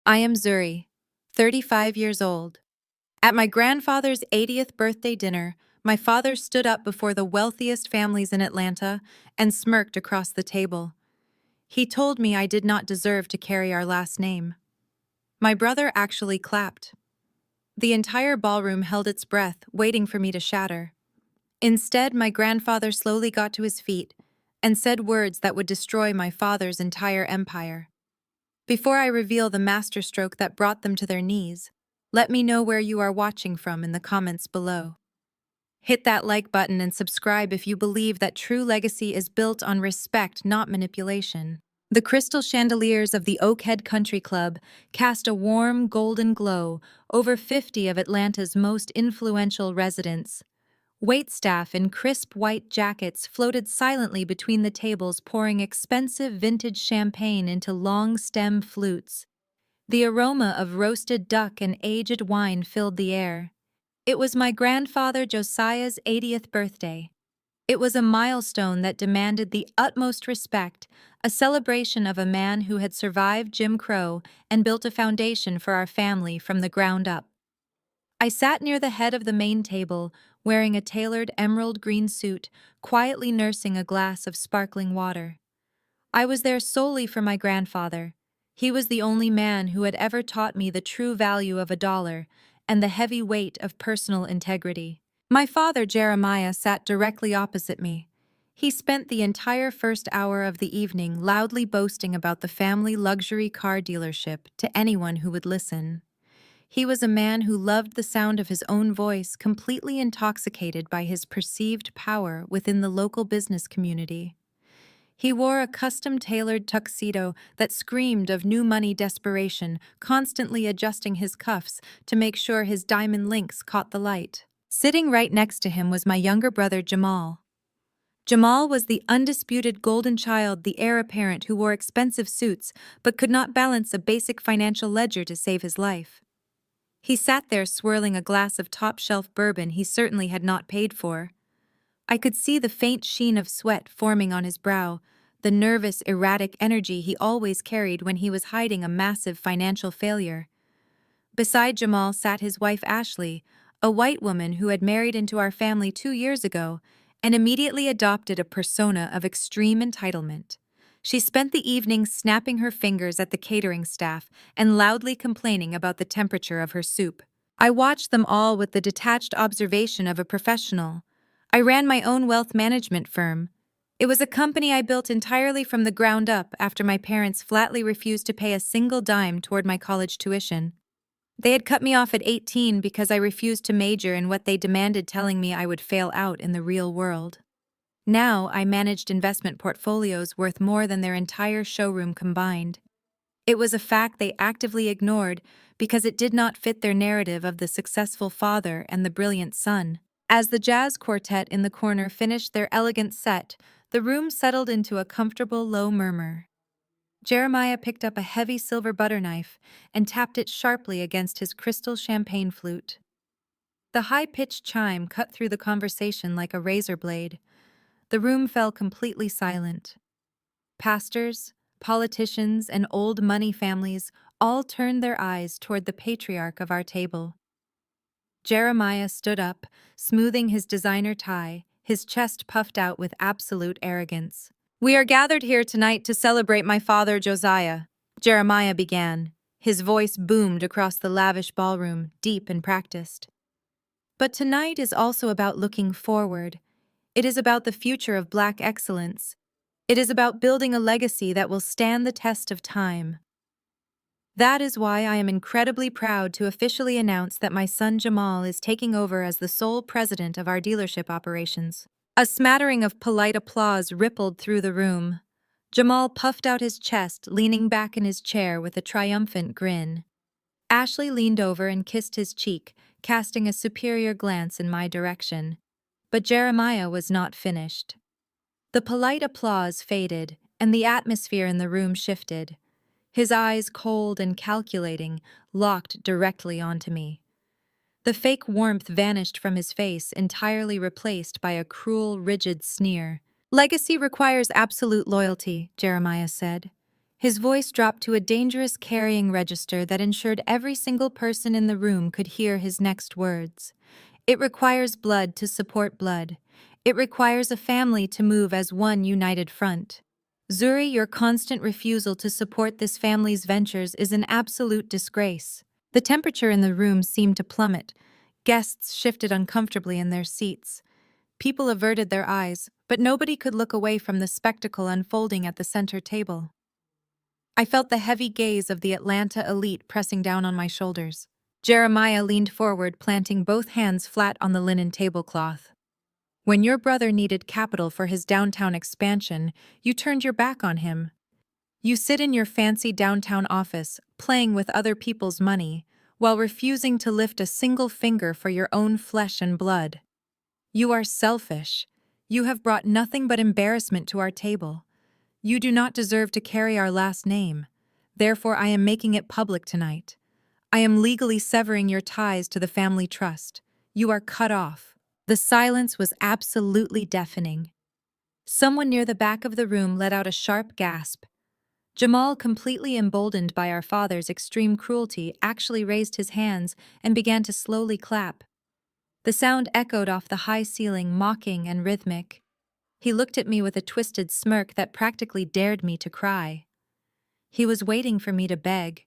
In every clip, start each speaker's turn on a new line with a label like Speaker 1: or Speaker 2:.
Speaker 1: I am Zuri, 35 years old. At my grandfather's 80th birthday dinner, my father stood up before the wealthiest families in Atlanta and smirked across the table. He told me I did not deserve to carry our last name. My brother actually clapped. The entire ballroom held its breath, waiting for me to shatter. Instead, my grandfather slowly got to his feet and said words that would destroy my father's entire empire. Before I reveal the masterstroke that brought them to their knees, let me know where you are watching from in the comments below. Hit that like button and subscribe if you believe that true legacy is built on respect, not manipulation. The crystal chandeliers of the Oakhead Country Club cast a warm, golden glow over 50 of Atlanta's most influential residents. Waitstaff in crisp white jackets floated silently between the tables, pouring expensive vintage champagne into long stem flutes. The aroma of roasted duck and aged wine filled the air. It was my grandfather Josiah's 80th birthday. It was a milestone that demanded the utmost respect, a celebration of a man who had survived Jim Crow and built a foundation for our family from the ground up. I sat near the head of the main table, wearing a tailored emerald green suit, quietly nursing a glass of sparkling water. I was there solely for my grandfather. He was the only man who had ever taught me the true value of a dollar and the heavy weight of personal integrity. My father, Jeremiah, sat directly opposite me. He spent the entire first hour of the evening loudly boasting about the family luxury car dealership to anyone who would listen. He was a man who loved the sound of his own voice, completely intoxicated by his perceived power within the local business community. He wore a custom-tailored tuxedo that screamed of new money desperation, constantly adjusting his cuffs to make sure his diamond links caught the light. Sitting right next to him was my younger brother Jamal. Jamal was the undisputed golden child, the heir apparent who wore expensive suits but could not balance a basic financial ledger to save his life. He sat there swirling a glass of top-shelf bourbon he certainly had not paid for. I could see the faint sheen of sweat forming on his brow, the nervous, erratic energy he always carried when he was hiding a massive financial failure. Beside Jamal sat his wife Ashley, a white woman who had married into our family 2 years ago and immediately adopted a persona of extreme entitlement. She spent the evening snapping her fingers at the catering staff and loudly complaining about the temperature of her soup. I watched them all with the detached observation of a professional. I ran my own wealth management firm. It was a company I built entirely from the ground up after my parents flatly refused to pay a single dime toward my college tuition. They had cut me off at 18 because I refused to major in what they demanded, telling me I would fail out in the real world. Now I managed investment portfolios worth more than their entire showroom combined. It was a fact they actively ignored because it did not fit their narrative of the successful father and the brilliant son. As the jazz quartet in the corner finished their elegant set, the room settled into a comfortable low murmur. Jeremiah picked up a heavy silver butter knife and tapped it sharply against his crystal champagne flute. The high-pitched chime cut through the conversation like a razor blade. The room fell completely silent. Pastors, politicians, and old money families all turned their eyes toward the patriarch of our table. Jeremiah stood up, smoothing his designer tie, his chest puffed out with absolute arrogance. "We are gathered here tonight to celebrate my father Josiah," Jeremiah began. His voice boomed across the lavish ballroom, deep and practiced. "But tonight is also about looking forward. It is about the future of Black excellence. It is about building a legacy that will stand the test of time. That is why I am incredibly proud to officially announce that my son Jamal is taking over as the sole president of our dealership operations." A smattering of polite applause rippled through the room. Jamal puffed out his chest, leaning back in his chair with a triumphant grin. Ashley leaned over and kissed his cheek, casting a superior glance in my direction. But Jeremiah was not finished. The polite applause faded, and the atmosphere in the room shifted. His eyes, cold and calculating, locked directly onto me. The fake warmth vanished from his face, entirely replaced by a cruel, rigid sneer. "Legacy requires absolute loyalty," Jeremiah said. His voice dropped to a dangerous carrying register that ensured every single person in the room could hear his next words. It requires blood to support blood. It requires a family to move as one united front. Zuri, your constant refusal to support this family's ventures is an absolute disgrace. The temperature in the room seemed to plummet. Guests shifted uncomfortably in their seats. People averted their eyes, but nobody could look away from the spectacle unfolding at the center table. I felt the heavy gaze of the Atlanta elite pressing down on my shoulders. Jeremiah leaned forward, planting both hands flat on the linen tablecloth. When your brother needed capital for his downtown expansion, you turned your back on him. You sit in your fancy downtown office, playing with other people's money, while refusing to lift a single finger for your own flesh and blood. You are selfish. You have brought nothing but embarrassment to our table. You do not deserve to carry our last name. Therefore, I am making it public tonight. I am legally severing your ties to the family trust. You are cut off. The silence was absolutely deafening. Someone near the back of the room let out a sharp gasp. Jamal, completely emboldened by our father's extreme cruelty, actually raised his hands and began to slowly clap. The sound echoed off the high ceiling, mocking and rhythmic. He looked at me with a twisted smirk that practically dared me to cry. He was waiting for me to beg.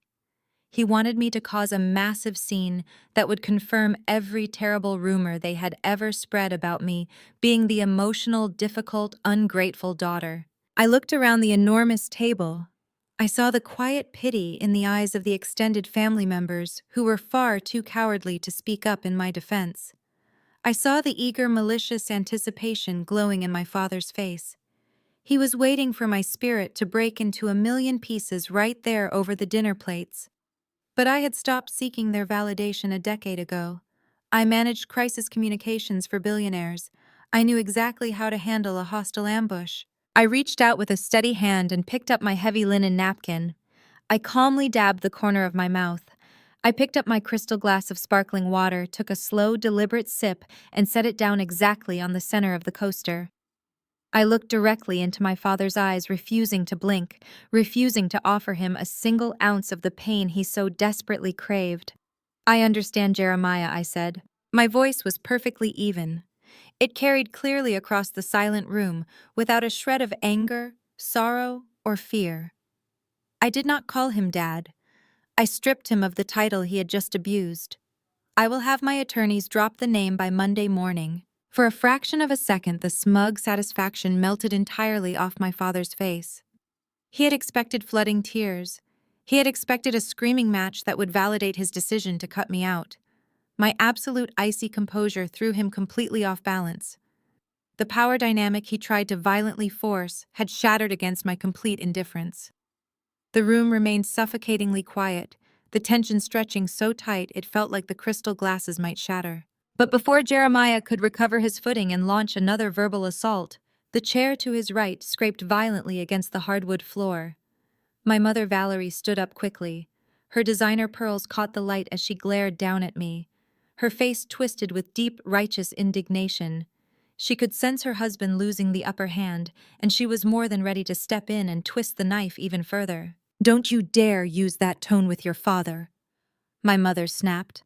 Speaker 1: He wanted me to cause a massive scene that would confirm every terrible rumor they had ever spread about me being the emotional, difficult, ungrateful daughter. I looked around the enormous table. I saw the quiet pity in the eyes of the extended family members who were far too cowardly to speak up in my defense. I saw the eager, malicious anticipation glowing in my father's face. He was waiting for my spirit to break into a million pieces right there over the dinner plates. But I had stopped seeking their validation a decade ago. I managed crisis communications for billionaires. I knew exactly how to handle a hostile ambush. I reached out with a steady hand and picked up my heavy linen napkin. I calmly dabbed the corner of my mouth. I picked up my crystal glass of sparkling water, took a slow, deliberate sip, and set it down exactly on the center of the coaster. I looked directly into my father's eyes, refusing to blink, refusing to offer him a single ounce of the pain he so desperately craved. "I understand, Jeremiah," I said. My voice was perfectly even. It carried clearly across the silent room, without a shred of anger, sorrow, or fear. I did not call him Dad. I stripped him of the title he had just abused. I will have my attorneys drop the name by Monday morning. For a fraction of a second, the smug satisfaction melted entirely off my father's face. He had expected flooding tears. He had expected a screaming match that would validate his decision to cut me out. My absolute icy composure threw him completely off balance. The power dynamic he tried to violently force had shattered against my complete indifference. The room remained suffocatingly quiet, the tension stretching so tight it felt like the crystal glasses might shatter. But before Jeremiah could recover his footing and launch another verbal assault, the chair to his right scraped violently against the hardwood floor. My mother Valerie stood up quickly. Her designer pearls caught the light as she glared down at me. Her face twisted with deep, righteous indignation. She could sense her husband losing the upper hand, and she was more than ready to step in and twist the knife even further. "Don't you dare use that tone with your father," my mother snapped,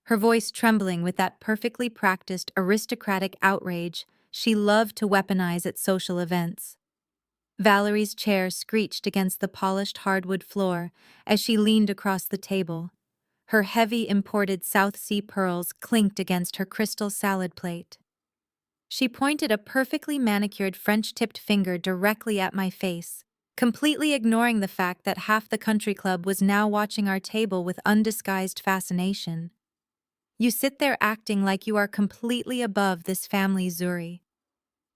Speaker 1: her voice trembling with that perfectly practiced aristocratic outrage she loved to weaponize at social events. Valerie's chair screeched against the polished hardwood floor as she leaned across the table. Her heavy imported South Sea pearls clinked against her crystal salad plate. She pointed a perfectly manicured French-tipped finger directly at my face, completely ignoring the fact that half the country club was now watching our table with undisguised fascination. "You sit there acting like you are completely above this family, Zuri.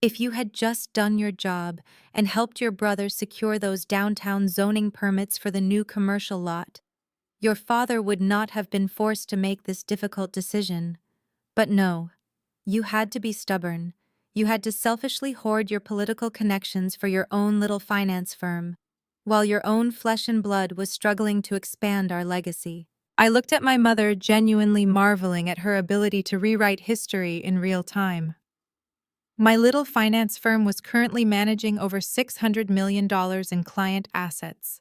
Speaker 1: If you had just done your job and helped your brother secure those downtown zoning permits for the new commercial lot, your father would not have been forced to make this difficult decision. But no, you had to be stubborn. You had to selfishly hoard your political connections for your own little finance firm, while your own flesh and blood was struggling to expand our legacy." I looked at my mother, genuinely marveling at her ability to rewrite history in real time. My little finance firm was currently managing over $600 million in client assets.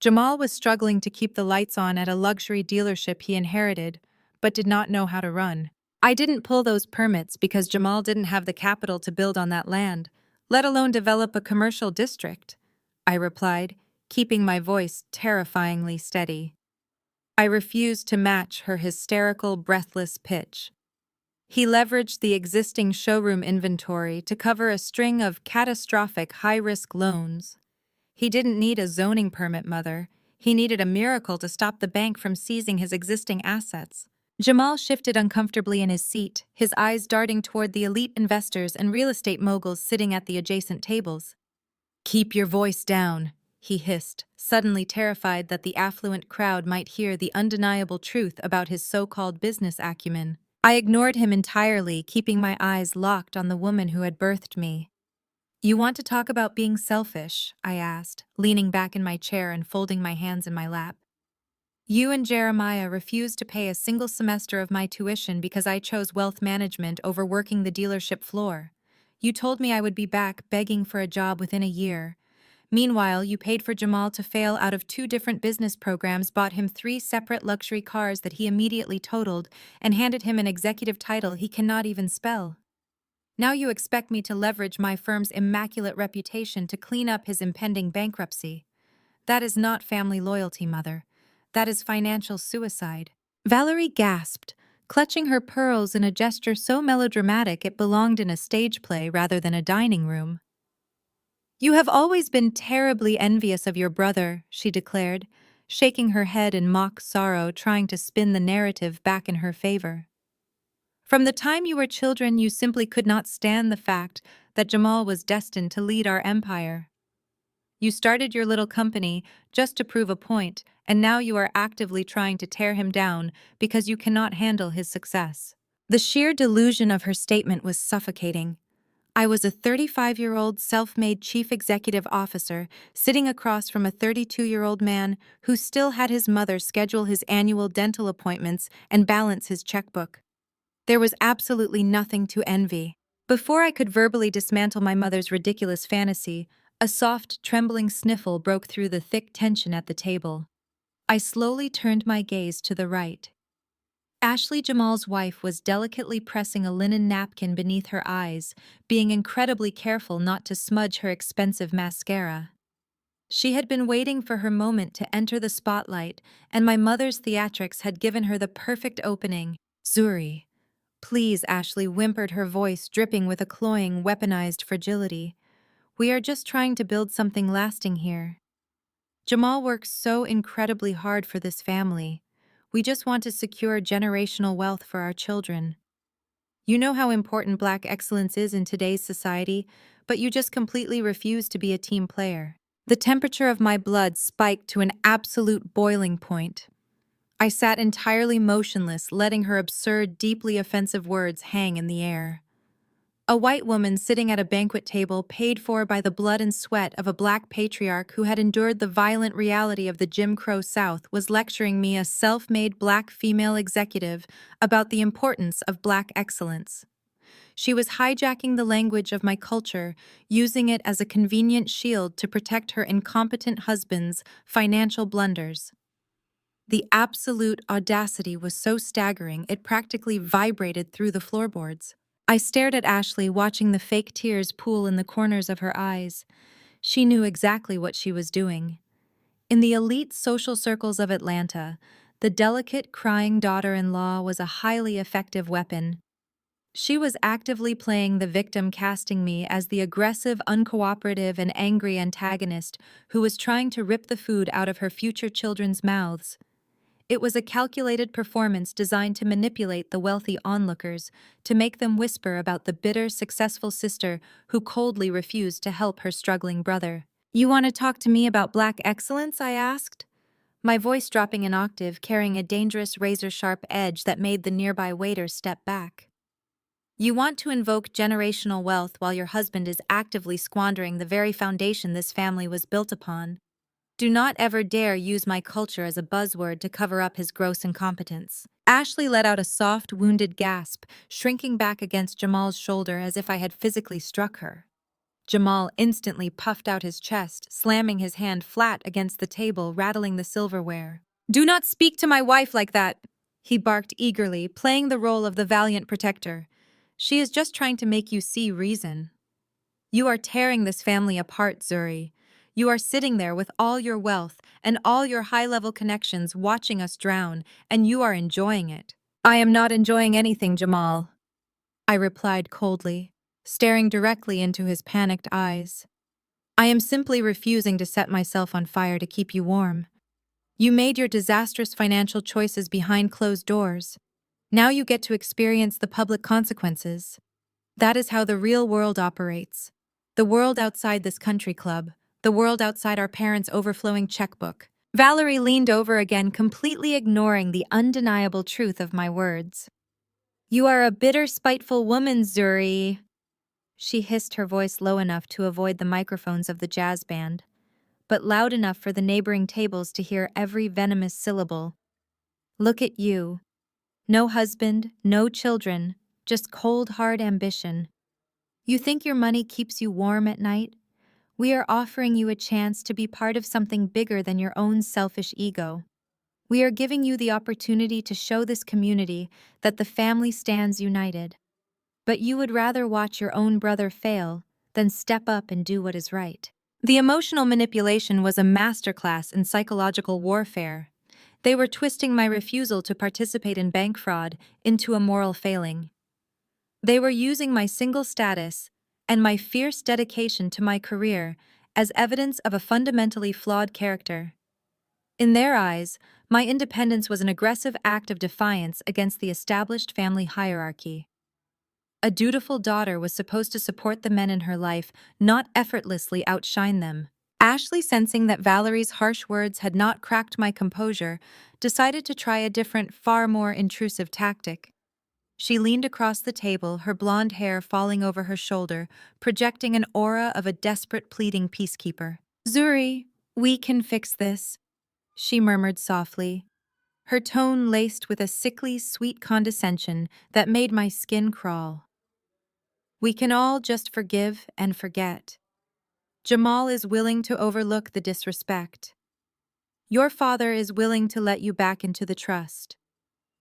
Speaker 1: Jamal was struggling to keep the lights on at a luxury dealership he inherited, but did not know how to run. I didn't pull those permits because Jamal didn't have the capital to build on that land, let alone develop a commercial district, I replied, keeping my voice terrifyingly steady. I refused to match her hysterical, breathless pitch. He leveraged the existing showroom inventory to cover a string of catastrophic high-risk loans. He didn't need a zoning permit, Mother. He needed a miracle to stop the bank from seizing his existing assets. Jamal shifted uncomfortably in his seat, his eyes darting toward the elite investors and real estate moguls sitting at the adjacent tables. "Keep your voice down," he hissed, suddenly terrified that the affluent crowd might hear the undeniable truth about his so-called business acumen. I ignored him entirely, keeping my eyes locked on the woman who had birthed me. "You want to talk about being selfish?" I asked, leaning back in my chair and folding my hands in my lap. "You and Jeremiah refused to pay a single semester of my tuition because I chose wealth management over working the dealership floor. You told me I would be back begging for a job within a year. Meanwhile, you paid for Jamal to fail out of 2 different business programs, bought him 3 separate luxury cars that he immediately totaled, and handed him an executive title he cannot even spell. Now you expect me to leverage my firm's immaculate reputation to clean up his impending bankruptcy. That is not family loyalty, Mother. That is financial suicide." Valerie gasped, clutching her pearls in a gesture so melodramatic it belonged in a stage play rather than a dining room. "You have always been terribly envious of your brother," she declared, shaking her head in mock sorrow, trying to spin the narrative back in her favor. "From the time you were children, you simply could not stand the fact that Jamal was destined to lead our empire. You started your little company just to prove a point, and now you are actively trying to tear him down because you cannot handle his success." The sheer delusion of her statement was suffocating. I was a 35-year-old self-made chief executive officer sitting across from a 32-year-old man who still had his mother schedule his annual dental appointments and balance his checkbook. There was absolutely nothing to envy. Before I could verbally dismantle my mother's ridiculous fantasy, a soft, trembling sniffle broke through the thick tension at the table. I slowly turned my gaze to the right. Ashley Jamal's wife was delicately pressing a linen napkin beneath her eyes, being incredibly careful not to smudge her expensive mascara. She had been waiting for her moment to enter the spotlight, and my mother's theatrics had given her the perfect opening. "Zuri, please," Ashley whimpered, her voice dripping with a cloying, weaponized fragility. "We are just trying to build something lasting here. Jamal works so incredibly hard for this family. We just want to secure generational wealth for our children. You know how important Black excellence is in today's society, but you just completely refuse to be a team player." The temperature of my blood spiked to an absolute boiling point. I sat entirely motionless, letting her absurd, deeply offensive words hang in the air. A white woman sitting at a banquet table paid for by the blood and sweat of a Black patriarch who had endured the violent reality of the Jim Crow South was lecturing me, a self-made Black female executive, about the importance of Black excellence. She was hijacking the language of my culture, using it as a convenient shield to protect her incompetent husband's financial blunders. The absolute audacity was so staggering it practically vibrated through the floorboards. I stared at Ashley, watching the fake tears pool in the corners of her eyes. She knew exactly what she was doing. In the elite social circles of Atlanta, the delicate, crying daughter-in-law was a highly effective weapon. She was actively playing the victim, casting me as the aggressive, uncooperative, and angry antagonist who was trying to rip the food out of her future children's mouths. It was a calculated performance designed to manipulate the wealthy onlookers, to make them whisper about the bitter, successful sister who coldly refused to help her struggling brother. "You want to talk to me about Black excellence?" I asked, my voice dropping an octave, carrying a dangerous razor-sharp edge that made the nearby waiter step back. "You want to invoke generational wealth while your husband is actively squandering the very foundation this family was built upon. Do not ever dare use my culture as a buzzword to cover up his gross incompetence." Ashley let out a soft, wounded gasp, shrinking back against Jamal's shoulder as if I had physically struck her. Jamal instantly puffed out his chest, slamming his hand flat against the table, rattling the silverware. "Do not speak to my wife like that!" He barked eagerly, playing the role of the valiant protector. "She is just trying to make you see reason. You are tearing this family apart, Zuri. You are sitting there with all your wealth and all your high-level connections watching us drown, and you are enjoying it." "I am not enjoying anything, Jamal," I replied coldly, staring directly into his panicked eyes. "I am simply refusing to set myself on fire to keep you warm. You made your disastrous financial choices behind closed doors. Now you get to experience the public consequences. That is how the real world operates. The world outside this country club. The world outside our parents' overflowing checkbook." Valerie leaned over again, completely ignoring the undeniable truth of my words. "You are a bitter, spiteful woman, Zuri." She hissed, her voice low enough to avoid the microphones of the jazz band, but loud enough for the neighboring tables to hear every venomous syllable. "Look at you. No husband, no children, just cold, hard ambition. You think your money keeps you warm at night? We are offering you a chance to be part of something bigger than your own selfish ego. We are giving you the opportunity to show this community that the family stands united. But you would rather watch your own brother fail than step up and do what is right." The emotional manipulation was a masterclass in psychological warfare. They were twisting my refusal to participate in bank fraud into a moral failing. They were using my single status and my fierce dedication to my career as evidence of a fundamentally flawed character. In their eyes, my independence was an aggressive act of defiance against the established family hierarchy. A dutiful daughter was supposed to support the men in her life, not effortlessly outshine them. Ashley, sensing that Valerie's harsh words had not cracked my composure, decided to try a different, far more intrusive tactic. She leaned across the table, her blonde hair falling over her shoulder, projecting an aura of a desperate, pleading peacekeeper. "Zuri, we can fix this," she murmured softly, her tone laced with a sickly, sweet condescension that made my skin crawl. "We can all just forgive and forget. Jamal is willing to overlook the disrespect. Your father is willing to let you back into the trust.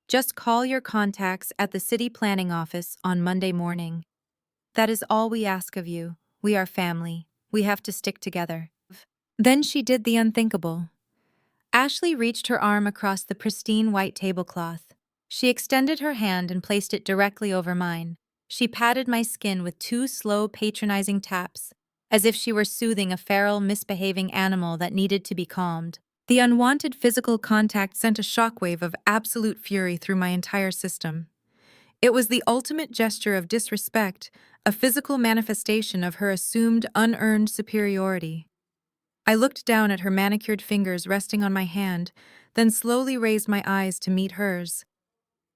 Speaker 1: Just call your contacts at the city planning office on Monday morning. That is all we ask of you. We are family. We have to stick together." Then she did the unthinkable. Ashley reached her arm across the pristine white tablecloth. She extended her hand and placed it directly over mine. She patted my skin with two slow, patronizing taps, as if she were soothing a feral, misbehaving animal that needed to be calmed. The unwanted physical contact sent a shockwave of absolute fury through my entire system. It was the ultimate gesture of disrespect, a physical manifestation of her assumed, unearned superiority. I looked down at her manicured fingers resting on my hand, then slowly raised my eyes to meet hers.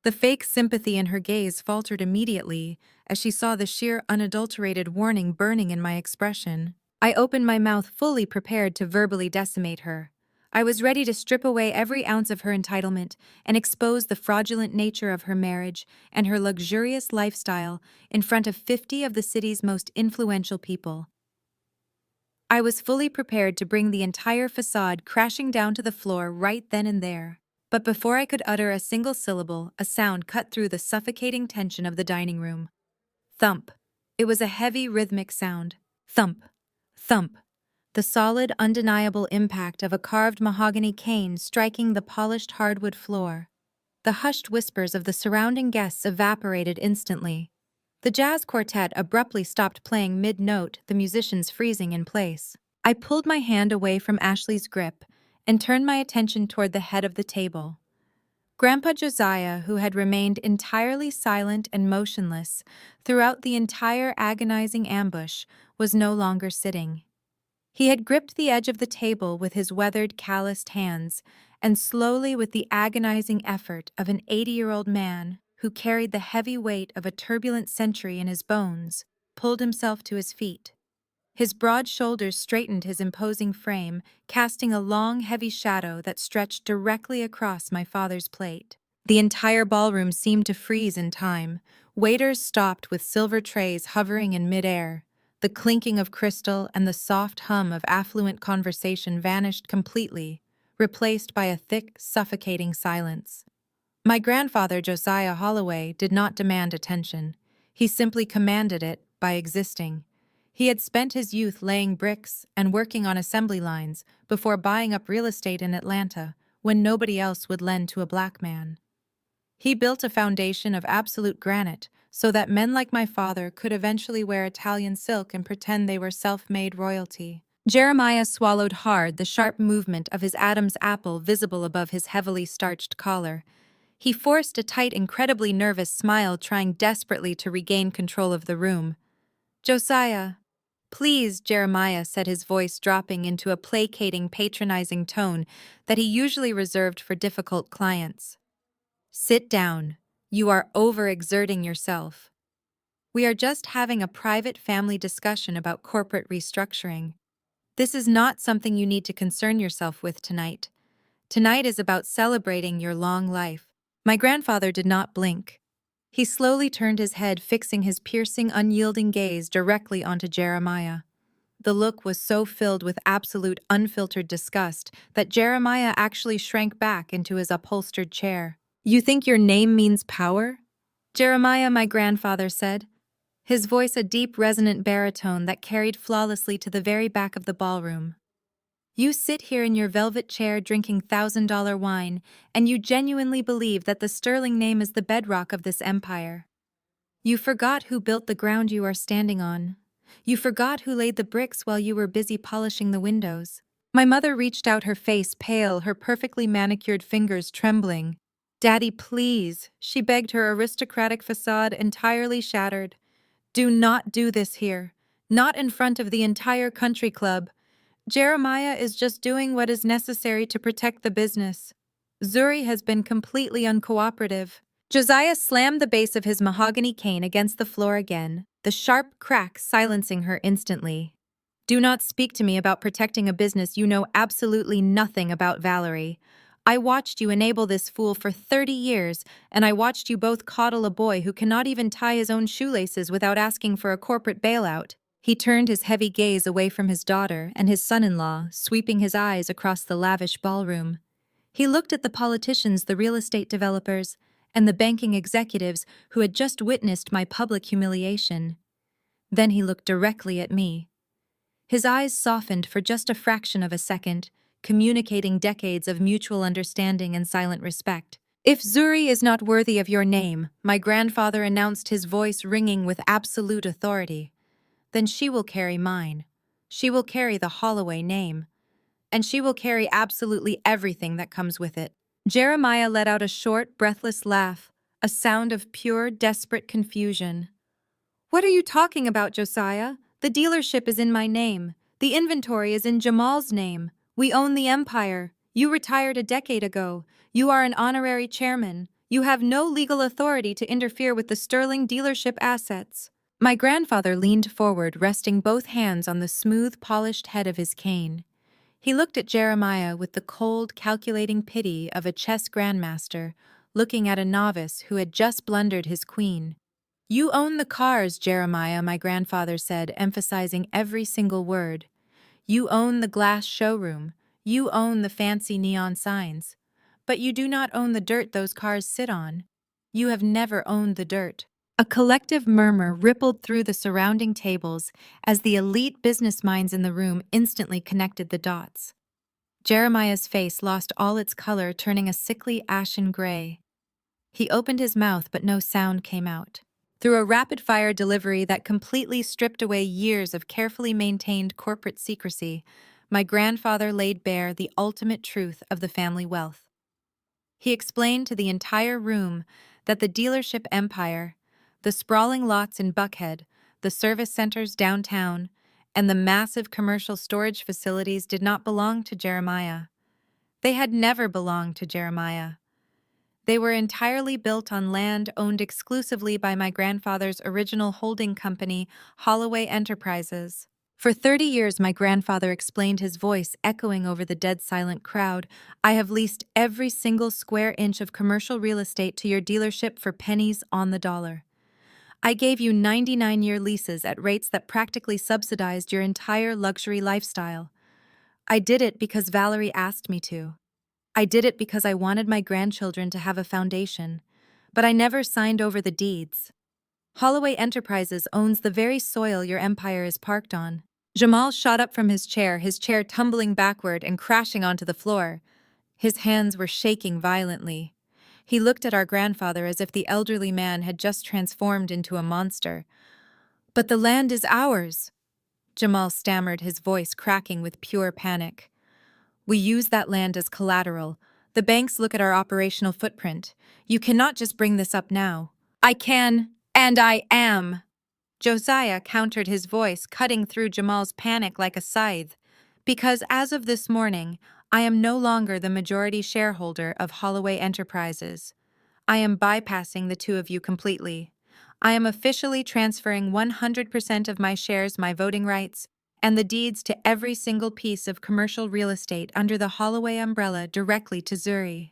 Speaker 1: The fake sympathy in her gaze faltered immediately as she saw the sheer, unadulterated warning burning in my expression. I opened my mouth, fully prepared to verbally decimate her. I was ready to strip away every ounce of her entitlement and expose the fraudulent nature of her marriage and her luxurious lifestyle in front of 50 of the city's most influential people. I was fully prepared to bring the entire facade crashing down to the floor right then and there. But before I could utter a single syllable, a sound cut through the suffocating tension of the dining room. Thump. It was a heavy, rhythmic sound. Thump. Thump. The solid, undeniable impact of a carved mahogany cane striking the polished hardwood floor. The hushed whispers of the surrounding guests evaporated instantly. The jazz quartet abruptly stopped playing mid-note, the musicians freezing in place. I pulled my hand away from Ashley's grip and turned my attention toward the head of the table. Grandpa Josiah, who had remained entirely silent and motionless throughout the entire agonizing ambush, was no longer sitting. He had gripped the edge of the table with his weathered, calloused hands, and slowly, with the agonizing effort of an 80-year-old man who carried the heavy weight of a turbulent century in his bones, pulled himself to his feet. His broad shoulders straightened his imposing frame, casting a long, heavy shadow that stretched directly across my father's plate. The entire ballroom seemed to freeze in time. Waiters stopped with silver trays hovering in midair. The clinking of crystal and the soft hum of affluent conversation vanished completely, replaced by a thick, suffocating silence. My grandfather, Josiah Holloway, did not demand attention. He simply commanded it by existing. He had spent his youth laying bricks and working on assembly lines before buying up real estate in Atlanta when nobody else would lend to a black man. He built a foundation of absolute granite so that men like my father could eventually wear Italian silk and pretend they were self-made royalty. Jeremiah swallowed hard, the sharp movement of his Adam's apple visible above his heavily starched collar. He forced a tight, incredibly nervous smile, trying desperately to regain control of the room. "Josiah, please," Jeremiah said, his voice dropping into a placating, patronizing tone that he usually reserved for difficult clients. "Sit down. You are overexerting yourself. We are just having a private family discussion about corporate restructuring. This is not something you need to concern yourself with tonight. Tonight is about celebrating your long life." My grandfather did not blink. He slowly turned his head, fixing his piercing, unyielding gaze directly onto Jeremiah. The look was so filled with absolute, unfiltered disgust that Jeremiah actually shrank back into his upholstered chair. "You think your name means power?" Jeremiah, my grandfather said, his voice a deep, resonant baritone that carried flawlessly to the very back of the ballroom. "You sit here in your velvet chair drinking $1,000 wine, and you genuinely believe that the sterling name is the bedrock of this empire. You forgot who built the ground you are standing on. You forgot who laid the bricks while you were busy polishing the windows." My mother reached out, her face pale, her perfectly manicured fingers trembling. "Daddy, please," she begged, her aristocratic facade entirely shattered. "Do not do this here. Not in front of the entire country club. Jeremiah is just doing what is necessary to protect the business. Zuri has been completely uncooperative." Josiah slammed the base of his mahogany cane against the floor again, the sharp crack silencing her instantly. "Do not speak to me about protecting a business you know absolutely nothing about, Valerie. I watched you enable this fool for 30 years, and I watched you both coddle a boy who cannot even tie his own shoelaces without asking for a corporate bailout." He turned his heavy gaze away from his daughter and his son-in-law, sweeping his eyes across the lavish ballroom. He looked at the politicians, the real estate developers, and the banking executives who had just witnessed my public humiliation. Then he looked directly at me. His eyes softened for just a fraction of a second, communicating decades of mutual understanding and silent respect. "If Zuri is not worthy of your name," my grandfather announced, his voice ringing with absolute authority, "then she will carry mine. She will carry the Holloway name. And she will carry absolutely everything that comes with it." Jeremiah let out a short, breathless laugh, a sound of pure, desperate confusion. "What are you talking about, Josiah? The dealership is in my name. The inventory is in Jamal's name. We own the empire. You retired a decade ago. You are an honorary chairman. You have no legal authority to interfere with the Sterling dealership assets." My grandfather leaned forward, resting both hands on the smooth, polished head of his cane. He looked at Jeremiah with the cold, calculating pity of a chess grandmaster looking at a novice who had just blundered his queen. "You own the cars, Jeremiah," my grandfather said, emphasizing every single word. "You own the glass showroom. You own the fancy neon signs. But you do not own the dirt those cars sit on. You have never owned the dirt." A collective murmur rippled through the surrounding tables as the elite business minds in the room instantly connected the dots. Jeremiah's face lost all its color, turning a sickly ashen gray. He opened his mouth, but no sound came out. Through a rapid-fire delivery that completely stripped away years of carefully maintained corporate secrecy, my grandfather laid bare the ultimate truth of the family wealth. He explained to the entire room that the dealership empire, the sprawling lots in Buckhead, the service centers downtown, and the massive commercial storage facilities did not belong to Jeremiah. They had never belonged to Jeremiah. They were entirely built on land owned exclusively by my grandfather's original holding company, Holloway Enterprises. For 30 years, my grandfather explained, his voice echoing over the dead silent crowd, "I have leased every single square inch of commercial real estate to your dealership for pennies on the dollar. I gave you 99-year leases at rates that practically subsidized your entire luxury lifestyle. I did it because Valerie asked me to. I did it because I wanted my grandchildren to have a foundation. But I never signed over the deeds. Holloway Enterprises owns the very soil your empire is parked on. Jamal shot up from his chair tumbling backward and crashing onto the floor. His hands were shaking violently. He looked at our grandfather as if the elderly man had just transformed into a monster. "But the land is ours," Jamal stammered, his voice cracking with pure panic. "We use that land as collateral. The banks look at our operational footprint. You cannot just bring this up now." "I can, and I am." Josiah countered, his voice cutting through Jamal's panic like a scythe. "Because as of this morning, I am no longer the majority shareholder of Holloway Enterprises. I am bypassing the two of you completely. I am officially transferring 100% of my shares, my voting rights, and the deeds to every single piece of commercial real estate under the Holloway umbrella directly to Zuri."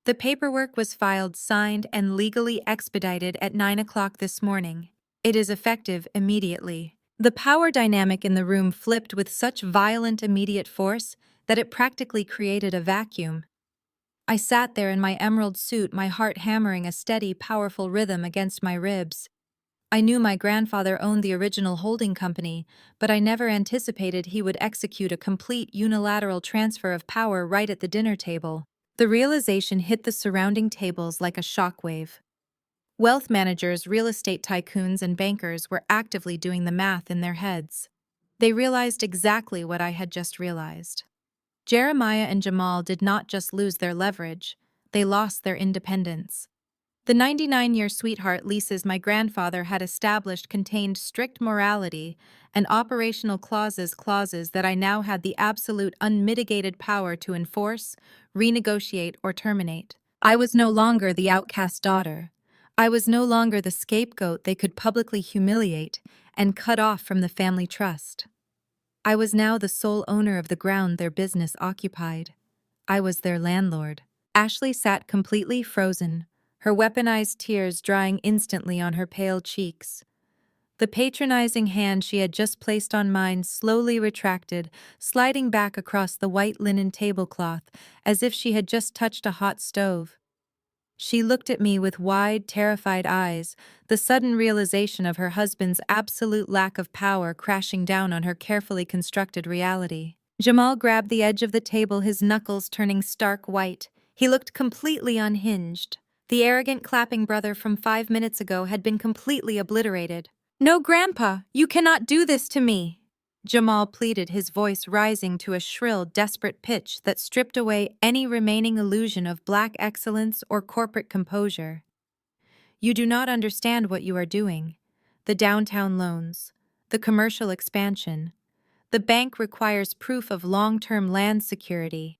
Speaker 1: The paperwork was filed, signed, and legally expedited at 9 o'clock this morning. It is effective immediately. The power dynamic in the room flipped with such violent immediate force that it practically created a vacuum. I sat there in my emerald suit, my heart hammering a steady, powerful rhythm against my ribs. I knew my grandfather owned the original holding company, but I never anticipated he would execute a complete unilateral transfer of power right at the dinner table. The realization hit the surrounding tables like a shockwave. Wealth managers, real estate tycoons, and bankers were actively doing the math in their heads. They realized exactly what I had just realized. Jeremiah and Jamal did not just lose their leverage, they lost their independence. The 99-year sweetheart leases my grandfather had established contained strict morality and operational clauses that I now had the absolute unmitigated power to enforce, renegotiate, or terminate. I was no longer the outcast daughter. I was no longer the scapegoat they could publicly humiliate and cut off from the family trust. I was now the sole owner of the ground their business occupied. I was their landlord. Ashley sat completely frozen, her weaponized tears drying instantly on her pale cheeks. The patronizing hand she had just placed on mine slowly retracted, sliding back across the white linen tablecloth as if she had just touched a hot stove. She looked at me with wide, terrified eyes, the sudden realization of her husband's absolute lack of power crashing down on her carefully constructed reality. Jamal grabbed the edge of the table, his knuckles turning stark white. He looked completely unhinged. The arrogant clapping brother from 5 minutes ago had been completely obliterated. "No, Grandpa, you cannot do this to me," Jamal pleaded, his voice rising to a shrill, desperate pitch that stripped away any remaining illusion of black excellence or corporate composure. "You do not understand what you are doing. The downtown loans, the commercial expansion. The bank requires proof of long-term land security.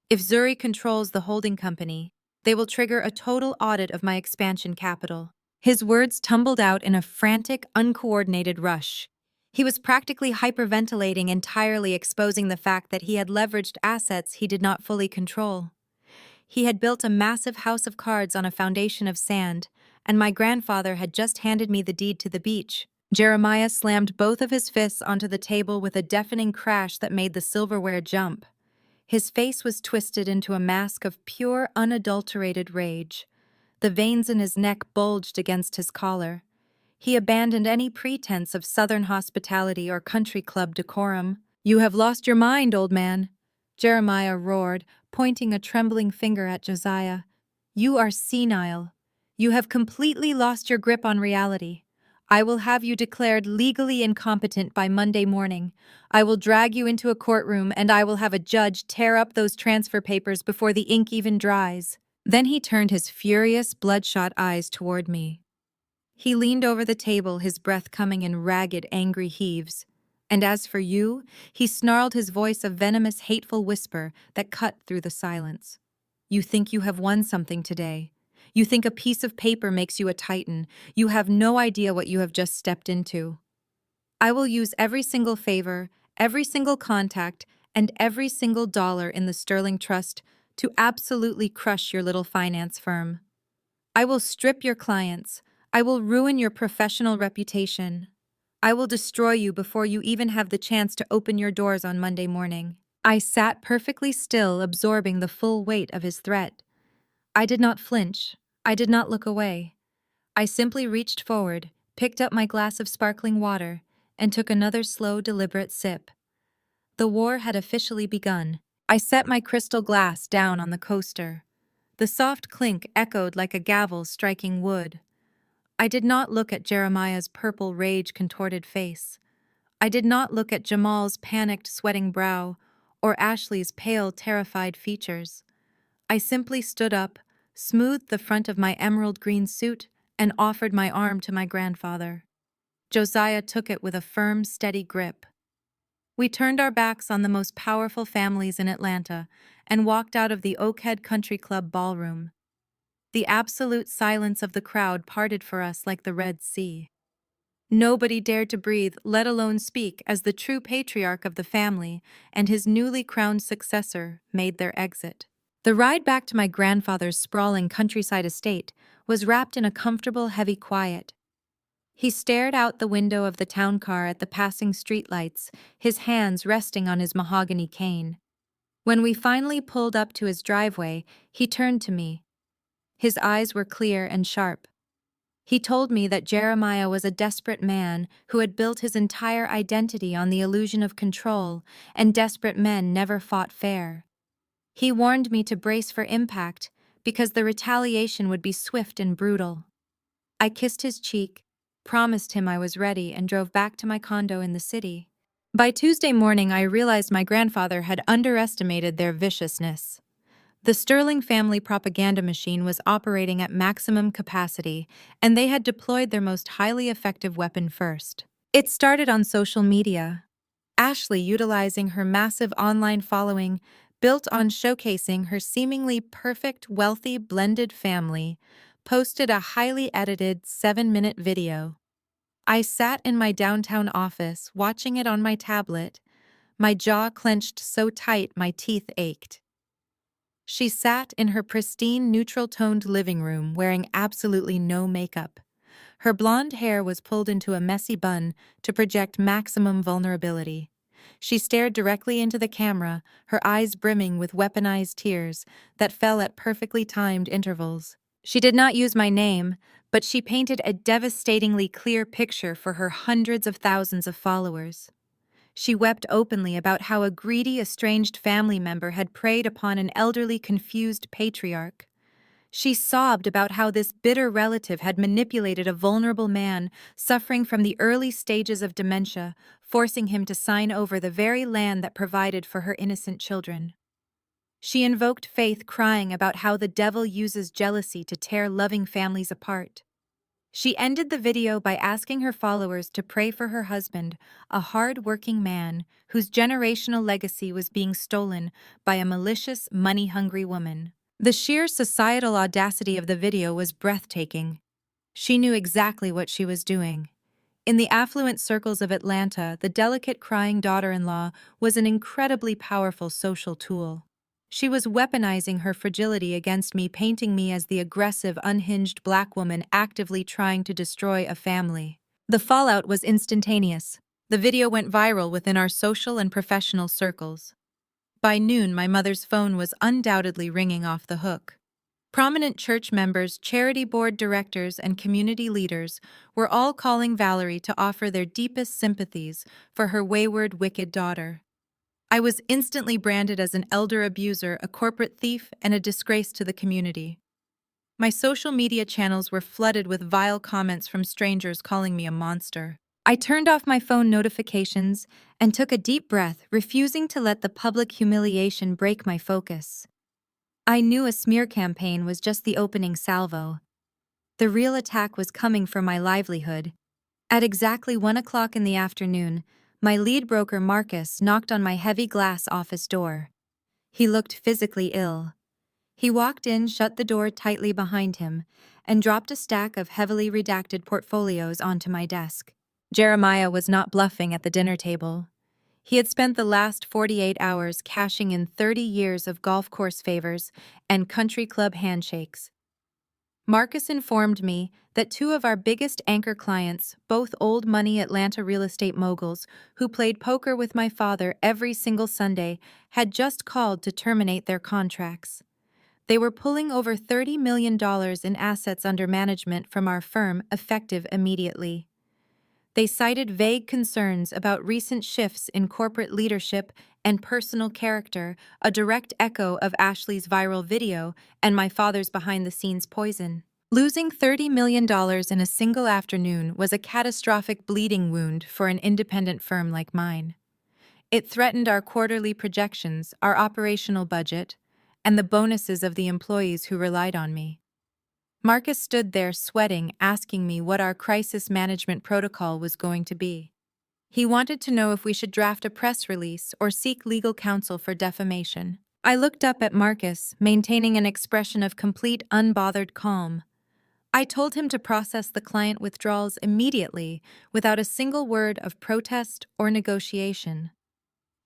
Speaker 1: If Zuri controls the holding company, they will trigger a total audit of my expansion capital." His words tumbled out in a frantic, uncoordinated rush. He was practically hyperventilating, entirely exposing the fact that he had leveraged assets he did not fully control. He had built a massive house of cards on a foundation of sand, and my grandfather had just handed me the deed to the beach. Jeremiah slammed both of his fists onto the table with a deafening crash that made the silverware jump. His face was twisted into a mask of pure, unadulterated rage. The veins in his neck bulged against his collar. He abandoned any pretense of Southern hospitality or country club decorum. "You have lost your mind, old man," Jeremiah roared, pointing a trembling finger at Josiah. "You are senile. You have completely lost your grip on reality. I will have you declared legally incompetent by Monday morning. I will drag you into a courtroom and I will have a judge tear up those transfer papers before the ink even dries." Then he turned his furious, bloodshot eyes toward me. He leaned over the table, his breath coming in ragged, angry heaves. "And as for you," he snarled, his voice a venomous, hateful whisper that cut through the silence. "You think you have won something today. You think a piece of paper makes you a titan. You have no idea what you have just stepped into. I will use every single favor, every single contact, and every single dollar in the Sterling Trust to absolutely crush your little finance firm. I will strip your clients. I will ruin your professional reputation. I will destroy you before you even have the chance to open your doors on Monday morning." I sat perfectly still, absorbing the full weight of his threat. I did not flinch. I did not look away. I simply reached forward, picked up my glass of sparkling water, and took another slow, deliberate sip. The war had officially begun. I set my crystal glass down on the coaster. The soft clink echoed like a gavel striking wood. I did not look at Jeremiah's purple rage-contorted face. I did not look at Jamal's panicked, sweating brow, or Ashley's pale, terrified features. I simply stood up, smoothed the front of my emerald green suit, and offered my arm to my grandfather. Josiah took it with a firm, steady grip. We turned our backs on the most powerful families in Atlanta and walked out of the Oakhead Country Club ballroom. The absolute silence of the crowd parted for us like the Red Sea. Nobody dared to breathe, let alone speak, as the true patriarch of the family and his newly crowned successor made their exit. The ride back to my grandfather's sprawling countryside estate was wrapped in a comfortable, heavy quiet. He stared out the window of the town car at the passing streetlights, his hands resting on his mahogany cane. When we finally pulled up to his driveway, he turned to me. His eyes were clear and sharp. He told me that Jeremiah was a desperate man who had built his entire identity on the illusion of control, and desperate men never fought fair. He warned me to brace for impact, because the retaliation would be swift and brutal. I kissed his cheek, promised him I was ready, and drove back to my condo in the city. By Tuesday morning, I realized my grandfather had underestimated their viciousness. The Sterling family propaganda machine was operating at maximum capacity, and they had deployed their most highly effective weapon first. It started on social media. Ashley, utilizing her massive online following, built on showcasing her seemingly perfect, wealthy, blended family, posted a highly edited 7-minute video. I sat in my downtown office, watching it on my tablet, my jaw clenched so tight my teeth ached. She sat in her pristine, neutral-toned living room wearing absolutely no makeup. Her blonde hair was pulled into a messy bun to project maximum vulnerability. She stared directly into the camera, her eyes brimming with weaponized tears that fell at perfectly timed intervals. She did not use my name, but she painted a devastatingly clear picture for her hundreds of thousands of followers. She wept openly about how a greedy, estranged family member had preyed upon an elderly, confused patriarch. She sobbed about how this bitter relative had manipulated a vulnerable man suffering from the early stages of dementia, forcing him to sign over the very land that provided for her innocent children. She invoked faith, crying about how the devil uses jealousy to tear loving families apart. She ended the video by asking her followers to pray for her husband, a hard-working man whose generational legacy was being stolen by a malicious, money-hungry woman. The sheer societal audacity of the video was breathtaking. She knew exactly what she was doing. In the affluent circles of Atlanta, the delicate crying daughter-in-law was an incredibly powerful social tool. She was weaponizing her fragility against me, painting me as the aggressive, unhinged black woman actively trying to destroy a family. The fallout was instantaneous. The video went viral within our social and professional circles. By noon, my mother's phone was undoubtedly ringing off the hook. Prominent church members, charity board directors, and community leaders were all calling Valerie to offer their deepest sympathies for her wayward, wicked daughter. I was instantly branded as an elder abuser, a corporate thief, and a disgrace to the community. My social media channels were flooded with vile comments from strangers calling me a monster. I turned off my phone notifications and took a deep breath, refusing to let the public humiliation break my focus. I knew a smear campaign was just the opening salvo. The real attack was coming for my livelihood. At exactly 1 o'clock in the afternoon, my lead broker Marcus knocked on my heavy glass office door. He looked physically ill. He walked in, shut the door tightly behind him, and dropped a stack of heavily redacted portfolios onto my desk. Jeremiah was not bluffing at the dinner table. He had spent the last 48 hours cashing in 30 years of golf course favors and country club handshakes. Marcus informed me that two of our biggest anchor clients, both old money Atlanta real estate moguls who played poker with my father every single Sunday, had just called to terminate their contracts. They were pulling over $30 million in assets under management from our firm effective immediately. They cited vague concerns about recent shifts in corporate leadership and personal character, a direct echo of Ashley's viral video and my father's behind-the-scenes poison. Losing $30 million in a single afternoon was a catastrophic bleeding wound for an independent firm like mine. It threatened our quarterly projections, our operational budget, and the bonuses of the employees who relied on me. Marcus stood there sweating, asking me what our crisis management protocol was going to be. He wanted to know if we should draft a press release or seek legal counsel for defamation. I looked up at Marcus, maintaining an expression of complete unbothered calm. I told him to process the client withdrawals immediately, without a single word of protest or negotiation.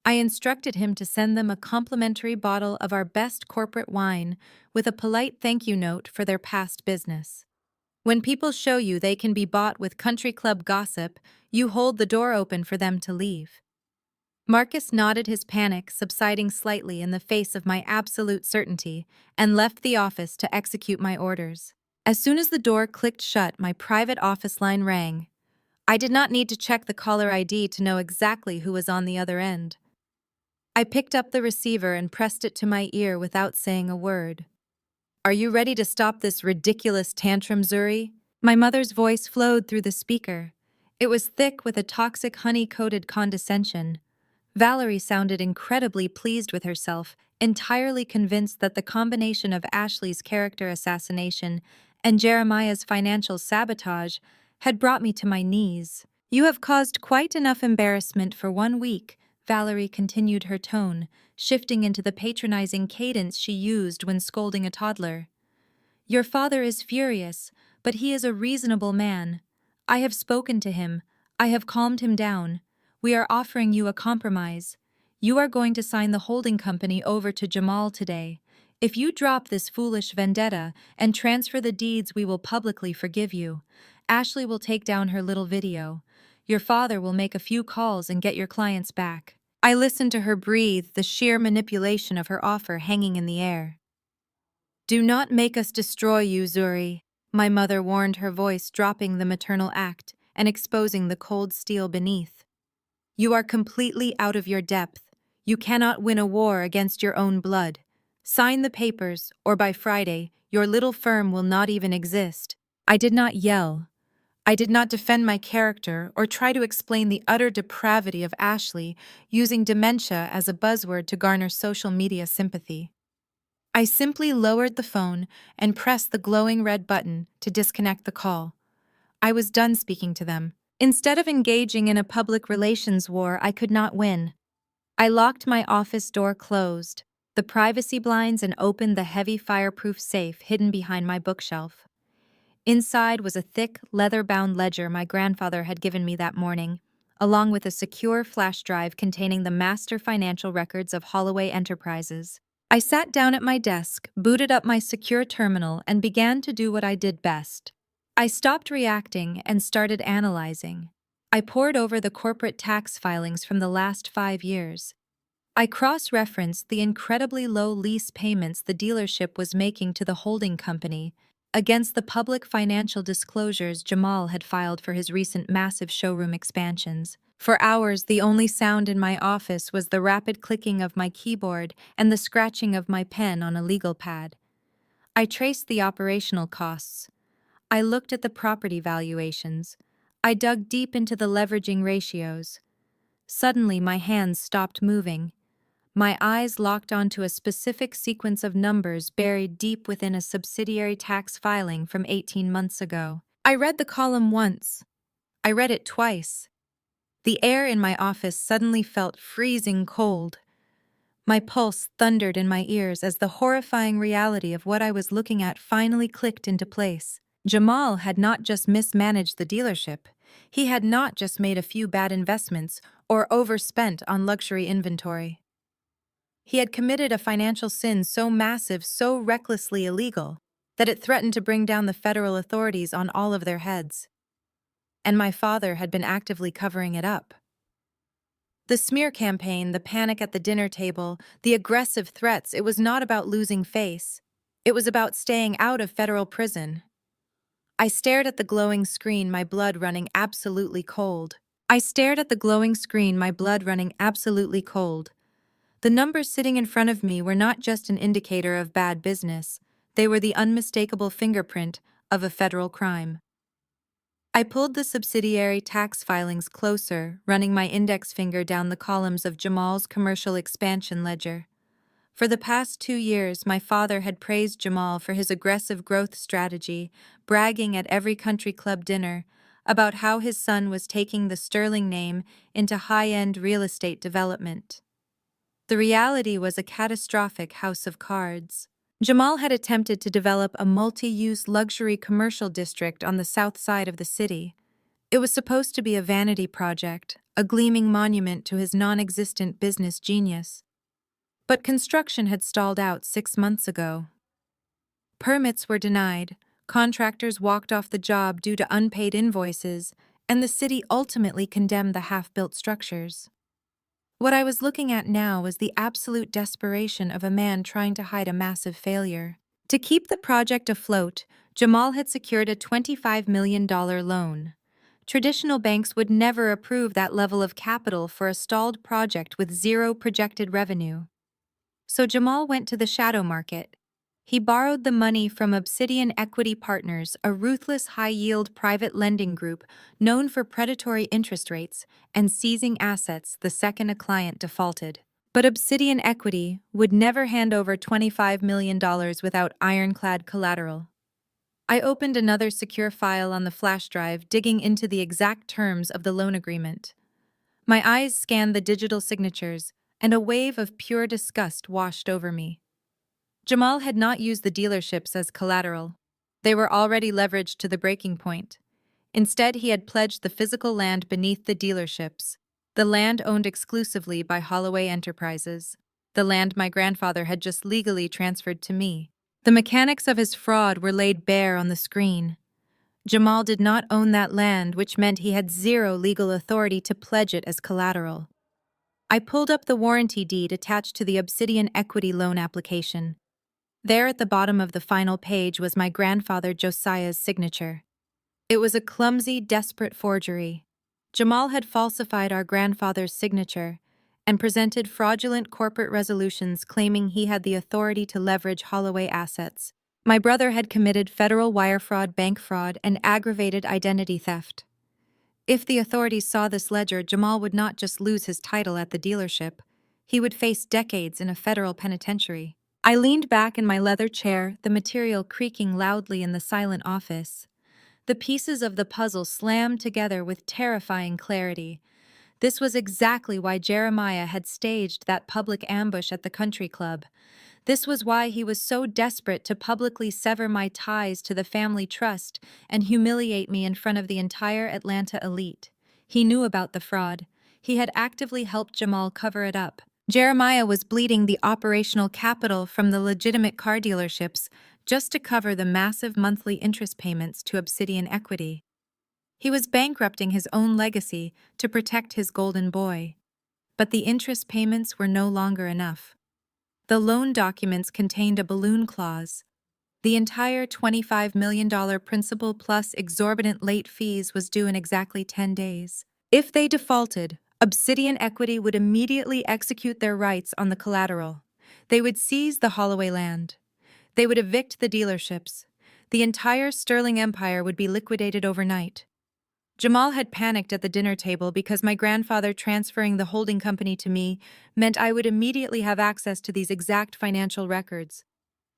Speaker 1: I instructed him to send them a complimentary bottle of our best corporate wine with a polite thank you note for their past business. When people show you they can be bought with country club gossip, you hold the door open for them to leave. Marcus nodded, his panic subsiding slightly in the face of my absolute certainty, and left the office to execute my orders. As soon as the door clicked shut, my private office line rang. I did not need to check the caller ID to know exactly who was on the other end. I picked up the receiver and pressed it to my ear without saying a word. "Are you ready to stop this ridiculous tantrum, Zuri?" My mother's voice flowed through the speaker. It was thick with a toxic honey-coated condescension. Valerie sounded incredibly pleased with herself, entirely convinced that the combination of Ashley's character assassination and Jeremiah's financial sabotage had brought me to my knees. "You have caused quite enough embarrassment for 1 week," Valerie continued, her tone shifting into the patronizing cadence she used when scolding a toddler. "Your father is furious, but he is a reasonable man. I have spoken to him. I have calmed him down. We are offering you a compromise. You are going to sign the holding company over to Jamal today. If you drop this foolish vendetta and transfer the deeds, we will publicly forgive you. Ashley will take down her little video. Your father will make a few calls and get your clients back." I listened to her breathe, the sheer manipulation of her offer hanging in the air. "Do not make us destroy you, Zuri," my mother warned, her voice dropping the maternal act and exposing the cold steel beneath. "You are completely out of your depth. You cannot win a war against your own blood. Sign the papers, or by Friday, your little firm will not even exist." I did not yell. I did not defend my character or try to explain the utter depravity of Ashley, using dementia as a buzzword to garner social media sympathy. I simply lowered the phone and pressed the glowing red button to disconnect the call. I was done speaking to them. Instead of engaging in a public relations war I could not win, I locked my office door, closed the privacy blinds, and opened the heavy fireproof safe hidden behind my bookshelf. Inside was a thick, leather-bound ledger my grandfather had given me that morning, along with a secure flash drive containing the master financial records of Holloway Enterprises. I sat down at my desk, booted up my secure terminal, and began to do what I did best. I stopped reacting and started analyzing. I pored over the corporate tax filings from the last 5 years. I cross-referenced the incredibly low lease payments the dealership was making to the holding company against the public financial disclosures Jamal had filed for his recent massive showroom expansions. For hours, the only sound in my office was the rapid clicking of my keyboard and the scratching of my pen on a legal pad. I traced the operational costs. I looked at the property valuations. I dug deep into the leveraging ratios. Suddenly, my hands stopped moving. My eyes locked onto a specific sequence of numbers buried deep within a subsidiary tax filing from 18 months ago. I read the column once. I read it twice. The air in my office suddenly felt freezing cold. My pulse thundered in my ears as the horrifying reality of what I was looking at finally clicked into place. Jamal had not just mismanaged the dealership. He had not just made a few bad investments or overspent on luxury inventory. He had committed a financial sin so massive, so recklessly illegal, that it threatened to bring down the federal authorities on all of their heads. And my father had been actively covering it up. The smear campaign, the panic at the dinner table, the aggressive threats, it was not about losing face. It was about staying out of federal prison. I stared at the glowing screen, my blood running absolutely cold. I stared at the glowing screen, my blood running absolutely cold. The numbers sitting in front of me were not just an indicator of bad business. They were the unmistakable fingerprint of a federal crime. I pulled the subsidiary tax filings closer, running my index finger down the columns of Jamal's commercial expansion ledger. For the past 2 years, my father had praised Jamal for his aggressive growth strategy, bragging at every country club dinner about how his son was taking the sterling name into high-end real estate development. The reality was a catastrophic house of cards. Jamal had attempted to develop a multi-use luxury commercial district on the south side of the city. It was supposed to be a vanity project, a gleaming monument to his non-existent business genius. But construction had stalled out 6 months ago. Permits were denied, contractors walked off the job due to unpaid invoices, and the city ultimately condemned the half-built structures. What I was looking at now was the absolute desperation of a man trying to hide a massive failure. To keep the project afloat, Jamal had secured a $25 million loan. Traditional banks would never approve that level of capital for a stalled project with zero projected revenue. So Jamal went to the shadow market. He borrowed the money from Obsidian Equity Partners, a ruthless high-yield private lending group known for predatory interest rates and seizing assets the second a client defaulted. But Obsidian Equity would never hand over $25 million without ironclad collateral. I opened another secure file on the flash drive, digging into the exact terms of the loan agreement. My eyes scanned the digital signatures, and a wave of pure disgust washed over me. Jamal had not used the dealerships as collateral. They were already leveraged to the breaking point. Instead, he had pledged the physical land beneath the dealerships, the land owned exclusively by Holloway Enterprises, the land my grandfather had just legally transferred to me. The mechanics of his fraud were laid bare on the screen. Jamal did not own that land, which meant he had zero legal authority to pledge it as collateral. I pulled up the warranty deed attached to the Obsidian Equity loan application. There at the bottom of the final page was my grandfather Josiah's signature. It was a clumsy, desperate forgery. Jamal had falsified our grandfather's signature and presented fraudulent corporate resolutions claiming he had the authority to leverage Holloway assets. My brother had committed federal wire fraud, bank fraud, and aggravated identity theft. If the authorities saw this ledger, Jamal would not just lose his title at the dealership. He would face decades in a federal penitentiary. I leaned back in my leather chair, the material creaking loudly in the silent office. The pieces of the puzzle slammed together with terrifying clarity. This was exactly why Jeremiah had staged that public ambush at the country club. This was why he was so desperate to publicly sever my ties to the family trust and humiliate me in front of the entire Atlanta elite. He knew about the fraud. He had actively helped Jamal cover it up. Jeremiah was bleeding the operational capital from the legitimate car dealerships just to cover the massive monthly interest payments to Obsidian Equity. He was bankrupting his own legacy to protect his golden boy. But the interest payments were no longer enough. The loan documents contained a balloon clause. The entire $25 million principal plus exorbitant late fees was due in exactly 10 days. If they defaulted, Obsidian Equity would immediately execute their rights on the collateral. They would seize the Holloway land. They would evict the dealerships. The entire Sterling empire would be liquidated overnight. Jamal had panicked at the dinner table because my grandfather transferring the holding company to me meant I would immediately have access to these exact financial records.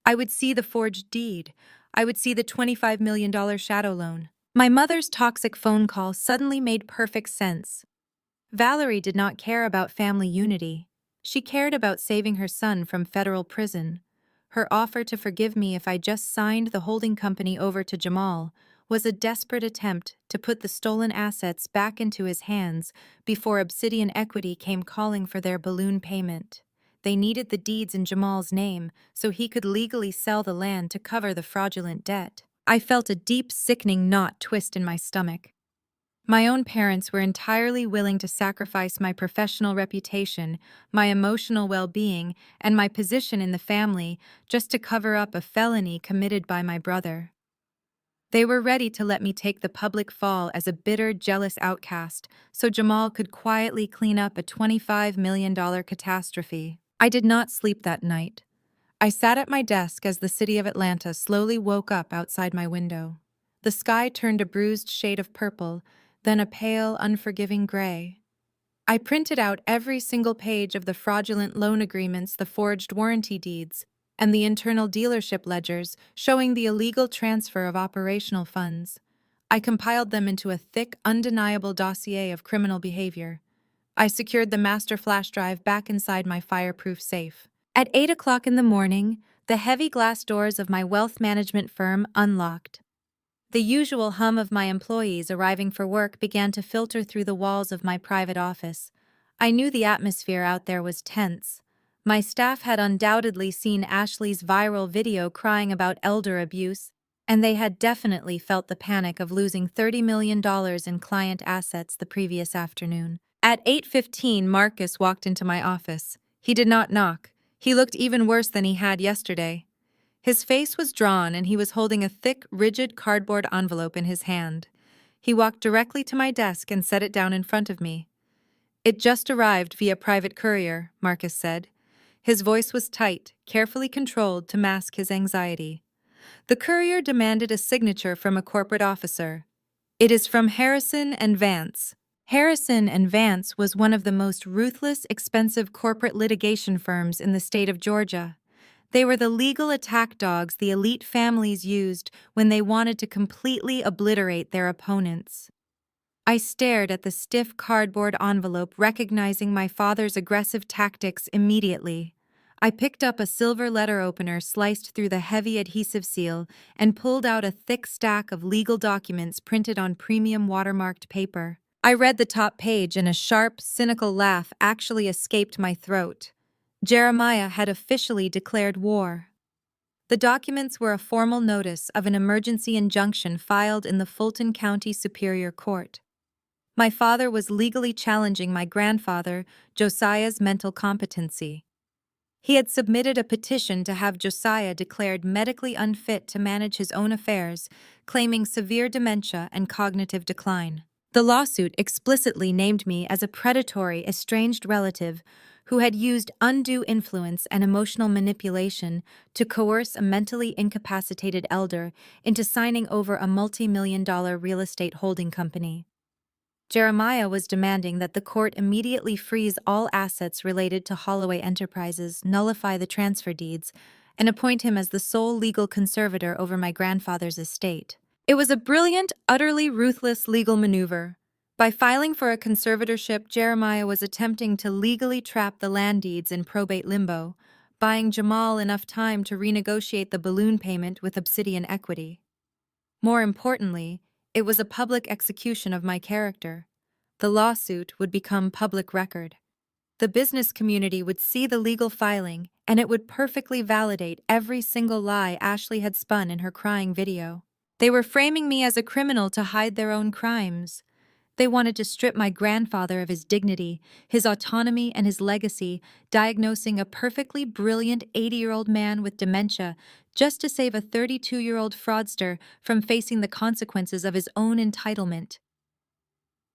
Speaker 1: I would see the forged deed. I would see the $25 million shadow loan. My mother's toxic phone call suddenly made perfect sense. Valerie did not care about family unity. She cared about saving her son from federal prison. Her offer to forgive me if I just signed the holding company over to Jamal was a desperate attempt to put the stolen assets back into his hands before Obsidian Equity came calling for their balloon payment. They needed the deeds in Jamal's name so he could legally sell the land to cover the fraudulent debt. I felt a deep, sickening knot twist in my stomach. My own parents were entirely willing to sacrifice my professional reputation, my emotional well-being, and my position in the family just to cover up a felony committed by my brother. They were ready to let me take the public fall as a bitter, jealous outcast so Jamal could quietly clean up a $25 million catastrophe. I did not sleep that night. I sat at my desk as the city of Atlanta slowly woke up outside my window. The sky turned a bruised shade of purple, then a pale, unforgiving gray. I printed out every single page of the fraudulent loan agreements, the forged warranty deeds, and the internal dealership ledgers showing the illegal transfer of operational funds. I compiled them into a thick, undeniable dossier of criminal behavior. I secured the master flash drive back inside my fireproof safe. At 8 o'clock in the morning, the heavy glass doors of my wealth management firm unlocked. The usual hum of my employees arriving for work began to filter through the walls of my private office. I knew the atmosphere out there was tense. My staff had undoubtedly seen Ashley's viral video crying about elder abuse, and they had definitely felt the panic of losing $30 million in client assets the previous afternoon. At 8:15, Marcus walked into my office. He did not knock. He looked even worse than he had yesterday. His face was drawn and he was holding a thick, rigid cardboard envelope in his hand. He walked directly to my desk and set it down in front of me. "It just arrived via private courier," Marcus said. His voice was tight, carefully controlled to mask his anxiety. The courier demanded a signature from a corporate officer. "It is from Harrison and Vance." Harrison and Vance was one of the most ruthless, expensive corporate litigation firms in the state of Georgia. They were the legal attack dogs the elite families used when they wanted to completely obliterate their opponents. I stared at the stiff cardboard envelope, recognizing my father's aggressive tactics immediately. I picked up a silver letter opener sliced through the heavy adhesive seal and pulled out a thick stack of legal documents printed on premium watermarked paper. I read the top page and a sharp, cynical laugh actually escaped my throat. Jeremiah had officially declared war. The documents were a formal notice of an emergency injunction filed in the Fulton County Superior Court. My father was legally challenging my grandfather, Josiah's mental competency. He had submitted a petition to have Josiah declared medically unfit to manage his own affairs, claiming severe dementia and cognitive decline. The lawsuit explicitly named me as a predatory, estranged relative who had used undue influence and emotional manipulation to coerce a mentally incapacitated elder into signing over a multi-million-dollar real estate holding company. Jeremiah was demanding that the court immediately freeze all assets related to Holloway Enterprises, nullify the transfer deeds, and appoint him as the sole legal conservator over my grandfather's estate. It was a brilliant, utterly ruthless legal maneuver. By filing for a conservatorship, Jeremiah was attempting to legally trap the land deeds in probate limbo, buying Jamal enough time to renegotiate the balloon payment with Obsidian Equity. More importantly, it was a public execution of my character. The lawsuit would become public record. The business community would see the legal filing, and it would perfectly validate every single lie Ashley had spun in her crying video. They were framing me as a criminal to hide their own crimes. They wanted to strip my grandfather of his dignity, his autonomy, and his legacy, diagnosing a perfectly brilliant 80-year-old man with dementia just to save a 32-year-old fraudster from facing the consequences of his own entitlement.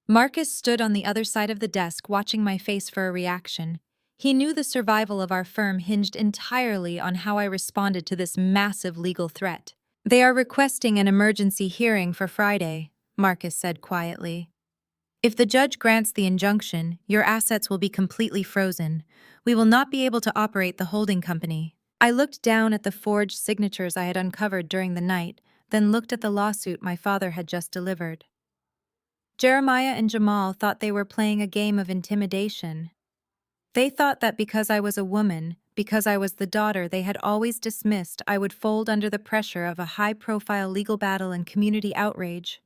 Speaker 1: Marcus stood on the other side of the desk, watching my face for a reaction. He knew the survival of our firm hinged entirely on how I responded to this massive legal threat. "They are requesting an emergency hearing for Friday," Marcus said quietly. "If the judge grants the injunction, your assets will be completely frozen. We will not be able to operate the holding company." I looked down at the forged signatures I had uncovered during the night, then looked at the lawsuit my father had just delivered. Jeremiah and Jamal thought they were playing a game of intimidation. They thought that because I was a woman, because I was the daughter they had always dismissed, I would fold under the pressure of a high-profile legal battle and community outrage.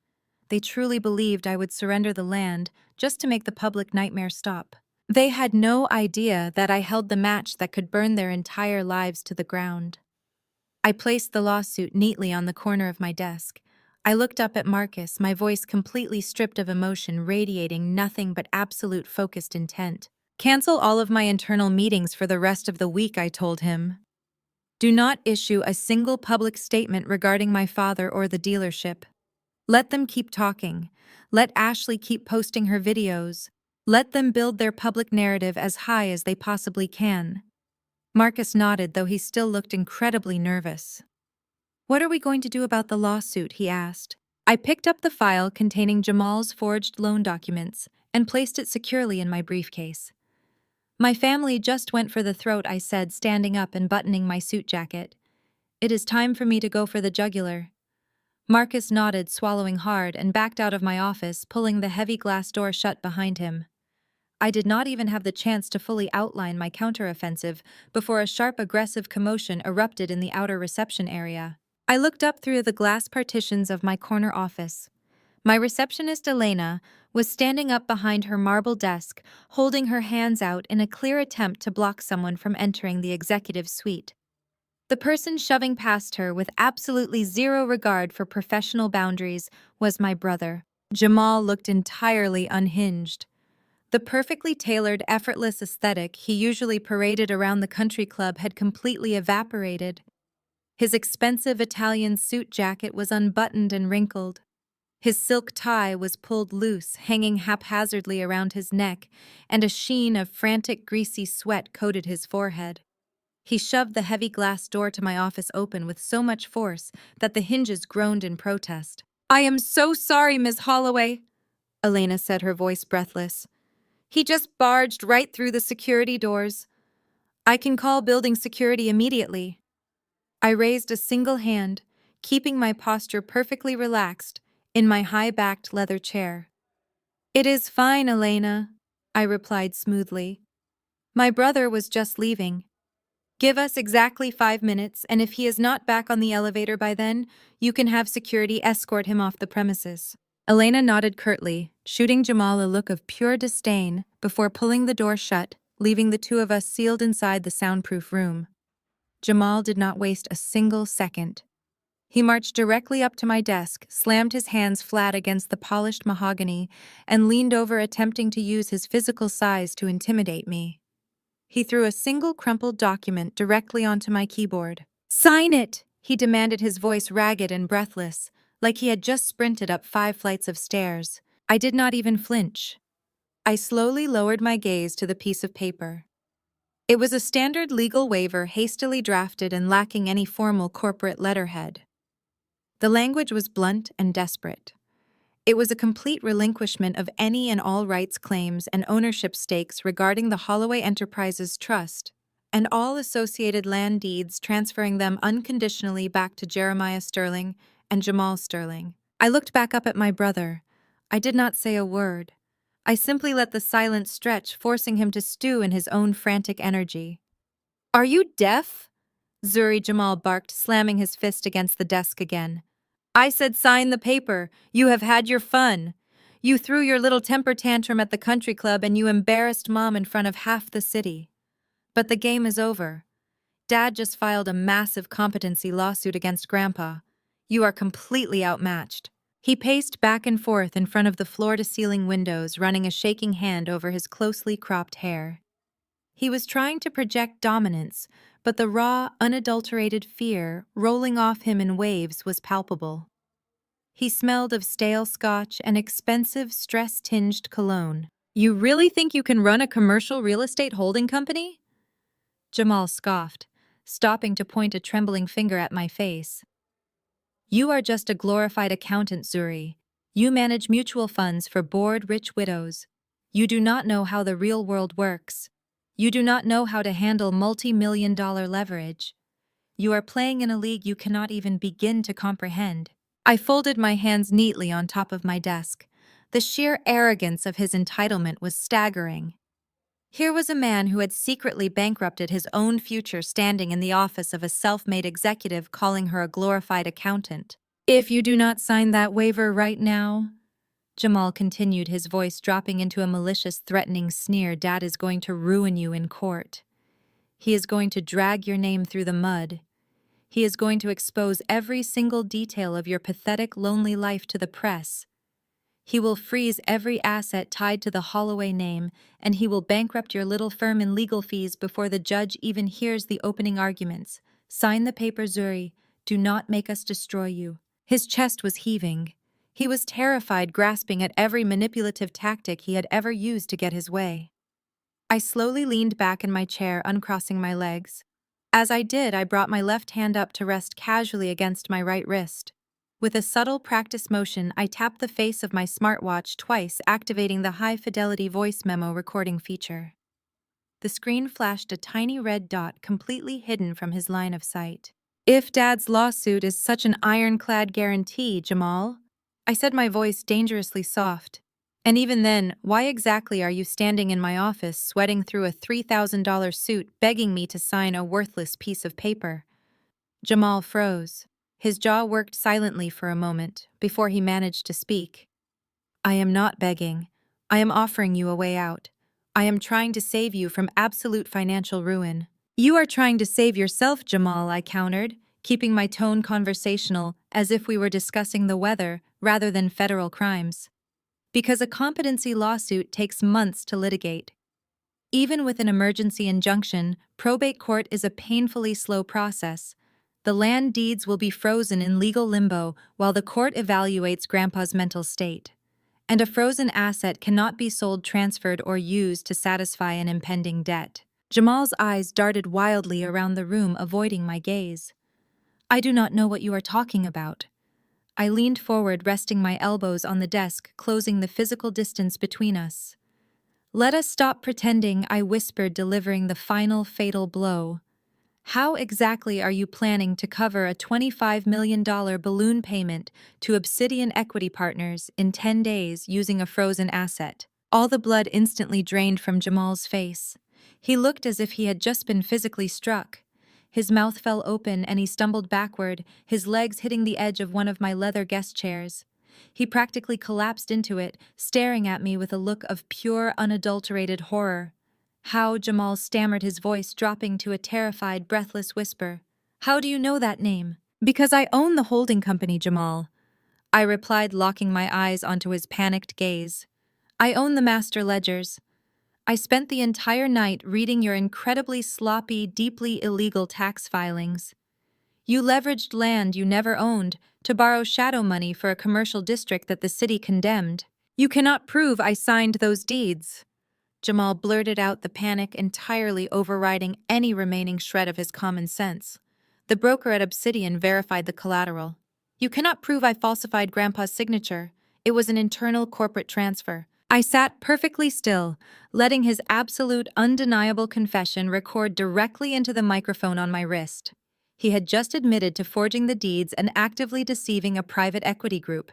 Speaker 1: They truly believed I would surrender the land just to make the public nightmare stop. They had no idea that I held the match that could burn their entire lives to the ground. I placed the lawsuit neatly on the corner of my desk. I looked up at Marcus, my voice completely stripped of emotion, radiating nothing but absolute focused intent. Cancel all of my internal meetings for the rest of the week, I told him. Do not issue a single public statement regarding my father or the dealership. Let them keep talking. Let Ashley keep posting her videos. Let them build their public narrative as high as they possibly can. Marcus nodded, though he still looked incredibly nervous. What are we going to do about the lawsuit? He asked. I picked up the file containing Jamal's forged loan documents and placed it securely in my briefcase. My family just went for the throat, I said, standing up and buttoning my suit jacket. It is time for me to go for the jugular. Marcus nodded, swallowing hard, and backed out of my office, pulling the heavy glass door shut behind him. I did not even have the chance to fully outline my counteroffensive before a sharp, aggressive commotion erupted in the outer reception area. I looked up through the glass partitions of my corner office. My receptionist, Elena, was standing up behind her marble desk, holding her hands out in a clear attempt to block someone from entering the executive suite. The person shoving past her with absolutely zero regard for professional boundaries was my brother. Jamal looked entirely unhinged. The perfectly tailored, effortless aesthetic he usually paraded around the country club had completely evaporated. His expensive Italian suit jacket was unbuttoned and wrinkled. His silk tie was pulled loose, hanging haphazardly around his neck, and a sheen of frantic, greasy sweat coated his forehead. He shoved the heavy glass door to my office open with so much force that the hinges groaned in protest. I am so sorry, Miss Holloway, Elena said, her voice breathless. He just barged right through the security doors. I can call building security immediately. I raised a single hand, keeping my posture perfectly relaxed, in my high-backed leather chair. It is fine, Elena, I replied smoothly. My brother was just leaving. Give us exactly 5 minutes, and if he is not back on the elevator by then, you can have security escort him off the premises. Elena nodded curtly, shooting Jamal a look of pure disdain before pulling the door shut, leaving the two of us sealed inside the soundproof room. Jamal did not waste a single second. He marched directly up to my desk, slammed his hands flat against the polished mahogany, and leaned over, attempting to use his physical size to intimidate me. He threw a single crumpled document directly onto my keyboard. Sign it! He demanded, his voice ragged and breathless, like he had just sprinted up 5 flights of stairs. I did not even flinch. I slowly lowered my gaze to the piece of paper. It was a standard legal waiver, hastily drafted and lacking any formal corporate letterhead. The language was blunt and desperate. It was a complete relinquishment of any and all rights claims and ownership stakes regarding the Holloway Enterprises Trust, and all associated land deeds, transferring them unconditionally back to Jeremiah Sterling and Jamal Sterling. I looked back up at my brother. I did not say a word. I simply let the silence stretch, forcing him to stew in his own frantic energy. Are you deaf? Zuri, Jamal barked, slamming his fist against the desk again. I said sign the paper. You have had your fun. You threw your little temper tantrum at the country club and you embarrassed Mom in front of half the city. But the game is over. Dad just filed a massive competency lawsuit against Grandpa. You are completely outmatched. He paced back and forth in front of the floor-to-ceiling windows, running a shaking hand over his closely cropped hair. He was trying to project dominance, but the raw, unadulterated fear rolling off him in waves was palpable. He smelled of stale scotch and expensive, stress-tinged cologne. You really think you can run a commercial real estate holding company? Jamal scoffed, stopping to point a trembling finger at my face. You are just a glorified accountant, Zuri. You manage mutual funds for bored rich widows. You do not know how the real world works. You do not know how to handle multi-million-dollar leverage. You are playing in a league you cannot even begin to comprehend. I folded my hands neatly on top of my desk. The sheer arrogance of his entitlement was staggering. Here was a man who had secretly bankrupted his own future, standing in the office of a self-made executive, calling her a glorified accountant. If you do not sign that waiver right now, Jamal continued, his voice dropping into a malicious, threatening sneer. Dad is going to ruin you in court. He is going to drag your name through the mud. He is going to expose every single detail of your pathetic, lonely life to the press. He will freeze every asset tied to the Holloway name, and he will bankrupt your little firm in legal fees before the judge even hears the opening arguments. Sign the paper, Zuri. Do not make us destroy you. His chest was heaving. He was terrified, grasping at every manipulative tactic he had ever used to get his way. I slowly leaned back in my chair, uncrossing my legs. As I did, I brought my left hand up to rest casually against my right wrist. With a subtle practice motion, I tapped the face of my smartwatch twice, activating the high-fidelity voice memo recording feature. The screen flashed a tiny red dot, completely hidden from his line of sight. If Dad's lawsuit is such an ironclad guarantee, Jamal, I said, my voice dangerously soft. And even then, why exactly are you standing in my office, sweating through a $3,000 suit, begging me to sign a worthless piece of paper? Jamal froze. His jaw worked silently for a moment, before he managed to speak. I am not begging. I am offering you a way out. I am trying to save you from absolute financial ruin. You are trying to save yourself, Jamal, I countered, keeping my tone conversational, as if we were discussing the weather rather than federal crimes. Because a competency lawsuit takes months to litigate. Even with an emergency injunction, probate court is a painfully slow process. The land deeds will be frozen in legal limbo while the court evaluates Grandpa's mental state. And a frozen asset cannot be sold, transferred, or used to satisfy an impending debt. Jamal's eyes darted wildly around the room, avoiding my gaze. I do not know what you are talking about. I leaned forward, resting my elbows on the desk, closing the physical distance between us. Let us stop pretending, I whispered, delivering the final fatal blow. How exactly are you planning to cover a $25 million balloon payment to Obsidian Equity Partners in 10 days using a frozen asset? All the blood instantly drained from Jamal's face. He looked as if he had just been physically struck. His mouth fell open and he stumbled backward, his legs hitting the edge of one of my leather guest chairs. He practically collapsed into it, staring at me with a look of pure, unadulterated horror. How, Jamal stammered, his voice dropping to a terrified, breathless whisper. How do you know that name? Because I own the holding company, Jamal. I replied, locking my eyes onto his panicked gaze. I own the master ledgers. I spent the entire night reading your incredibly sloppy, deeply illegal tax filings. You leveraged land you never owned to borrow shadow money for a commercial district that the city condemned. You cannot prove I signed those deeds. Jamal blurted out, the panic entirely overriding any remaining shred of his common sense. The broker at Obsidian verified the collateral. You cannot prove I falsified Grandpa's signature. It was an internal corporate transfer. I sat perfectly still, letting his absolute, undeniable confession record directly into the microphone on my wrist. He had just admitted to forging the deeds and actively deceiving a private equity group.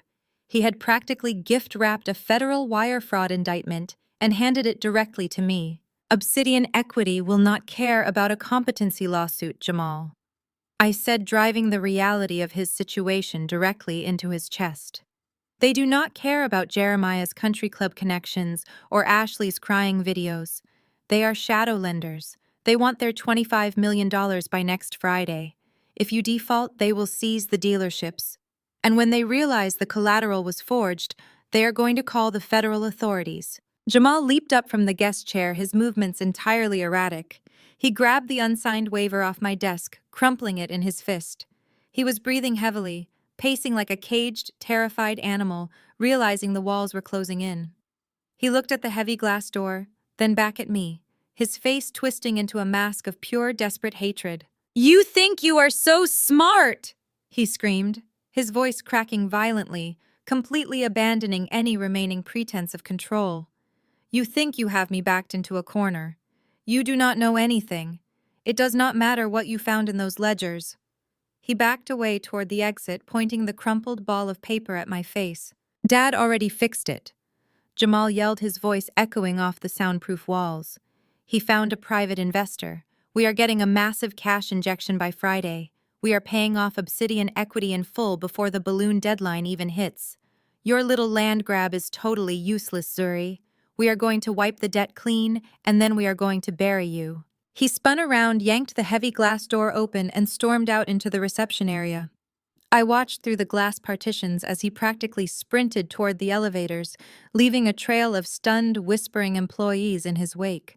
Speaker 1: He had practically gift-wrapped a federal wire fraud indictment and handed it directly to me. Obsidian Equity will not care about a competency lawsuit, Jamal, I said, driving the reality of his situation directly into his chest. They do not care about Jeremiah's country club connections or Ashley's crying videos. They are shadow lenders. They want their $25 million by next Friday. If you default, they will seize the dealerships. And when they realize the collateral was forged, they are going to call the federal authorities. Jamal leaped up from the guest chair, his movements entirely erratic. He grabbed the unsigned waiver off my desk, crumpling it in his fist. He was breathing heavily, pacing like a caged, terrified animal, realizing the walls were closing in. He looked at the heavy glass door, then back at me, his face twisting into a mask of pure, desperate hatred. You think you are so smart! He screamed, his voice cracking violently, completely abandoning any remaining pretense of control. You think you have me backed into a corner. You do not know anything. It does not matter what you found in those ledgers. He backed away toward the exit, pointing the crumpled ball of paper at my face. Dad already fixed it. Jamal yelled, his voice echoing off the soundproof walls. He found a private investor. We are getting a massive cash injection by Friday. We are paying off Obsidian Equity in full before the balloon deadline even hits. Your little land grab is totally useless, Zuri. We are going to wipe the debt clean, and then we are going to bury you. He spun around, yanked the heavy glass door open, and stormed out into the reception area. I watched through the glass partitions as he practically sprinted toward the elevators, leaving a trail of stunned, whispering employees in his wake.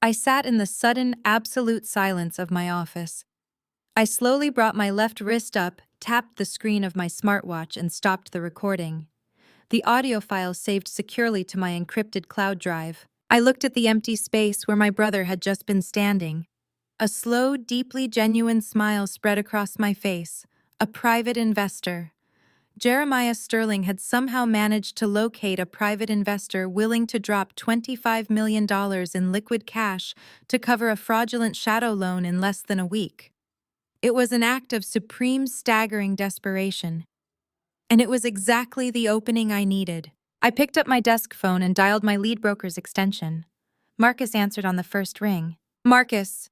Speaker 1: I sat in the sudden, absolute silence of my office. I slowly brought my left wrist up, tapped the screen of my smartwatch, and stopped the recording. The audio file saved securely to my encrypted cloud drive. I looked at the empty space where my brother had just been standing. A slow, deeply genuine smile spread across my face. A private investor. Jeremiah Sterling had somehow managed to locate a private investor willing to drop $25 million in liquid cash to cover a fraudulent shadow loan in less than a week. It was an act of supreme, staggering desperation. And it was exactly the opening I needed. I picked up my desk phone and dialed my lead broker's extension. Marcus answered on the first ring. "Marcus,"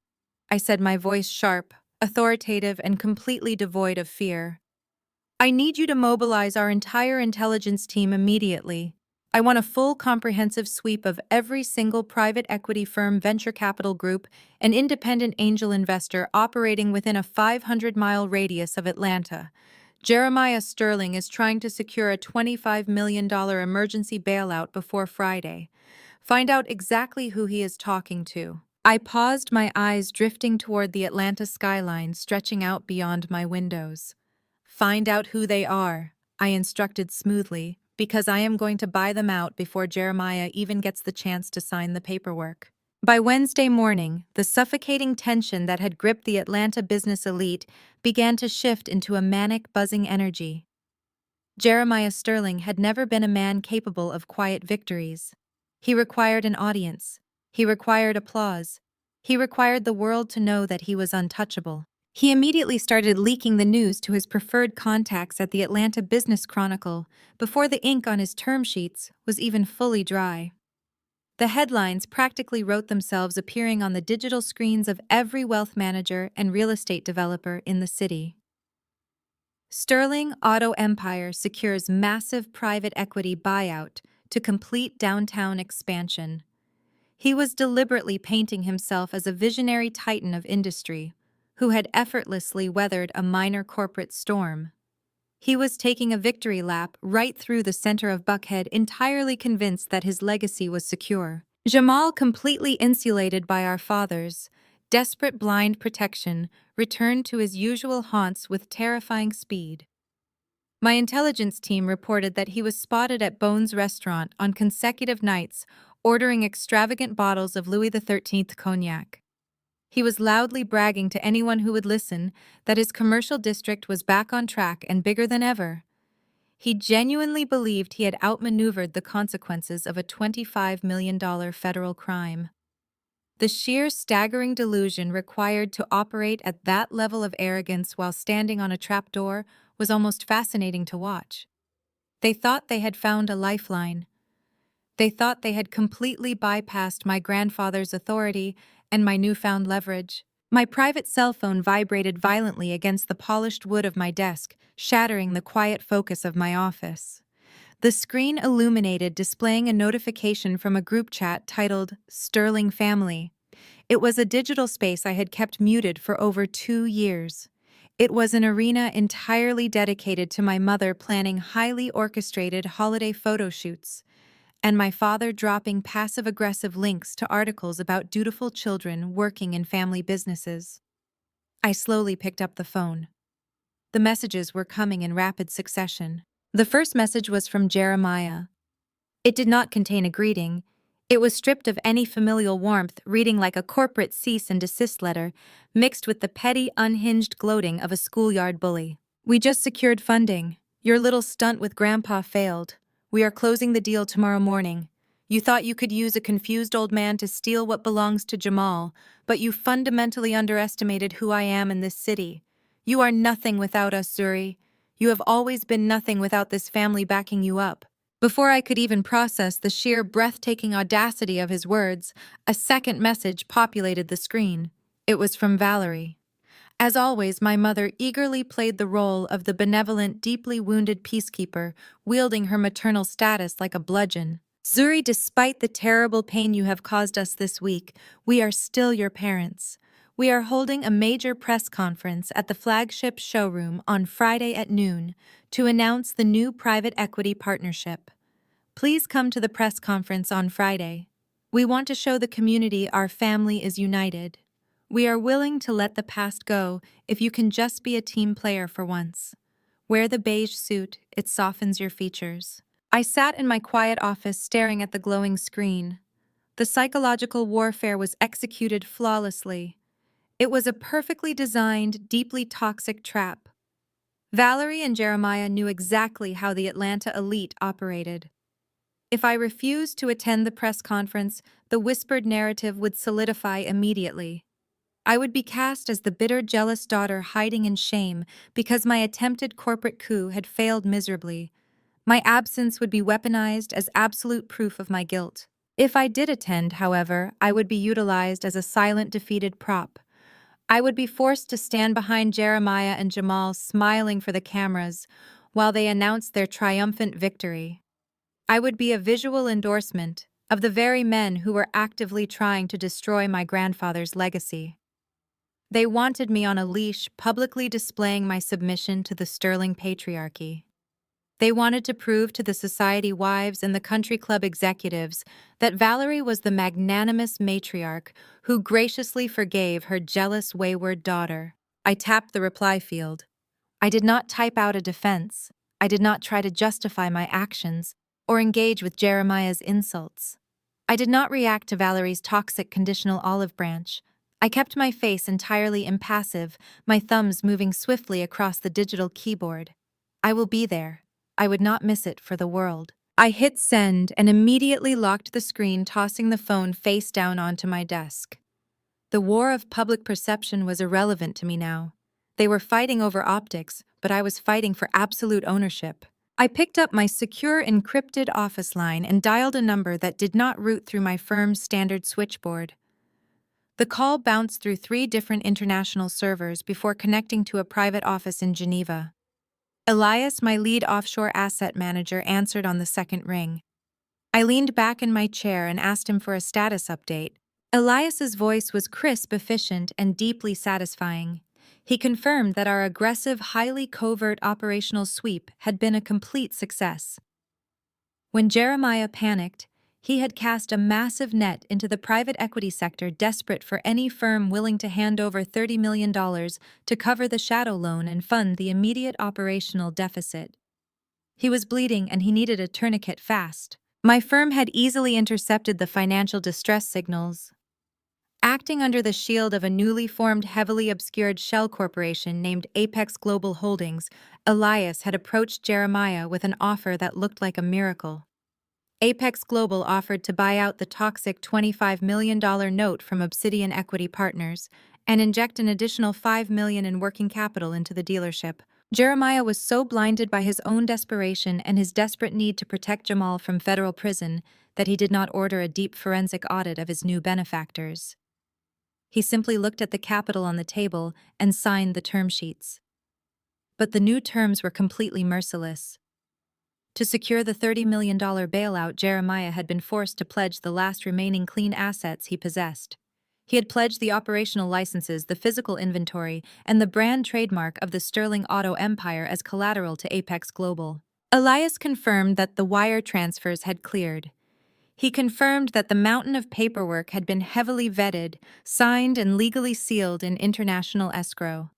Speaker 1: I said, my voice sharp, authoritative, and completely devoid of fear. "I need you to mobilize our entire intelligence team immediately. I want a full comprehensive sweep of every single private equity firm, venture capital group, and independent angel investor operating within a 500-mile radius of Atlanta. Jeremiah Sterling is trying to secure a $25 million emergency bailout before Friday. Find out exactly who he is talking to." I paused, my eyes drifting toward the Atlanta skyline stretching out beyond my windows. "Find out who they are," I instructed smoothly, "because I am going to buy them out before Jeremiah even gets the chance to sign the paperwork." By Wednesday morning, the suffocating tension that had gripped the Atlanta business elite began to shift into a manic, buzzing energy. Jeremiah Sterling had never been a man capable of quiet victories. He required an audience. He required applause. He required the world to know that he was untouchable. He immediately started leaking the news to his preferred contacts at the Atlanta Business Chronicle before the ink on his term sheets was even fully dry. The headlines practically wrote themselves, appearing on the digital screens of every wealth manager and real estate developer in the city. Sterling Auto Empire secures massive private equity buyout to complete downtown expansion. He was deliberately painting himself as a visionary titan of industry who had effortlessly weathered a minor corporate storm. He was taking a victory lap right through the center of Buckhead, entirely convinced that his legacy was secure. Jamal, completely insulated by our father's desperate blind protection, returned to his usual haunts with terrifying speed. My intelligence team reported that he was spotted at Bones Restaurant on consecutive nights, ordering extravagant bottles of Louis XIII cognac. He was loudly bragging to anyone who would listen that his commercial district was back on track and bigger than ever. He genuinely believed he had outmaneuvered the consequences of a $25 million federal crime. The sheer staggering delusion required to operate at that level of arrogance while standing on a trapdoor was almost fascinating to watch. They thought they had found a lifeline. They thought they had completely bypassed my grandfather's authority and my newfound leverage. My private cell phone vibrated violently against the polished wood of my desk, shattering the quiet focus of my office. The screen illuminated, displaying a notification from a group chat titled Sterling Family. It was a digital space I had kept muted for over 2 years. It was an arena entirely dedicated to my mother planning highly orchestrated holiday photo shoots, and my father dropping passive-aggressive links to articles about dutiful children working in family businesses. I slowly picked up the phone. The messages were coming in rapid succession. The first message was from Jeremiah. It did not contain a greeting. It was stripped of any familial warmth, reading like a corporate cease and desist letter, mixed with the petty, unhinged gloating of a schoolyard bully. "We just secured funding. Your little stunt with Grandpa failed. We are closing the deal tomorrow morning. You thought you could use a confused old man to steal what belongs to Jamal, but you fundamentally underestimated who I am in this city. You are nothing without us, Zuri. You have always been nothing without this family backing you up." Before I could even process the sheer breathtaking audacity of his words, a second message populated the screen. It was from Valerie. As always, my mother eagerly played the role of the benevolent, deeply wounded peacekeeper, wielding her maternal status like a bludgeon. Zuri, despite the terrible pain you have caused us this week, we are still your parents. We are holding a major press conference at the flagship showroom on Friday at noon to announce the new private equity partnership. Please come to the press conference on Friday. We want to show the community our family is united. We are willing to let the past go if you can just be a team player for once. Wear the beige suit, it softens your features. I sat in my quiet office staring at the glowing screen. The psychological warfare was executed flawlessly. It was a perfectly designed, deeply toxic trap. Valerie and Jeremiah knew exactly how the Atlanta elite operated. If I refused to attend the press conference, the whispered narrative would solidify immediately. I would be cast as the bitter, jealous daughter hiding in shame because my attempted corporate coup had failed miserably. My absence would be weaponized as absolute proof of my guilt. If I did attend, however, I would be utilized as a silent, defeated prop. I would be forced to stand behind Jeremiah and Jamal smiling for the cameras while they announced their triumphant victory. I would be a visual endorsement of the very men who were actively trying to destroy my grandfather's legacy. They wanted me on a leash, publicly displaying my submission to the Sterling patriarchy. They wanted to prove to the society wives and the country club executives that Valerie was the magnanimous matriarch who graciously forgave her jealous, wayward daughter. I tapped the reply field. I did not type out a defense. I did not try to justify my actions or engage with Jeremiah's insults. I did not react to Valerie's toxic conditional olive branch. I kept my face entirely impassive, my thumbs moving swiftly across the digital keyboard. I will be there. I would not miss it for the world. I hit send and immediately locked the screen, tossing the phone face down onto my desk. The war of public perception was irrelevant to me now. They were fighting over optics, but I was fighting for absolute ownership. I picked up my secure encrypted office line and dialed a number that did not route through my firm's standard switchboard. The call bounced through 3 different international servers before connecting to a private office in Geneva. Elias, my lead offshore asset manager, answered on the second ring. I leaned back in my chair and asked him for a status update. Elias's voice was crisp, efficient, and deeply satisfying. He confirmed that our aggressive, highly covert operational sweep had been a complete success. When Jeremiah panicked, he had cast a massive net into the private equity sector, desperate for any firm willing to hand over $30 million to cover the shadow loan and fund the immediate operational deficit. He was bleeding and he needed a tourniquet fast. My firm had easily intercepted the financial distress signals. Acting under the shield of a newly formed, heavily obscured shell corporation named Apex Global Holdings, Elias had approached Jeremiah with an offer that looked like a miracle. Apex Global offered to buy out the toxic $25 million note from Obsidian Equity Partners and inject an additional $5 million in working capital into the dealership. Jeremiah was so blinded by his own desperation and his desperate need to protect Jamal from federal prison that he did not order a deep forensic audit of his new benefactors. He simply looked at the capital on the table and signed the term sheets. But the new terms were completely merciless. To secure the $30 million bailout, Jeremiah had been forced to pledge the last remaining clean assets he possessed. He had pledged the operational licenses, the physical inventory, and the brand trademark of the Sterling Auto Empire as collateral to Apex Global. Elias confirmed that the wire transfers had cleared. He confirmed that the mountain of paperwork had been heavily vetted, signed, and legally sealed in international escrow.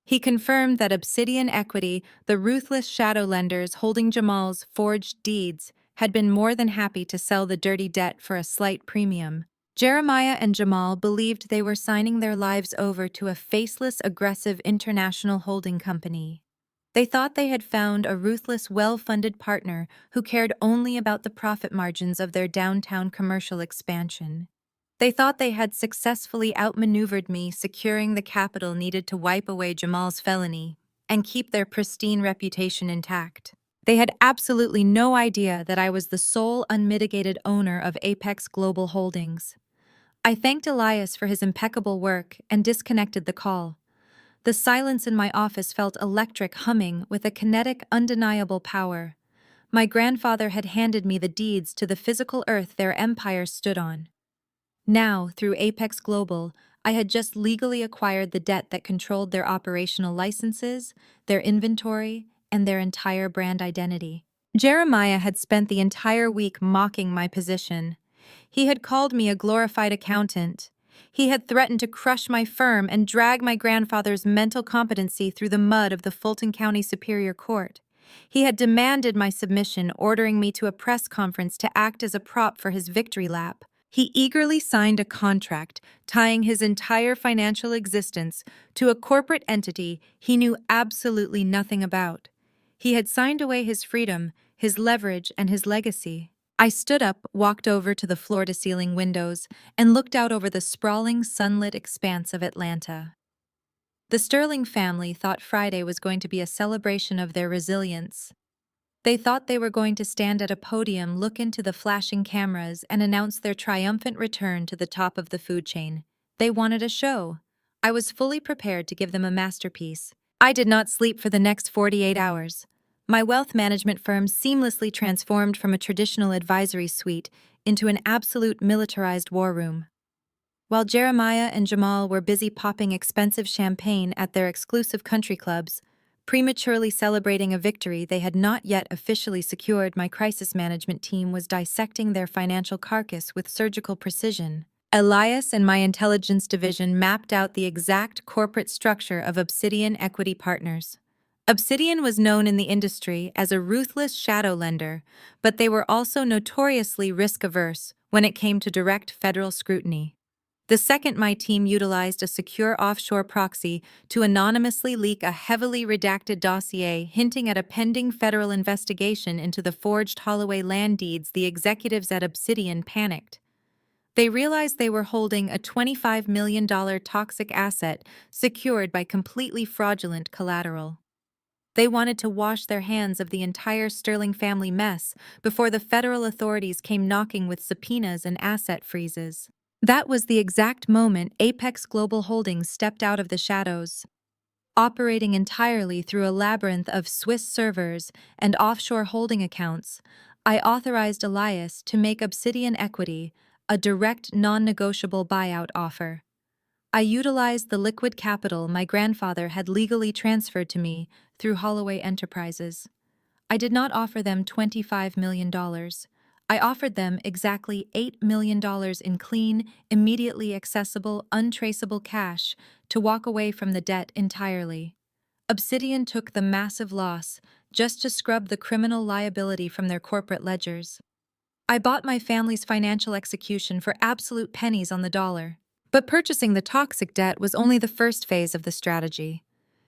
Speaker 1: He confirmed that Obsidian Equity, the ruthless shadow lenders holding Jamal's forged deeds, had been more than happy to sell the dirty debt for a slight premium. Jeremiah and Jamal believed they were signing their lives over to a faceless, aggressive international holding company. They thought they had found a ruthless, well-funded partner who cared only about the profit margins of their downtown commercial expansion. They thought they had successfully outmaneuvered me, securing the capital needed to wipe away Jamal's felony and keep their pristine reputation intact. They had absolutely no idea that I was the sole unmitigated owner of Apex Global Holdings. I thanked Elias for his impeccable work and disconnected the call. The silence in my office felt electric, humming with a kinetic, undeniable power. My grandfather had handed me the deeds to the physical earth their empire stood on. Now, through Apex Global, I had just legally acquired the debt that controlled their operational licenses, their inventory, and their entire brand identity. Jeremiah had spent the entire week mocking my position. He had called me a glorified accountant. He had threatened to crush my firm and drag my grandfather's mental competency through the mud of the Fulton County Superior Court. He had demanded my submission, ordering me to a press conference to act as a prop for his victory lap. He eagerly signed a contract tying his entire financial existence to a corporate entity he knew absolutely nothing about. He had signed away his freedom, his leverage, and his legacy. I stood up, walked over to the floor-to-ceiling windows, and looked out over the sprawling, sunlit expanse of Atlanta. The Sterling family thought Friday was going to be a celebration of their resilience. They thought they were going to stand at a podium, look into the flashing cameras, and announce their triumphant return to the top of the food chain. They wanted a show. I was fully prepared to give them a masterpiece. I did not sleep for the next 48 hours. My wealth management firm seamlessly transformed from a traditional advisory suite into an absolute militarized war room. While Jeremiah and Jamal were busy popping expensive champagne at their exclusive country clubs, prematurely celebrating a victory they had not yet officially secured, my crisis management team was dissecting their financial carcass with surgical precision. Elias and my intelligence division mapped out the exact corporate structure of Obsidian Equity Partners. Obsidian was known in the industry as a ruthless shadow lender, but they were also notoriously risk-averse when it came to direct federal scrutiny. The second my team utilized a secure offshore proxy to anonymously leak a heavily redacted dossier hinting at a pending federal investigation into the forged Holloway land deeds, the executives at Obsidian panicked. They realized they were holding a $25 million toxic asset secured by completely fraudulent collateral. They wanted to wash their hands of the entire Sterling family mess before the federal authorities came knocking with subpoenas and asset freezes. That was the exact moment Apex Global Holdings stepped out of the shadows. Operating entirely through a labyrinth of Swiss servers and offshore holding accounts, I authorized Elias to make Obsidian Equity a direct, non-negotiable buyout offer. I utilized the liquid capital my grandfather had legally transferred to me through Holloway Enterprises. I did not offer them $25 million. I offered them exactly $8 million in clean, immediately accessible, untraceable cash to walk away from the debt entirely. Obsidian took the massive loss just to scrub the criminal liability from their corporate ledgers. I bought my family's financial execution for absolute pennies on the dollar. But purchasing the toxic debt was only the first phase of the strategy.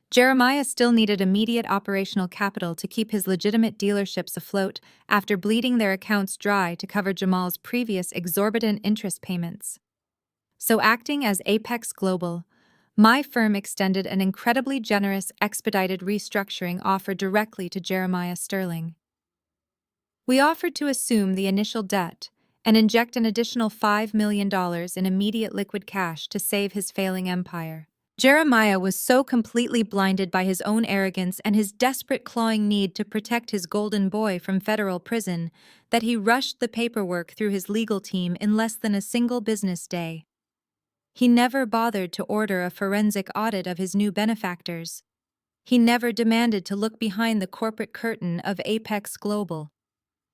Speaker 1: Jeremiah still needed immediate operational capital to keep his legitimate dealerships afloat after bleeding their accounts dry to cover Jamal's previous exorbitant interest payments. So, acting as Apex Global, my firm extended an incredibly generous expedited restructuring offer directly to Jeremiah Sterling. We offered to assume the initial debt and inject an additional $5 million in immediate liquid cash to save his failing empire. Jeremiah was so completely blinded by his own arrogance and his desperate clawing need to protect his golden boy from federal prison that he rushed the paperwork through his legal team in less than a single business day. He never bothered to order a forensic audit of his new benefactors. He never demanded to look behind the corporate curtain of Apex Global.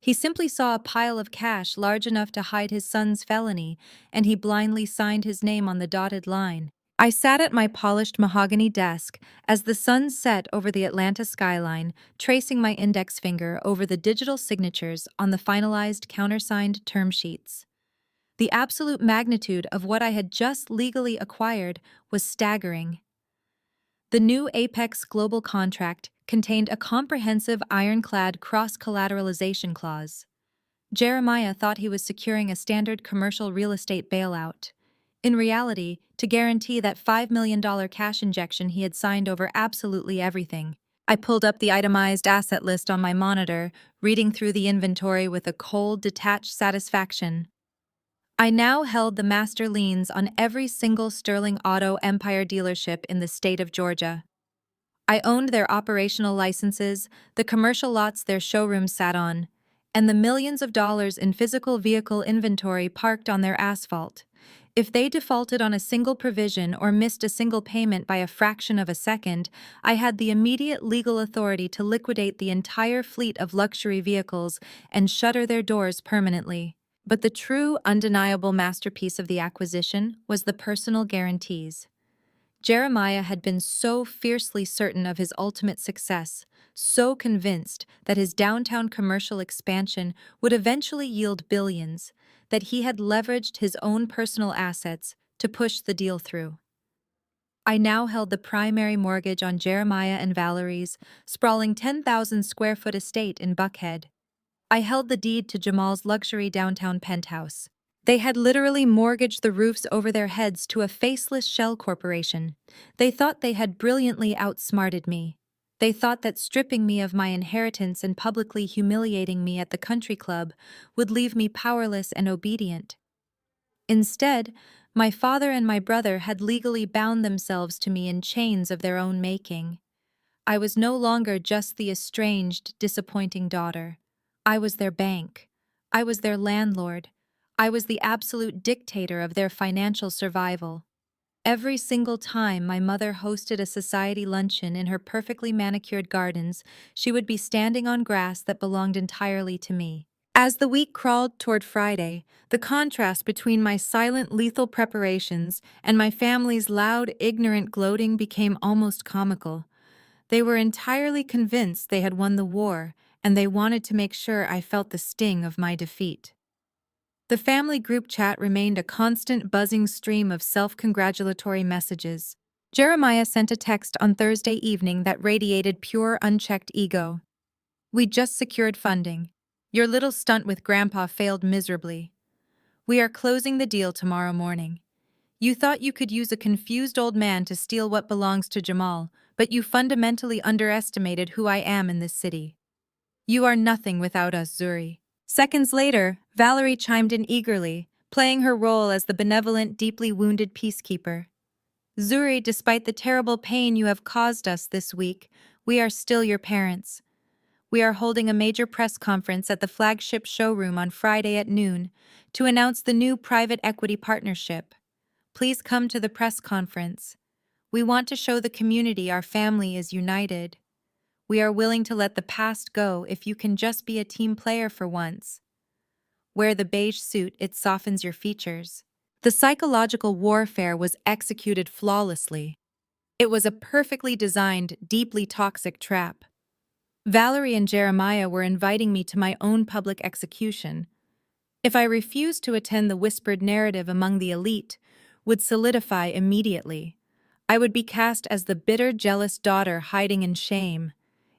Speaker 1: He simply saw a pile of cash large enough to hide his son's felony, and he blindly signed his name on the dotted line. I sat at my polished mahogany desk as the sun set over the Atlanta skyline, tracing my index finger over the digital signatures on the finalized countersigned term sheets. The absolute magnitude of what I had just legally acquired was staggering. The new Apex Global contract contained a comprehensive ironclad cross-collateralization clause. Jeremiah thought he was securing a standard commercial real estate bailout. In reality, to guarantee that $5 million cash injection he had signed over absolutely everything. I pulled up the itemized asset list on my monitor, reading through the inventory with a cold, detached satisfaction. I now held the master liens on every single Sterling Auto Empire dealership in the state of Georgia. I owned their operational licenses, the commercial lots their showrooms sat on, and the millions of dollars in physical vehicle inventory parked on their asphalt. If they defaulted on a single provision or missed a single payment by a fraction of a second, I had the immediate legal authority to liquidate the entire fleet of luxury vehicles and shutter their doors permanently. But the true, undeniable masterpiece of the acquisition was the personal guarantees. Jeremiah had been so fiercely certain of his ultimate success, so convinced that his downtown commercial expansion would eventually yield billions, that he had leveraged his own personal assets to push the deal through. I now held the primary mortgage on Jeremiah and Valerie's sprawling 10,000 square foot estate in Buckhead. I held the deed to Jamal's luxury downtown penthouse. They had literally mortgaged the roofs over their heads to a faceless shell corporation. They thought they had brilliantly outsmarted me. They thought that stripping me of my inheritance and publicly humiliating me at the country club would leave me powerless and obedient. Instead, my father and my brother had legally bound themselves to me in chains of their own making. I was no longer just the estranged, disappointing daughter. I was their bank. I was their landlord. I was the absolute dictator of their financial survival. Every single time my mother hosted a society luncheon in her perfectly manicured gardens, she would be standing on grass that belonged entirely to me. As the week crawled toward Friday, the contrast between my silent, lethal preparations and my family's loud, ignorant gloating became almost comical. They were entirely convinced they had won the war, and they wanted to make sure I felt the sting of my defeat. The family group chat remained a constant buzzing stream of self-congratulatory messages. Jeremiah sent a text on Thursday evening that radiated pure, unchecked ego. "We just secured funding. Your little stunt with Grandpa failed miserably. We are closing the deal tomorrow morning. You thought you could use a confused old man to steal what belongs to Jamal, but you fundamentally underestimated who I am in this city. You are nothing without us, Zuri." Seconds later, Valerie chimed in eagerly, playing her role as the benevolent, deeply wounded peacekeeper. "Zuri, despite the terrible pain you have caused us this week, we are still your parents. We are holding a major press conference at the flagship showroom on Friday at noon to announce the new private equity partnership. Please come to the press conference. We want to show the community our family is united. We are willing to let the past go if you can just be a team player for once. Wear the beige suit, it softens your features." The psychological warfare was executed flawlessly. It was a perfectly designed, deeply toxic trap. Valerie and Jeremiah were inviting me to my own public execution. If I refused to attend, the whispered narrative among the elite would solidify immediately. I would be cast as the bitter, jealous daughter hiding in shame.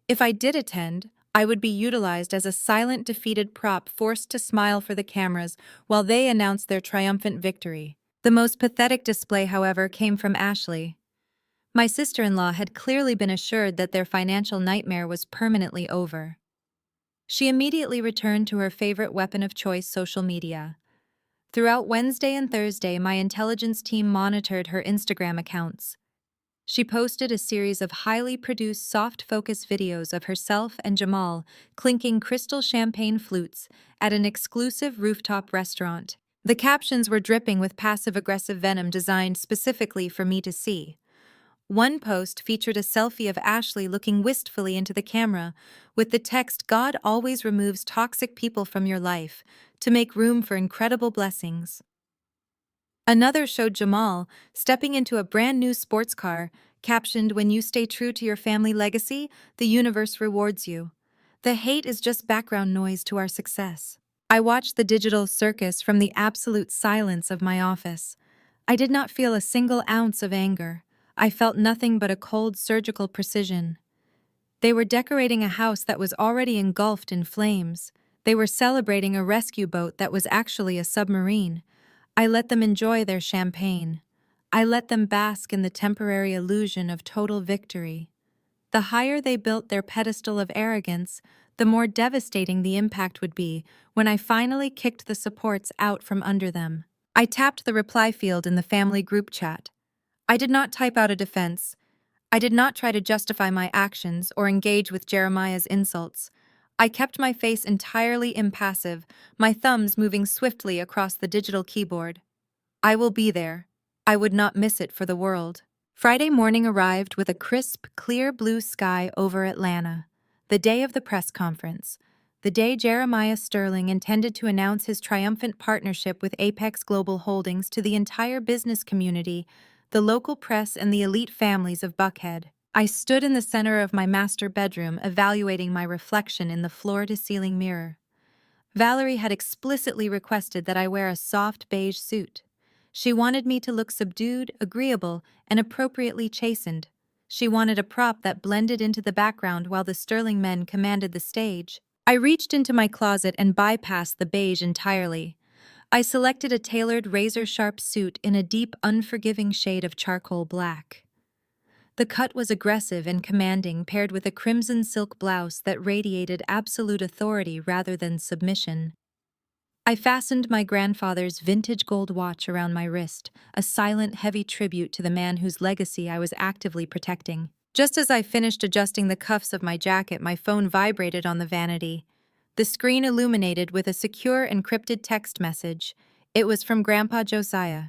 Speaker 1: If I did attend, I would be utilized as a silent, defeated prop forced to smile for the cameras while they announced their triumphant victory. The most pathetic display, however, came from Ashley. My sister-in-law had clearly been assured that their financial nightmare was permanently over. She immediately returned to her favorite weapon of choice, social media. Throughout Wednesday and Thursday, my intelligence team monitored her Instagram accounts. She posted a series of highly produced soft-focus videos of herself and Jamal clinking crystal champagne flutes at an exclusive rooftop restaurant. The captions were dripping with passive-aggressive venom designed specifically for me to see. One post featured a selfie of Ashley looking wistfully into the camera, with the text, "God always removes toxic people from your life to make room for incredible blessings." Another showed Jamal stepping into a brand new sports car, captioned, "When you stay true to your family legacy, the universe rewards you." The hate is just background noise to our success. I watched the digital circus from the absolute silence of my office. I did not feel a single ounce of anger. I felt nothing but a cold, surgical precision. They were decorating a house that was already engulfed in flames. They were celebrating a rescue boat that was actually a submarine. I let them enjoy their champagne. I let them bask in the temporary illusion of total victory. The higher they built their pedestal of arrogance, the more devastating the impact would be when I finally kicked the supports out from under them. I tapped the reply field in the family group chat. I did not type out a defense. I did not try to justify my actions or engage with Jeremiah's insults. I kept my face entirely impassive, my thumbs moving swiftly across the digital keyboard. I will be there. I would not miss it for the world. Friday morning arrived with a crisp, clear blue sky over Atlanta. The day of the press conference. The day Jeremiah Sterling intended to announce his triumphant partnership with Apex Global Holdings to the entire business community, the local press, and the elite families of Buckhead. I stood in the center of my master bedroom, evaluating my reflection in the floor-to-ceiling mirror. Valerie had explicitly requested that I wear a soft beige suit. She wanted me to look subdued, agreeable, and appropriately chastened. She wanted a prop that blended into the background while the Sterling men commanded the stage. I reached into my closet and bypassed the beige entirely. I selected a tailored razor-sharp suit in a deep, unforgiving shade of charcoal black. The cut was aggressive and commanding, paired with a crimson silk blouse that radiated absolute authority rather than submission. I fastened my grandfather's vintage gold watch around my wrist, a silent, heavy tribute to the man whose legacy I was actively protecting. Just as I finished adjusting the cuffs of my jacket, my phone vibrated on the vanity. The screen illuminated with a secure, encrypted text message. It was from Grandpa Josiah.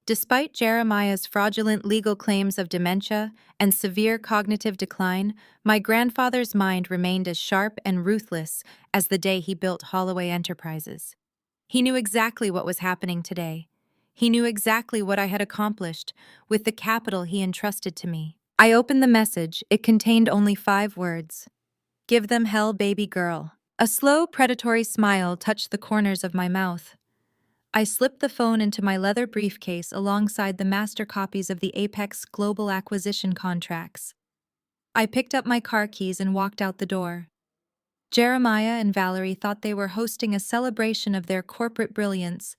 Speaker 1: Despite Jeremiah's fraudulent legal claims of dementia and severe cognitive decline, my grandfather's mind remained as sharp and ruthless as the day he built Holloway Enterprises. He knew exactly what was happening today. He knew exactly what I had accomplished with the capital he entrusted to me. I opened the message. It contained only 5 words. Give them hell, baby girl. A slow, predatory smile touched the corners of my mouth. I slipped the phone into my leather briefcase alongside the master copies of the Apex Global Acquisition contracts. I picked up my car keys and walked out the door. Jeremiah and Valerie thought they were hosting a celebration of their corporate brilliance.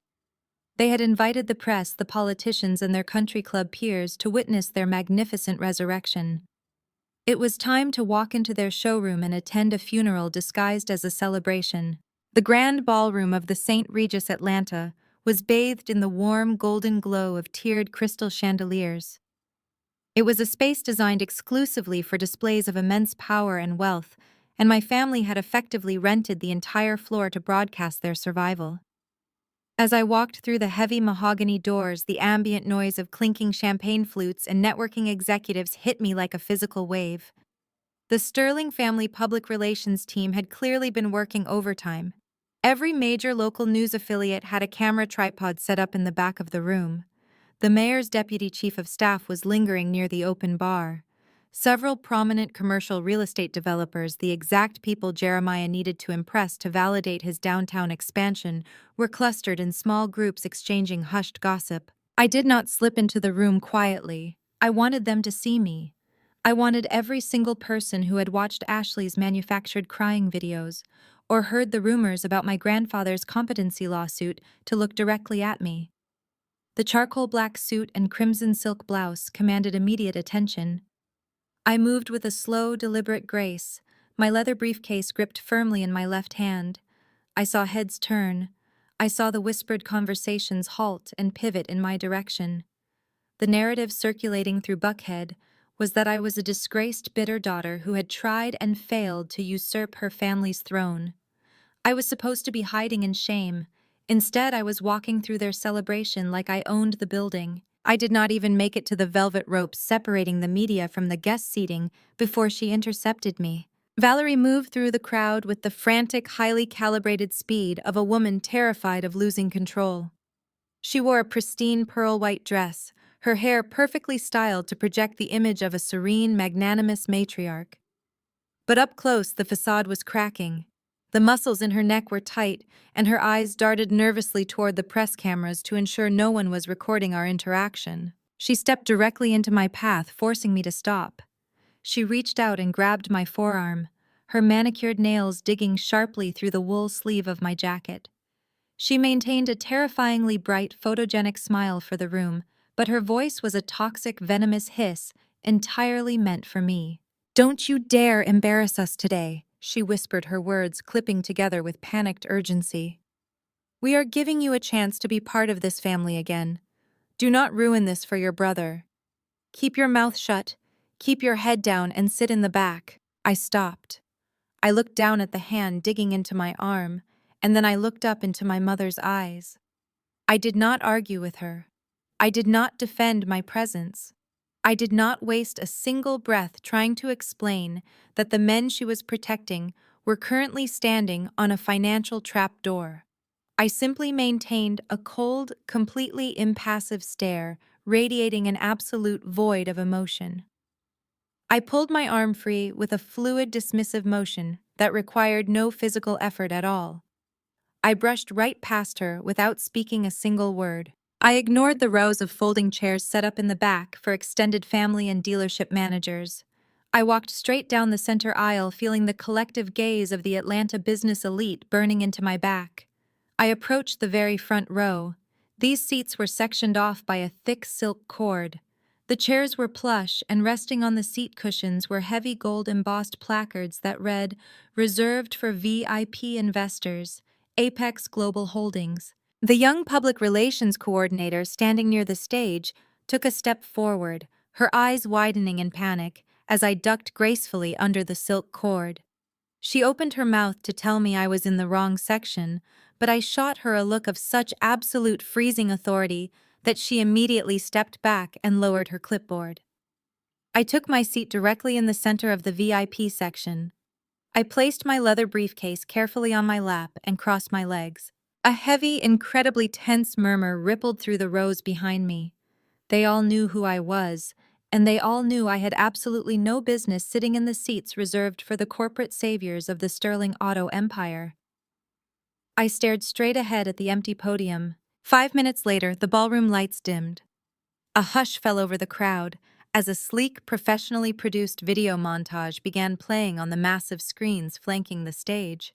Speaker 1: They had invited the press, the politicians, and their country club peers to witness their magnificent resurrection. It was time to walk into their showroom and attend a funeral disguised as a celebration. The grand ballroom of the St. Regis Atlanta was bathed in the warm, golden glow of tiered crystal chandeliers. It was a space designed exclusively for displays of immense power and wealth, and my family had effectively rented the entire floor to broadcast their survival. As I walked through the heavy mahogany doors, the ambient noise of clinking champagne flutes and networking executives hit me like a physical wave. The Sterling family public relations team had clearly been working overtime. Every major local news affiliate had a camera tripod set up in the back of the room. The mayor's deputy chief of staff was lingering near the open bar. Several prominent commercial real estate developers, the exact people Jeremiah needed to impress to validate his downtown expansion, were clustered in small groups exchanging hushed gossip. I did not slip into the room quietly. I wanted them to see me. I wanted every single person who had watched Ashley's manufactured crying videos or heard the rumors about my grandfather's competency lawsuit to look directly at me. The charcoal black suit and crimson silk blouse commanded immediate attention. I moved with a slow, deliberate grace, my leather briefcase gripped firmly in my left hand. I saw heads turn. I saw the whispered conversations halt and pivot in my direction. The narrative circulating through Buckhead was that I was a disgraced, bitter daughter who had tried and failed to usurp her family's throne. I was supposed to be hiding in shame. Instead, I was walking through their celebration like I owned the building. I did not even make it to the velvet ropes separating the media from the guest seating before she intercepted me. Valerie moved through the crowd with the frantic, highly calibrated speed of a woman terrified of losing control. She wore a pristine pearl-white dress, her hair perfectly styled to project the image of a serene, magnanimous matriarch. But up close, the facade was cracking. The muscles in her neck were tight, and her eyes darted nervously toward the press cameras to ensure no one was recording our interaction. She stepped directly into my path, forcing me to stop. She reached out and grabbed my forearm, her manicured nails digging sharply through the wool sleeve of my jacket. She maintained a terrifyingly bright, photogenic smile for the room, but her voice was a toxic, venomous hiss entirely meant for me. "Don't you dare embarrass us today," she whispered, her words clipping together with panicked urgency. "We are giving you a chance to be part of this family again. Do not ruin this for your brother. Keep your mouth shut, keep your head down, and sit in the back." I stopped. I looked down at the hand digging into my arm, and then I looked up into my mother's eyes. I did not argue with her. I did not defend my presence. I did not waste a single breath trying to explain that the men she was protecting were currently standing on a financial trapdoor. I simply maintained a cold, completely impassive stare, radiating an absolute void of emotion. I pulled my arm free with a fluid, dismissive motion that required no physical effort at all. I brushed right past her without speaking a single word. I ignored the rows of folding chairs set up in the back for extended family and dealership managers. I walked straight down the center aisle, feeling the collective gaze of the Atlanta business elite burning into my back. I approached the very front row. These seats were sectioned off by a thick silk cord. The chairs were plush, and resting on the seat cushions were heavy gold-embossed placards that read, "Reserved for VIP investors, Apex Global Holdings." The young public relations coordinator standing near the stage took a step forward, her eyes widening in panic as I ducked gracefully under the silk cord. She opened her mouth to tell me I was in the wrong section, but I shot her a look of such absolute freezing authority that she immediately stepped back and lowered her clipboard. I took my seat directly in the center of the VIP section. I placed my leather briefcase carefully on my lap and crossed my legs. A heavy, incredibly tense murmur rippled through the rows behind me. They all knew who I was, and they all knew I had absolutely no business sitting in the seats reserved for the corporate saviors of the Sterling Auto empire. I stared straight ahead at the empty podium. 5 minutes later, the ballroom lights dimmed. A hush fell over the crowd as a sleek, professionally produced video montage began playing on the massive screens flanking the stage.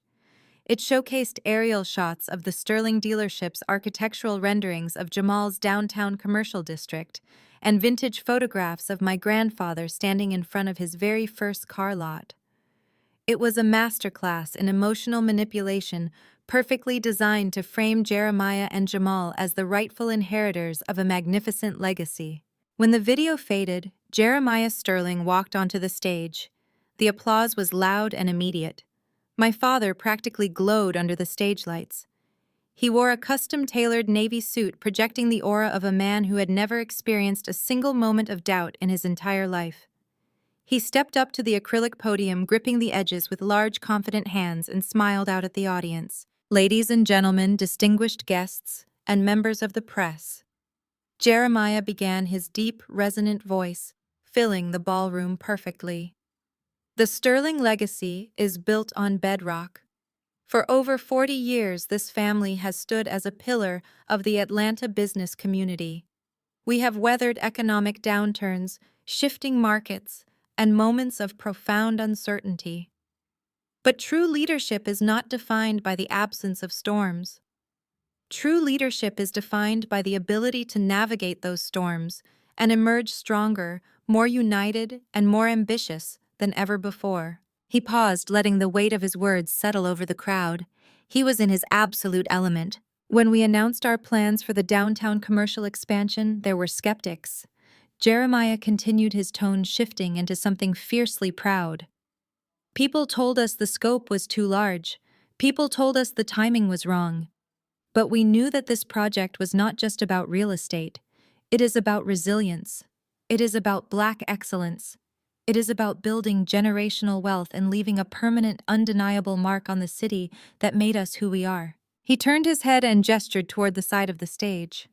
Speaker 1: It showcased aerial shots of the Sterling dealership's architectural renderings of Jamal's downtown commercial district and vintage photographs of my grandfather standing in front of his very first car lot. It was a masterclass in emotional manipulation, perfectly designed to frame Jeremiah and Jamal as the rightful inheritors of a magnificent legacy. When the video faded, Jeremiah Sterling walked onto the stage. The applause was loud and immediate. My father practically glowed under the stage lights. He wore a custom-tailored navy suit projecting the aura of a man who had never experienced a single moment of doubt in his entire life. He stepped up to the acrylic podium, gripping the edges with large, confident hands, and smiled out at the audience. "Ladies and gentlemen, distinguished guests, and members of the press." Jeremiah began, his deep, resonant voice filling the ballroom perfectly. "The Sterling legacy is built on bedrock. For over 40 years, this family has stood as a pillar of the Atlanta business community. We have weathered economic downturns, shifting markets, and moments of profound uncertainty. But true leadership is not defined by the absence of storms. True leadership is defined by the ability to navigate those storms and emerge stronger, more united, and more ambitious than ever before." He paused, letting the weight of his words settle over the crowd. He was in his absolute element. "When we announced our plans for the downtown commercial expansion, there were skeptics." Jeremiah continued, his tone shifting into something fiercely proud. "People told us the scope was too large. People told us the timing was wrong. But we knew that this project was not just about real estate. It is about resilience. It is about Black excellence. It is about building generational wealth and leaving a permanent, undeniable mark on the city that made us who we are." He turned his head and gestured toward the side of the stage.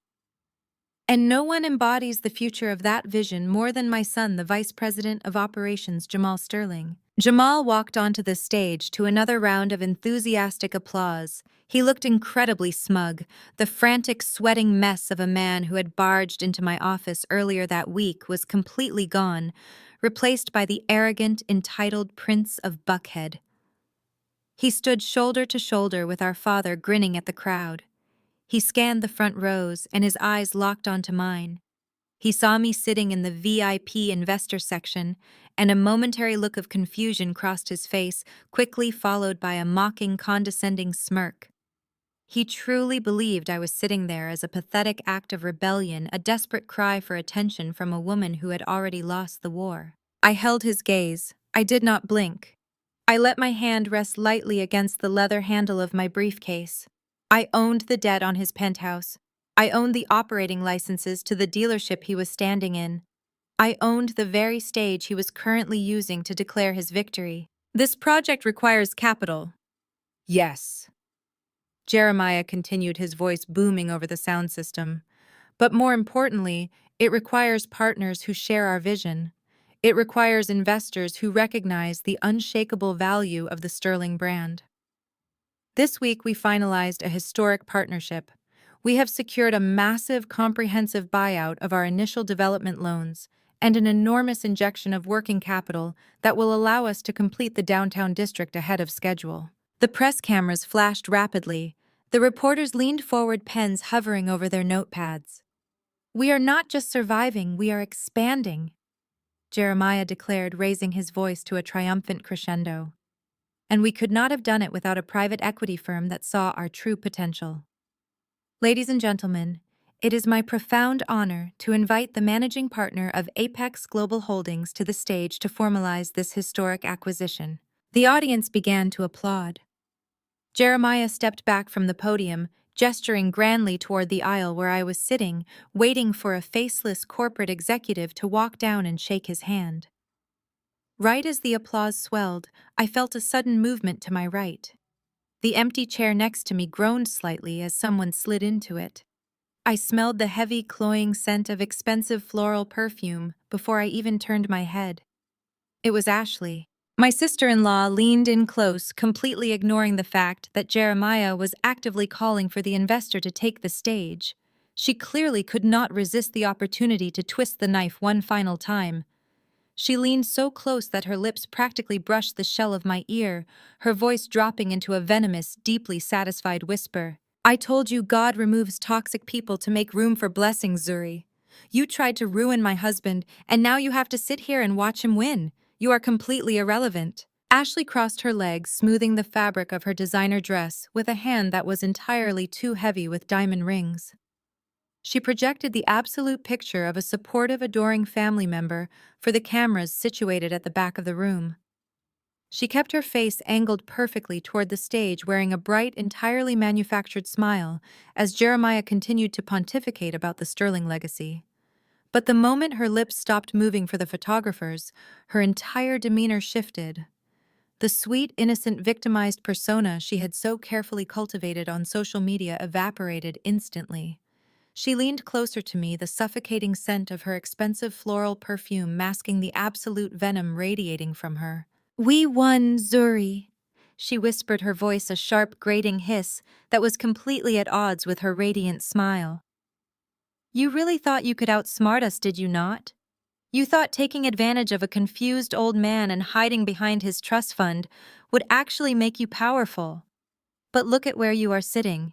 Speaker 1: "And no one embodies the future of that vision more than my son, the Vice President of Operations, Jamal Sterling." Jamal walked onto the stage to another round of enthusiastic applause. He looked incredibly smug, the frantic, sweating mess of a man who had barged into my office earlier that week was completely gone, replaced by the arrogant, entitled Prince of Buckhead. He stood shoulder to shoulder with our father, grinning at the crowd. He scanned the front rows, and his eyes locked onto mine. He saw me sitting in the VIP investor section, and a momentary look of confusion crossed his face, quickly followed by a mocking, condescending smirk. He truly believed I was sitting there as a pathetic act of rebellion, a desperate cry for attention from a woman who had already lost the war. I held his gaze. I did not blink. I let my hand rest lightly against the leather handle of my briefcase. I owned the debt on his penthouse. I owned the operating licenses to the dealership he was standing in. I owned the very stage he was currently using to declare his victory. This project requires capital. Yes. Jeremiah continued, his voice booming over the sound system. But more importantly, it requires partners who share our vision. It requires investors who recognize the unshakable value of the Sterling brand. This week, we finalized a historic partnership. We have secured a massive, comprehensive buyout of our initial development loans and an enormous injection of working capital that will allow us to complete the downtown district ahead of schedule. The press cameras flashed rapidly. The reporters leaned forward, pens hovering over their notepads. "We are not just surviving, we are expanding," Jeremiah declared, raising his voice to a triumphant crescendo. And we could not have done it without a private equity firm that saw our true potential. Ladies and gentlemen, it is my profound honor to invite the managing partner of Apex Global Holdings to the stage to formalize this historic acquisition. The audience began to applaud. Jeremiah stepped back from the podium, gesturing grandly toward the aisle where I was sitting, waiting for a faceless corporate executive to walk down and shake his hand. Right as the applause swelled, I felt a sudden movement to my right. The empty chair next to me groaned slightly as someone slid into it. I smelled the heavy, cloying scent of expensive floral perfume before I even turned my head. It was Ashley. My sister-in-law leaned in close, completely ignoring the fact that Jeremiah was actively calling for the investor to take the stage. She clearly could not resist the opportunity to twist the knife one final time. She leaned so close that her lips practically brushed the shell of my ear, her voice dropping into a venomous, deeply satisfied whisper. "I told you God removes toxic people to make room for blessings, Zuri. You tried to ruin my husband, and now you have to sit here and watch him win. You are completely irrelevant." Ashley crossed her legs, smoothing the fabric of her designer dress with a hand that was entirely too heavy with diamond rings. She projected the absolute picture of a supportive, adoring family member for the cameras situated at the back of the room. She kept her face angled perfectly toward the stage, wearing a bright, entirely manufactured smile as Jeremiah continued to pontificate about the Sterling legacy. But the moment her lips stopped moving for the photographers, her entire demeanor shifted. The sweet, innocent, victimized persona she had so carefully cultivated on social media evaporated instantly. She leaned closer to me, the suffocating scent of her expensive floral perfume masking the absolute venom radiating from her. "We won, Zuri," she whispered, her voice a sharp, grating hiss that was completely at odds with her radiant smile. "You really thought you could outsmart us, did you not? You thought taking advantage of a confused old man and hiding behind his trust fund would actually make you powerful. But look at where you are sitting.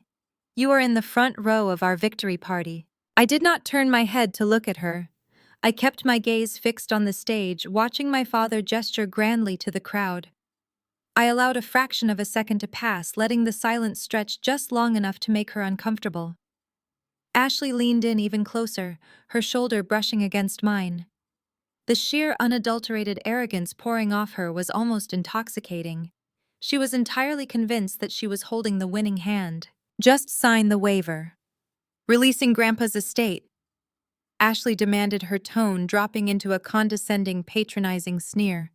Speaker 1: You are in the front row of our victory party." I did not turn my head to look at her. I kept my gaze fixed on the stage, watching my father gesture grandly to the crowd. I allowed a fraction of a second to pass, letting the silence stretch just long enough to make her uncomfortable. Ashley leaned in even closer, her shoulder brushing against mine. The sheer, unadulterated arrogance pouring off her was almost intoxicating. She was entirely convinced that she was holding the winning hand. "Just sign the waiver." "Releasing Grandpa's estate," Ashley demanded, her tone dropping into a condescending, patronizing sneer.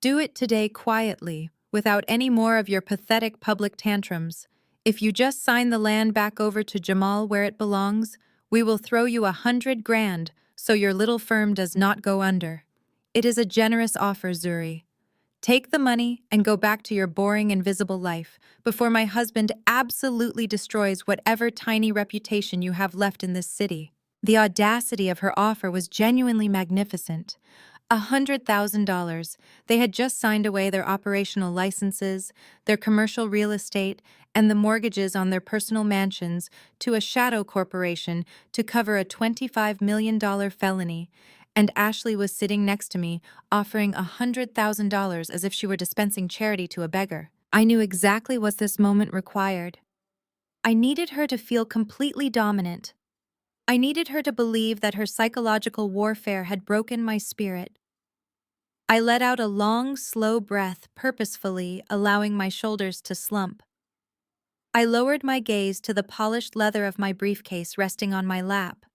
Speaker 1: "Do it today quietly, without any more of your pathetic public tantrums. If you just sign the land back over to Jamal where it belongs, we will throw you 100 grand so your little firm does not go under. It is a generous offer, Zuri. Take the money and go back to your boring, invisible life before my husband absolutely destroys whatever tiny reputation you have left in this city." The audacity of her offer was genuinely magnificent. $100,000. They had just signed away their operational licenses, their commercial real estate, and the mortgages on their personal mansions to a shadow corporation to cover a $25 million felony. And Ashley was sitting next to me, offering $100,000 as if she were dispensing charity to a beggar. I knew exactly what this moment required. I needed her to feel completely dominant. I needed her to believe that her psychological warfare had broken my spirit. I let out a long, slow breath, purposefully allowing my shoulders to slump. I lowered my gaze to the polished leather of my briefcase resting on my lap.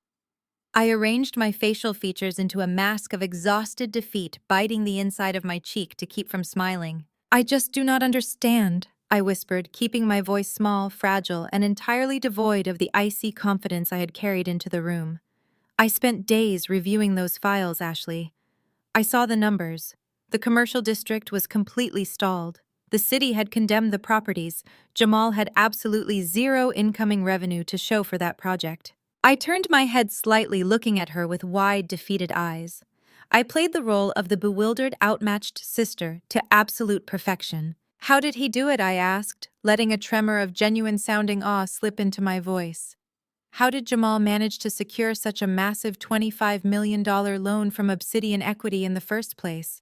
Speaker 1: I arranged my facial features into a mask of exhausted defeat, biting the inside of my cheek to keep from smiling. "I just do not understand," I whispered, keeping my voice small, fragile, and entirely devoid of the icy confidence I had carried into the room. "I spent days reviewing those files, Ashley. I saw the numbers. The commercial district was completely stalled. The city had condemned the properties. Jamal had absolutely zero incoming revenue to show for that project." I turned my head slightly, looking at her with wide, defeated eyes. I played the role of the bewildered, outmatched sister to absolute perfection. "How did he do it?" I asked, letting a tremor of genuine-sounding awe slip into my voice. How did Jamal manage to secure such a massive $25 million loan from Obsidian Equity in the first place?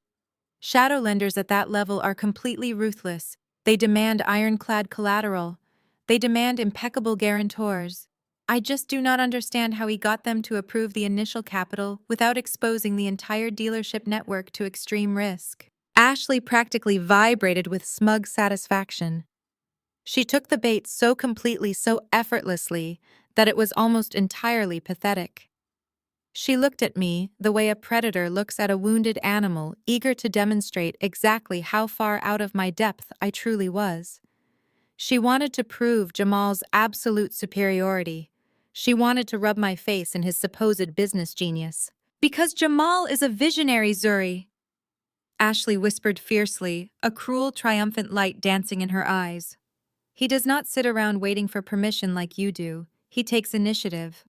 Speaker 1: Shadow lenders at that level are completely ruthless. They demand ironclad collateral. They demand impeccable guarantors. I just do not understand how he got them to approve the initial capital without exposing the entire dealership network to extreme risk. Ashley practically vibrated with smug satisfaction. She took the bait so completely, so effortlessly, that it was almost entirely pathetic. She looked at me the way a predator looks at a wounded animal, eager to demonstrate exactly how far out of my depth I truly was. She wanted to prove Jamal's absolute superiority. She wanted to rub my face in his supposed business genius. "Because Jamal is a visionary, Zuri," Ashley whispered fiercely, a cruel, triumphant light dancing in her eyes. "He does not sit around waiting for permission like you do. He takes initiative."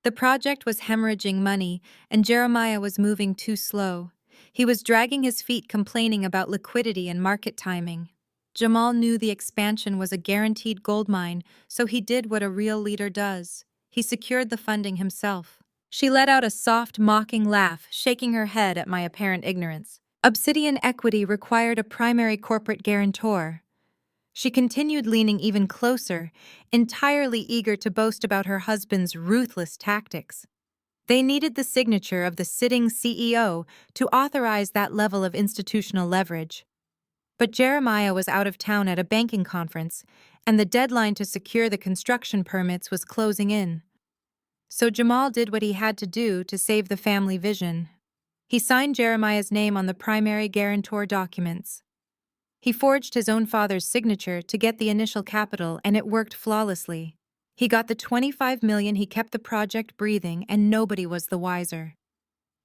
Speaker 1: The project was hemorrhaging money, and Jeremiah was moving too slow. He was dragging his feet, complaining about liquidity and market timing. Jamal knew the expansion was a guaranteed goldmine, so he did what a real leader does. He secured the funding himself. She let out a soft, mocking laugh, shaking her head at my apparent ignorance. Obsidian Equity required a primary corporate guarantor. She continued, leaning even closer, entirely eager to boast about her husband's ruthless tactics. They needed the signature of the sitting CEO to authorize that level of institutional leverage. But Jeremiah was out of town at a banking conference, and the deadline to secure the construction permits was closing in. So Jamal did what he had to do to save the family vision. He signed Jeremiah's name on the primary guarantor documents. He forged his own father's signature to get the initial capital, and it worked flawlessly. He got the $25 million, he kept the project breathing, and nobody was the wiser.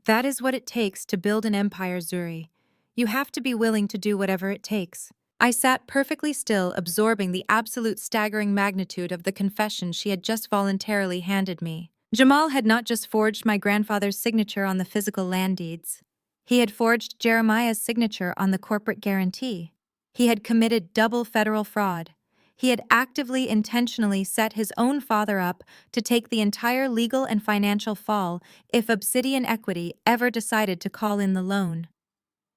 Speaker 1: That is what it takes to build an empire, Zuri. You have to be willing to do whatever it takes. I sat perfectly still, absorbing the absolute staggering magnitude of the confession she had just voluntarily handed me. Jamal had not just forged my grandfather's signature on the physical land deeds. He had forged Jeremiah's signature on the corporate guarantee. He had committed double federal fraud. He had actively, intentionally set his own father up to take the entire legal and financial fall if Obsidian Equity ever decided to call in the loan.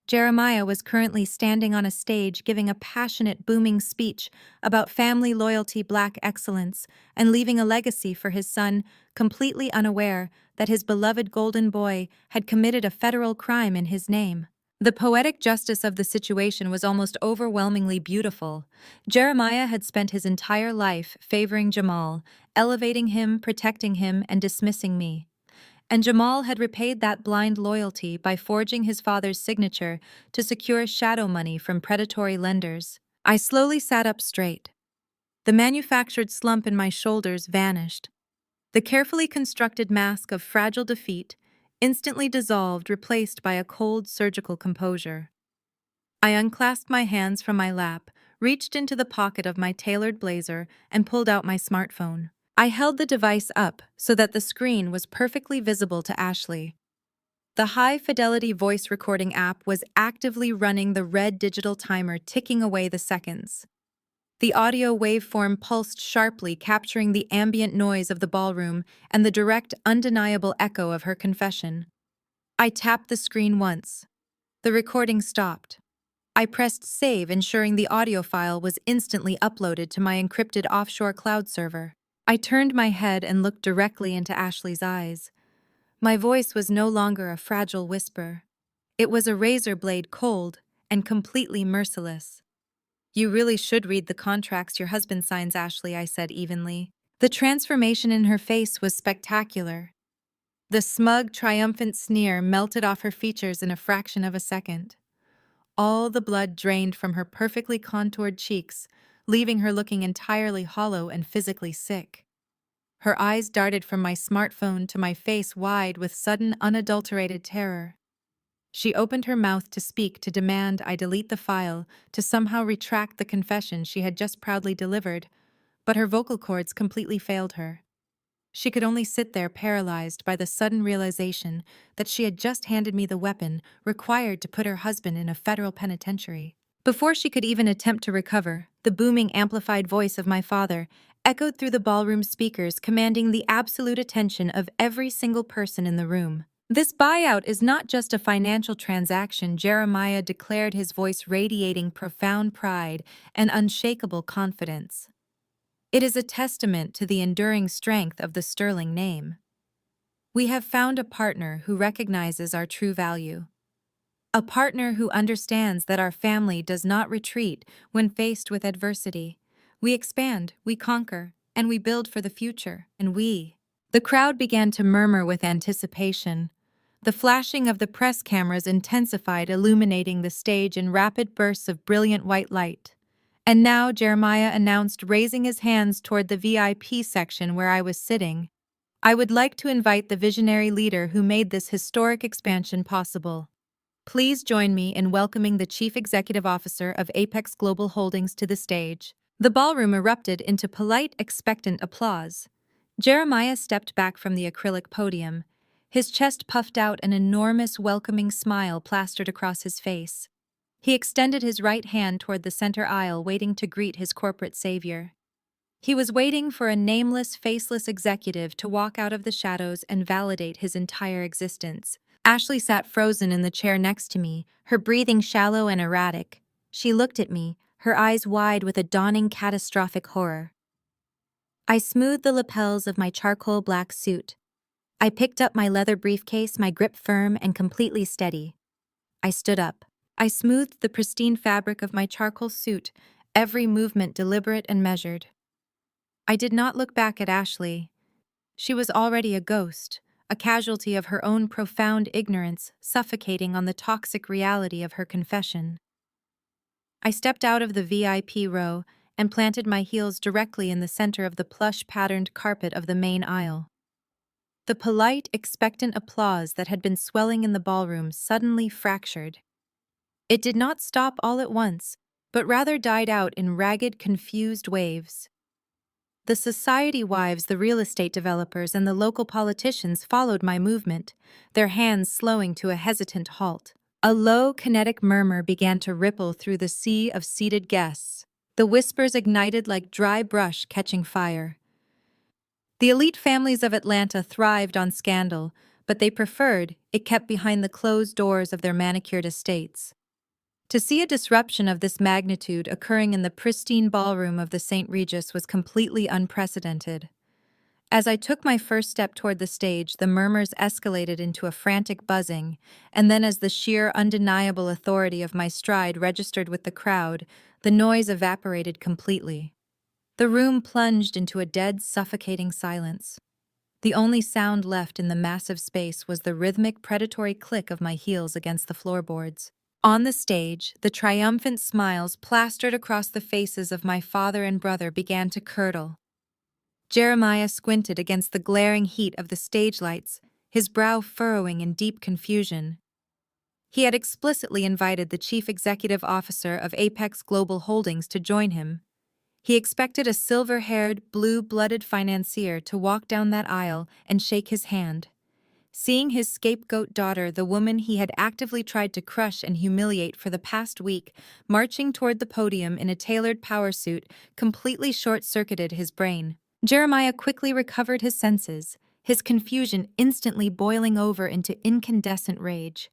Speaker 1: Jeremiah was currently standing on a stage giving a passionate, booming speech about family loyalty, Black excellence, and leaving a legacy for his son, completely unaware that his beloved golden boy had committed a federal crime in his name. The poetic justice of the situation was almost overwhelmingly beautiful. Jeremiah had spent his entire life favoring Jamal, elevating him, protecting him, and dismissing me. And Jamal had repaid that blind loyalty by forging his father's signature to secure shadow money from predatory lenders. I slowly sat up straight. The manufactured slump in my shoulders vanished. The carefully constructed mask of fragile defeat instantly dissolved, replaced by a cold, surgical composure. I unclasped my hands from my lap, reached into the pocket of my tailored blazer, and pulled out my smartphone. I held the device up so that the screen was perfectly visible to Ashley. The high-fidelity voice recording app was actively running the red digital timer, ticking away the seconds. The audio waveform pulsed sharply, capturing the ambient noise of the ballroom and the direct, undeniable echo of her confession. I tapped the screen once. The recording stopped. I pressed save, ensuring the audio file was instantly uploaded to my encrypted offshore cloud server. I turned my head and looked directly into Ashley's eyes. My voice was no longer a fragile whisper. It was a razor blade, cold and completely merciless. "You really should read the contracts your husband signs, Ashley," I said evenly. The transformation in her face was spectacular. The smug, triumphant sneer melted off her features in a fraction of a second. All the blood drained from her perfectly contoured cheeks, leaving her looking entirely hollow and physically sick. Her eyes darted from my smartphone to my face, wide with sudden, unadulterated terror. She opened her mouth to speak, to demand I delete the file, to somehow retract the confession she had just proudly delivered, but her vocal cords completely failed her. She could only sit there, paralyzed by the sudden realization that she had just handed me the weapon required to put her husband in a federal penitentiary. Before she could even attempt to recover, the booming, amplified voice of my father echoed through the ballroom speakers, commanding the absolute attention of every single person in the room. "This buyout is not just a financial transaction," Jeremiah declared, his voice radiating profound pride and unshakable confidence. "It is a testament to the enduring strength of the Sterling name. We have found a partner who recognizes our true value. A partner who understands that our family does not retreat when faced with adversity. We expand, we conquer, and we build for the future, and we..." The crowd began to murmur with anticipation. The flashing of the press cameras intensified, illuminating the stage in rapid bursts of brilliant white light. "And now," Jeremiah announced, raising his hands toward the VIP section where I was sitting, "I would like to invite the visionary leader who made this historic expansion possible. Please join me in welcoming the Chief Executive Officer of Apex Global Holdings to the stage." The ballroom erupted into polite, expectant applause. Jeremiah stepped back from the acrylic podium. His chest puffed out, an enormous, welcoming smile plastered across his face. He extended his right hand toward the center aisle, waiting to greet his corporate savior. He was waiting for a nameless, faceless executive to walk out of the shadows and validate his entire existence. Ashley sat frozen in the chair next to me, her breathing shallow and erratic. She looked at me, her eyes wide with a dawning catastrophic horror. I smoothed the lapels of my charcoal black suit. I picked up my leather briefcase, my grip firm and completely steady. I stood up. I smoothed the pristine fabric of my charcoal suit, every movement deliberate and measured. I did not look back at Ashley. She was already a ghost, a casualty of her own profound ignorance, suffocating on the toxic reality of her confession. I stepped out of the VIP row and planted my heels directly in the center of the plush-patterned carpet of the main aisle. The polite, expectant applause that had been swelling in the ballroom suddenly fractured. It did not stop all at once, but rather died out in ragged, confused waves. The society wives, the real estate developers, and the local politicians followed my movement, their hands slowing to a hesitant halt. A low, kinetic murmur began to ripple through the sea of seated guests. The whispers ignited like dry brush catching fire. The elite families of Atlanta thrived on scandal, but they preferred it kept behind the closed doors of their manicured estates. To see a disruption of this magnitude occurring in the pristine ballroom of the St. Regis was completely unprecedented. As I took my first step toward the stage, the murmurs escalated into a frantic buzzing, and then as the sheer, undeniable authority of my stride registered with the crowd, the noise evaporated completely. The room plunged into a dead, suffocating silence. The only sound left in the massive space was the rhythmic, predatory click of my heels against the floorboards. On the stage, the triumphant smiles plastered across the faces of my father and brother began to curdle. Jeremiah squinted against the glaring heat of the stage lights, his brow furrowing in deep confusion. He had explicitly invited the Chief Executive Officer of Apex Global Holdings to join him. He expected a silver-haired, blue-blooded financier to walk down that aisle and shake his hand. Seeing his scapegoat daughter, the woman he had actively tried to crush and humiliate for the past week, marching toward the podium in a tailored power suit, completely short-circuited his brain. Jeremiah quickly recovered his senses, his confusion instantly boiling over into incandescent rage.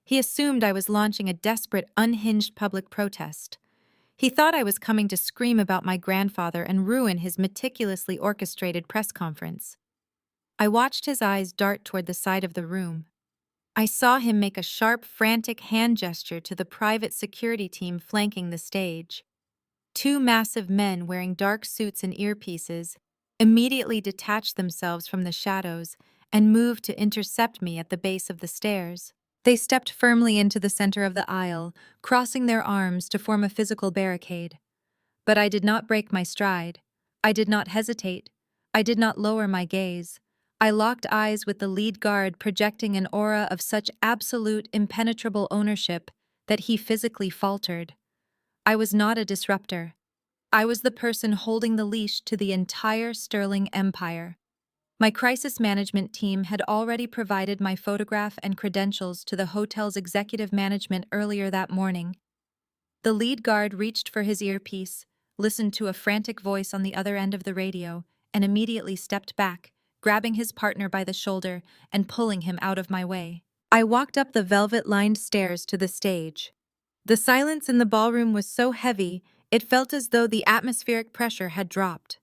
Speaker 1: He assumed I was launching a desperate, unhinged public protest. He thought I was coming to scream about my grandfather and ruin his meticulously orchestrated press conference. I watched his eyes dart toward the side of the room. I saw him make a sharp, frantic hand gesture to the private security team flanking the stage. Two massive men wearing dark suits and earpieces immediately detached themselves from the shadows and moved to intercept me at the base of the stairs. They stepped firmly into the center of the aisle, crossing their arms to form a physical barricade. But I did not break my stride. I did not hesitate. I did not lower my gaze. I locked eyes with the lead guard, projecting an aura of such absolute, impenetrable ownership that he physically faltered. I was not a disruptor. I was the person holding the leash to the entire Sterling Empire. My crisis management team had already provided my photograph and credentials to the hotel's executive management earlier that morning. The lead guard reached for his earpiece, listened to a frantic voice on the other end of the radio, and immediately stepped back, grabbing his partner by the shoulder and pulling him out of my way. I walked up the velvet-lined stairs to the stage. The silence in the ballroom was so heavy, it felt as though the atmospheric pressure had dropped.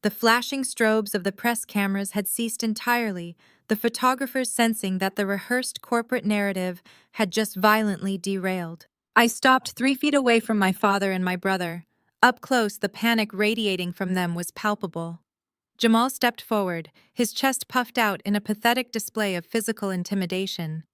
Speaker 1: The flashing strobes of the press cameras had ceased entirely, the photographers sensing that the rehearsed corporate narrative had just violently derailed. I stopped 3 feet away from my father and my brother. Up close, the panic radiating from them was palpable. Jamal stepped forward, his chest puffed out in a pathetic display of physical intimidation.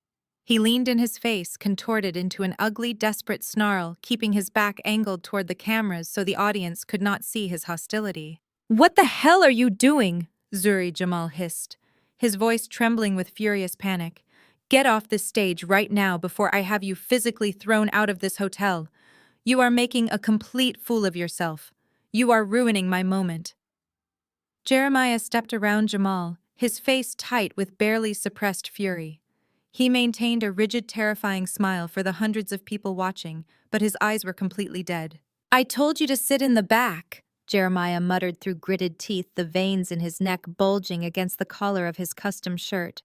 Speaker 1: He leaned in his face, contorted into an ugly, desperate snarl, keeping his back angled toward the cameras so the audience could not see his hostility. "What the hell are you doing?" Zuri Jamal hissed, his voice trembling with furious panic. "Get off this stage right now before I have you physically thrown out of this hotel. You are making a complete fool of yourself. You are ruining my moment." Jeremiah stepped around Jamal, his face tight with barely suppressed fury. He maintained a rigid, terrifying smile for the hundreds of people watching, but his eyes were completely dead. "I told you to sit in the back," Jeremiah muttered through gritted teeth, the veins in his neck bulging against the collar of his custom shirt.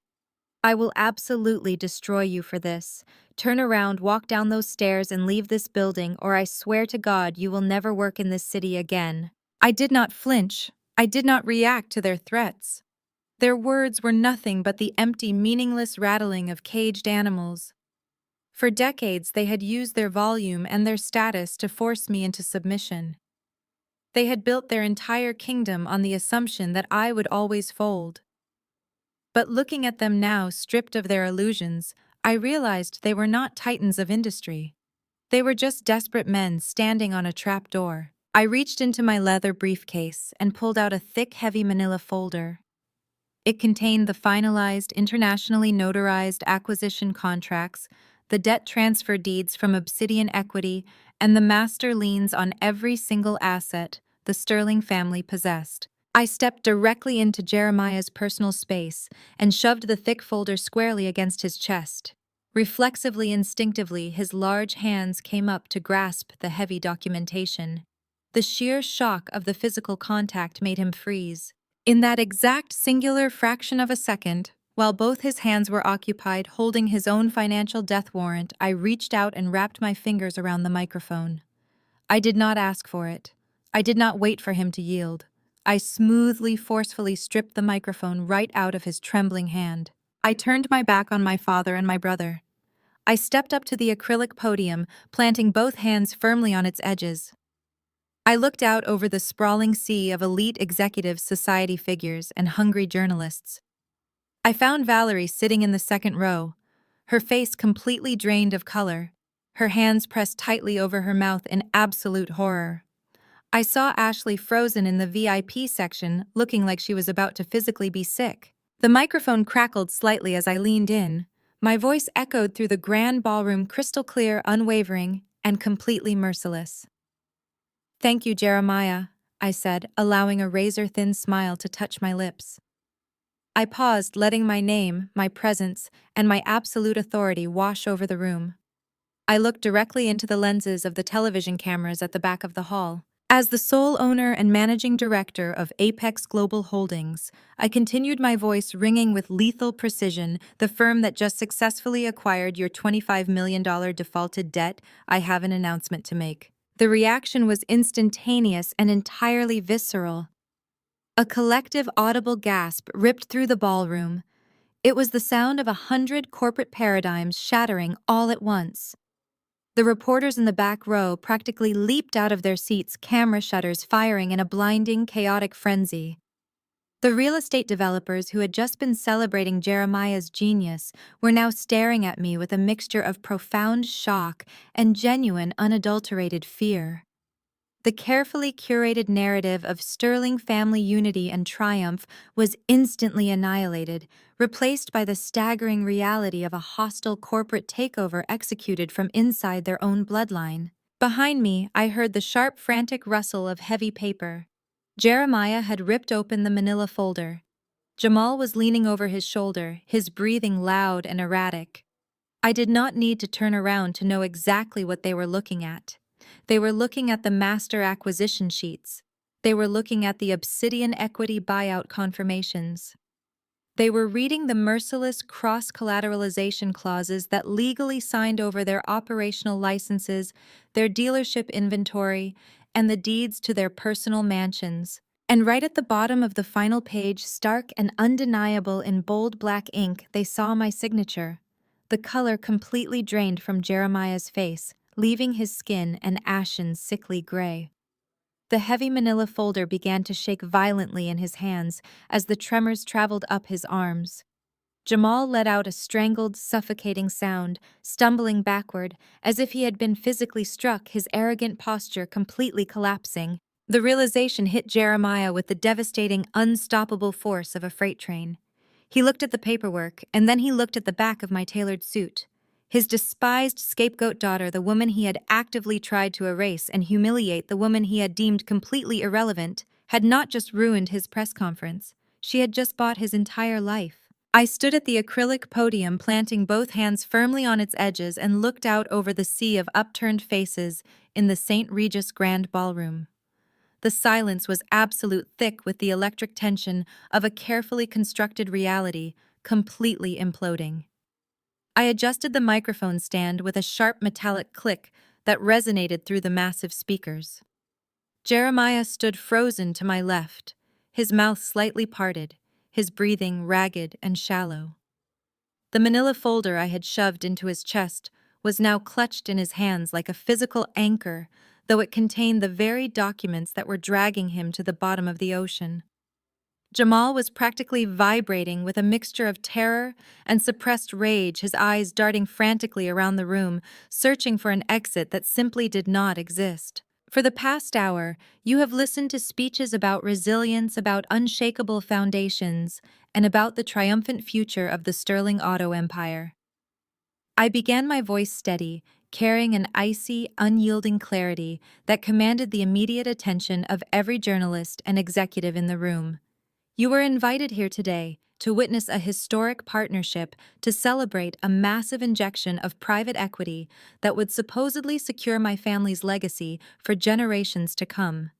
Speaker 1: "I will absolutely destroy you for this. Turn around, walk down those stairs, and leave this building, or I swear to God you will never work in this city again." I did not flinch. I did not react to their threats. Their words were nothing but the empty, meaningless rattling of caged animals. For decades, they had used their volume and their status to force me into submission. They had built their entire kingdom on the assumption that I would always fold. But looking at them now, stripped of their illusions, I realized they were not titans of industry. They were just desperate men standing on a trap door. I reached into my leather briefcase and pulled out a thick, heavy manila folder. It contained the finalized, internationally notarized acquisition contracts, the debt transfer deeds from Obsidian Equity, and the master liens on every single asset the Sterling family possessed. I stepped directly into Jeremiah's personal space and shoved the thick folder squarely against his chest. Reflexively, instinctively, his large hands came up to grasp the heavy documentation. The sheer shock of the physical contact made him freeze. In that exact singular fraction of a second, while both his hands were occupied holding his own financial death warrant, I reached out and wrapped my fingers around the microphone. I did not ask for it. I did not wait for him to yield. I smoothly, forcefully stripped the microphone right out of his trembling hand. I turned my back on my father and my brother. I stepped up to the acrylic podium, planting both hands firmly on its edges. I looked out over the sprawling sea of elite executives, society figures, and hungry journalists. I found Valerie sitting in the second row, her face completely drained of color, her hands pressed tightly over her mouth in absolute horror. I saw Ashley frozen in the VIP section, looking like she was about to physically be sick. The microphone crackled slightly as I leaned in. My voice echoed through the grand ballroom, crystal clear, unwavering, and completely merciless. "Thank you, Jeremiah," I said, allowing a razor-thin smile to touch my lips. I paused, letting my name, my presence, and my absolute authority wash over the room. I looked directly into the lenses of the television cameras at the back of the hall. As the sole owner and managing director of Apex Global Holdings, I continued, my voice ringing with lethal precision, the firm that just successfully acquired your $25 million defaulted debt. I have an announcement to make. The reaction was instantaneous and entirely visceral. A collective audible gasp ripped through the ballroom. It was the sound of 100 corporate paradigms shattering all at once. The reporters in the back row practically leaped out of their seats, camera shutters firing in a blinding, chaotic frenzy. The real estate developers who had just been celebrating Jeremiah's genius were now staring at me with a mixture of profound shock and genuine, unadulterated fear. The carefully curated narrative of sterling family unity and triumph was instantly annihilated, replaced by the staggering reality of a hostile corporate takeover executed from inside their own bloodline. Behind me, I heard the sharp, frantic rustle of heavy paper. Jeremiah had ripped open the manila folder. Jamal was leaning over his shoulder, his breathing loud and erratic. I did not need to turn around to know exactly what they were looking at. They were looking at the master acquisition sheets. They were looking at the Obsidian equity buyout confirmations. They were reading the merciless cross-collateralization clauses that legally signed over their operational licenses, their dealership inventory, and the deeds to their personal mansions. And right at the bottom of the final page, stark and undeniable in bold black ink, they saw my signature. The color completely drained from Jeremiah's face, leaving his skin an ashen, sickly gray. The heavy manila folder began to shake violently in his hands as the tremors traveled up his arms. Jamal let out a strangled, suffocating sound, stumbling backward, as if he had been physically struck, his arrogant posture completely collapsing. The realization hit Jeremiah with the devastating, unstoppable force of a freight train. He looked at the paperwork, and then he looked at the back of my tailored suit. His despised scapegoat daughter, the woman he had actively tried to erase and humiliate, the woman he had deemed completely irrelevant, had not just ruined his press conference. She had just bought his entire life. I stood at the acrylic podium, planting both hands firmly on its edges, and looked out over the sea of upturned faces in the St. Regis Grand Ballroom. The silence was absolute, thick with the electric tension of a carefully constructed reality completely imploding. I adjusted the microphone stand with a sharp metallic click that resonated through the massive speakers. Jeremiah stood frozen to my left, his mouth slightly parted, his breathing ragged and shallow. The manila folder I had shoved into his chest was now clutched in his hands like a physical anchor, though it contained the very documents that were dragging him to the bottom of the ocean. Jamal was practically vibrating with a mixture of terror and suppressed rage, his eyes darting frantically around the room, searching for an exit that simply did not exist. For the past hour, you have listened to speeches about resilience, about unshakable foundations, and about the triumphant future of the Sterling Auto Empire. I began, my voice steady, carrying an icy, unyielding clarity that commanded the immediate attention of every journalist and executive in the room. You were invited here today to witness a historic partnership to celebrate a massive injection of private equity that would supposedly secure my family's legacy for generations to come.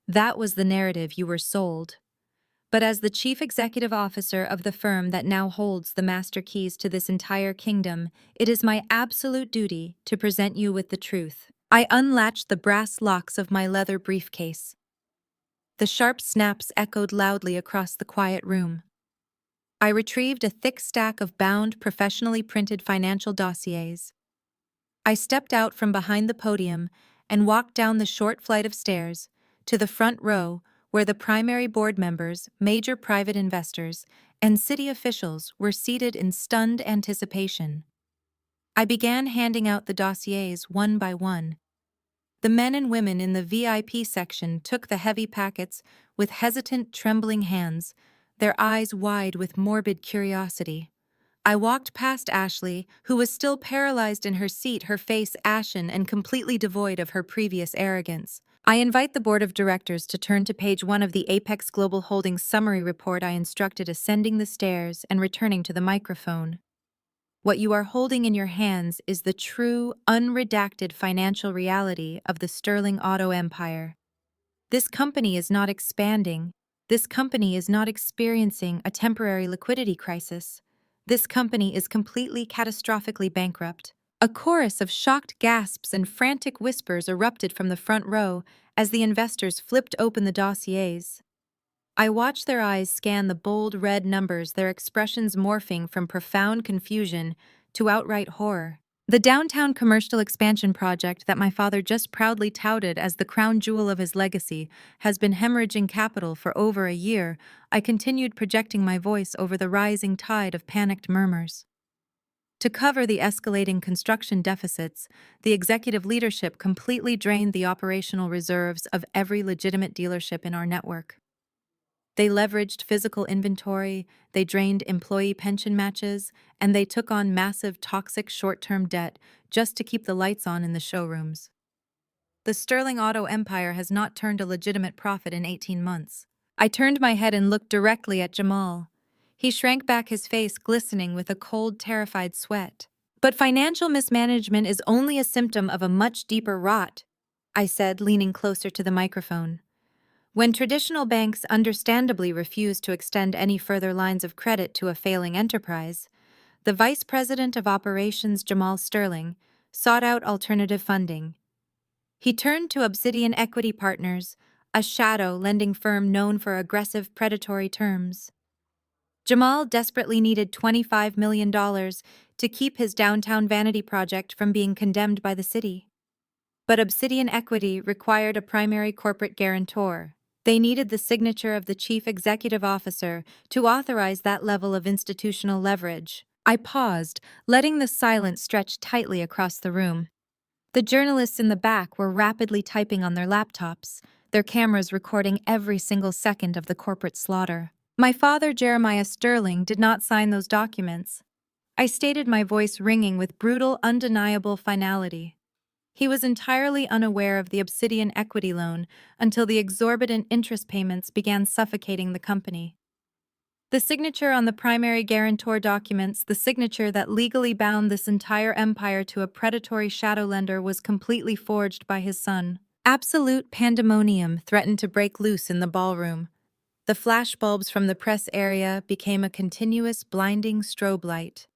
Speaker 1: That was the narrative you were sold. But as the chief executive officer of the firm that now holds the master keys to this entire kingdom, it is my absolute duty to present you with the truth. I unlatched the brass locks of my leather briefcase. The sharp snaps echoed loudly across the quiet room. I retrieved a thick stack of bound, professionally printed financial dossiers. I stepped out from behind the podium and walked down the short flight of stairs to the front row where the primary board members, major private investors, and city officials were seated in stunned anticipation. I began handing out the dossiers one by one. The men and women in the VIP section took the heavy packets with hesitant, trembling hands, their eyes wide with morbid curiosity. I walked past Ashley, who was still paralyzed in her seat, her face ashen and completely devoid of her previous arrogance. I invite the board of directors to turn to page 1 of the Apex Global Holdings summary report. I instructed, ascending the stairs and returning to the microphone. What you are holding in your hands is the true, unredacted financial reality of the Sterling Auto empire. This company is not expanding. This company is not experiencing a temporary liquidity crisis. This company is completely catastrophically bankrupt. A chorus of shocked gasps and frantic whispers erupted from the front row as the investors flipped open the dossiers. I watched their eyes scan the bold red numbers, their expressions morphing from profound confusion to outright horror. The downtown commercial expansion project that my father just proudly touted as the crown jewel of his legacy has been hemorrhaging capital for over a year. I continued projecting my voice over the rising tide of panicked murmurs. To cover the escalating construction deficits, the executive leadership completely drained the operational reserves of every legitimate dealership in our network. They leveraged physical inventory, they drained employee pension matches, and they took on massive toxic short-term debt just to keep the lights on in the showrooms. The Sterling Auto empire has not turned a legitimate profit in 18 months. I turned my head and looked directly at Jamal. He shrank back, his face glistening with a cold, terrified sweat. But financial mismanagement is only a symptom of a much deeper rot, I said, leaning closer to the microphone. When traditional banks understandably refuse to extend any further lines of credit to a failing enterprise, the Vice President of Operations, Jamal Sterling, sought out alternative funding. He turned to Obsidian Equity Partners, a shadow lending firm known for aggressive predatory terms. Jamal desperately needed $25 million to keep his downtown vanity project from being condemned by the city. But Obsidian Equity required a primary corporate guarantor. They needed the signature of the chief executive officer to authorize that level of institutional leverage. I paused, letting the silence stretch tightly across the room. The journalists in the back were rapidly typing on their laptops, their cameras recording every single second of the corporate slaughter. My father, Jeremiah Sterling, did not sign those documents. I stated, my voice ringing with brutal, undeniable finality. He was entirely unaware of the Obsidian equity loan until the exorbitant interest payments began suffocating the company. The signature on the primary guarantor documents, the signature that legally bound this entire empire to a predatory shadow lender, was completely forged by his son. Absolute pandemonium threatened to break loose in the ballroom. The flashbulbs from the press area became a continuous, blinding strobe light.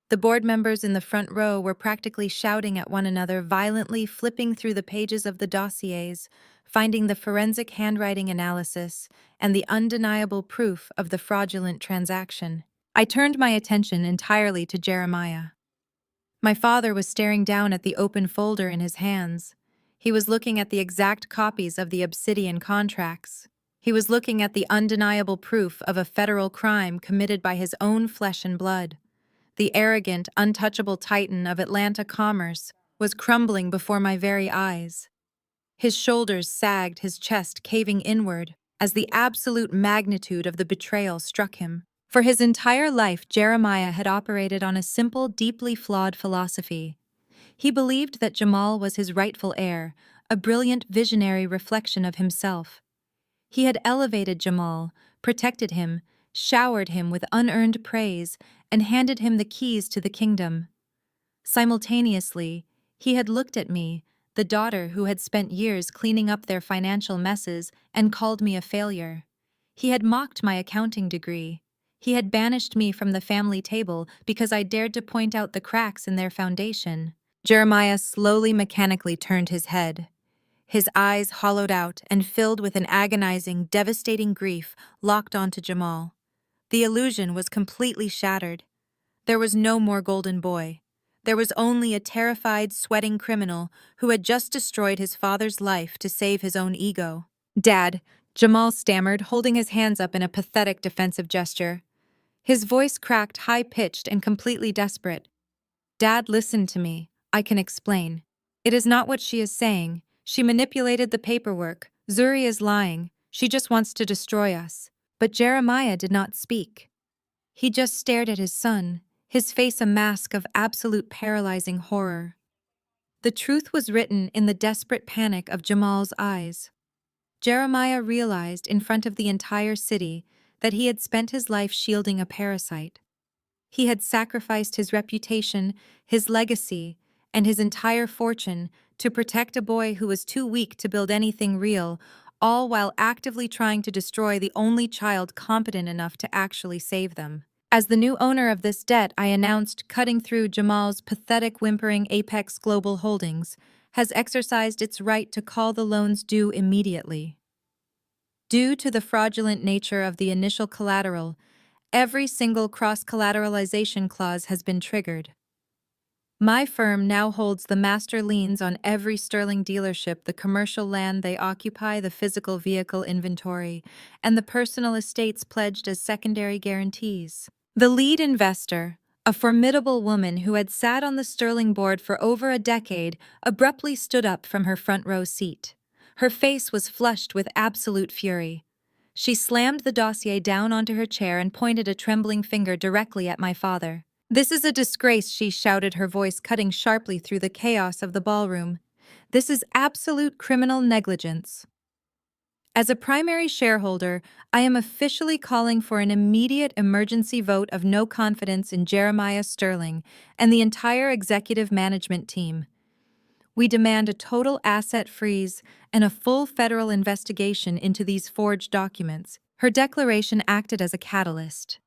Speaker 1: The board members in the front row were practically shouting at one another, violently flipping through the pages of the dossiers, finding the forensic handwriting analysis and the undeniable proof of the fraudulent transaction. I turned my attention entirely to Jeremiah. My father was staring down at the open folder in his hands. He was looking at the exact copies of the Obsidian contracts. He was looking at the undeniable proof of a federal crime committed by his own flesh and blood. The arrogant, untouchable titan of Atlanta commerce was crumbling before my very eyes. His shoulders sagged, his chest caving inward, as the absolute magnitude of the betrayal struck him. For his entire life, Jeremiah had operated on a simple, deeply flawed philosophy. He believed that Jamal was his rightful heir, a brilliant, visionary reflection of himself. He had elevated Jamal, protected him, showered him with unearned praise, and handed him the keys to the kingdom. Simultaneously, he had looked at me, the daughter who had spent years cleaning up their financial messes, and called me a failure. He had mocked my accounting degree. He had banished me from the family table because I dared to point out the cracks in their foundation. Jeremiah slowly, mechanically turned his head. His eyes, hollowed out and filled with an agonizing, devastating grief, locked onto Jamal. The illusion was completely shattered. There was no more golden boy. There was only a terrified, sweating criminal who had just destroyed his father's life to save his own ego. "Dad," Jamal stammered, holding his hands up in a pathetic defensive gesture. His voice cracked, high-pitched and completely desperate. "Dad, listen to me. I can explain. It is not what she is saying. She manipulated the paperwork. Zuri is lying. She just wants to destroy us." But Jeremiah did not speak. He just stared at his son, his face a mask of absolute paralyzing horror. The truth was written in the desperate panic of Jamal's eyes. Jeremiah realized in front of the entire city that he had spent his life shielding a parasite. He had sacrificed his reputation, his legacy, and his entire fortune to protect a boy who was too weak to build anything real, all while actively trying to destroy the only child competent enough to actually save them. As the new owner of this debt, I announced cutting through Jamal's pathetic whimpering Apex Global Holdings has exercised its right to call the loans due immediately. Due to the fraudulent nature of the initial collateral, every single cross-collateralization clause has been triggered. My firm now holds the master liens on every Sterling dealership, the commercial land they occupy, the physical vehicle inventory, and the personal estates pledged as secondary guarantees. The lead investor, a formidable woman who had sat on the Sterling board for over a decade, abruptly stood up from her front row seat. Her face was flushed with absolute fury. She slammed the dossier down onto her chair and pointed a trembling finger directly at my father. "This is a disgrace," she shouted, her voice cutting sharply through the chaos of the ballroom. "This is absolute criminal negligence. As a primary shareholder, I am officially calling for an immediate emergency vote of no confidence in Jeremiah Sterling and the entire executive management team. We demand a total asset freeze and a full federal investigation into these forged documents." Her declaration acted as a catalyst.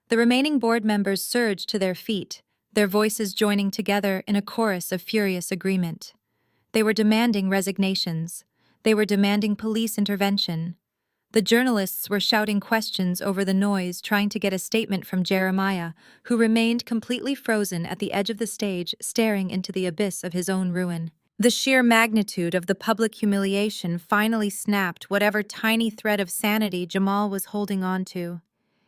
Speaker 1: The remaining board members surged to their feet, their voices joining together in a chorus of furious agreement. They were demanding resignations. They were demanding police intervention. The journalists were shouting questions over the noise, trying to get a statement from Jeremiah, who remained completely frozen at the edge of the stage, staring into the abyss of his own ruin. The sheer magnitude of the public humiliation finally snapped whatever tiny thread of sanity Jamal was holding on to.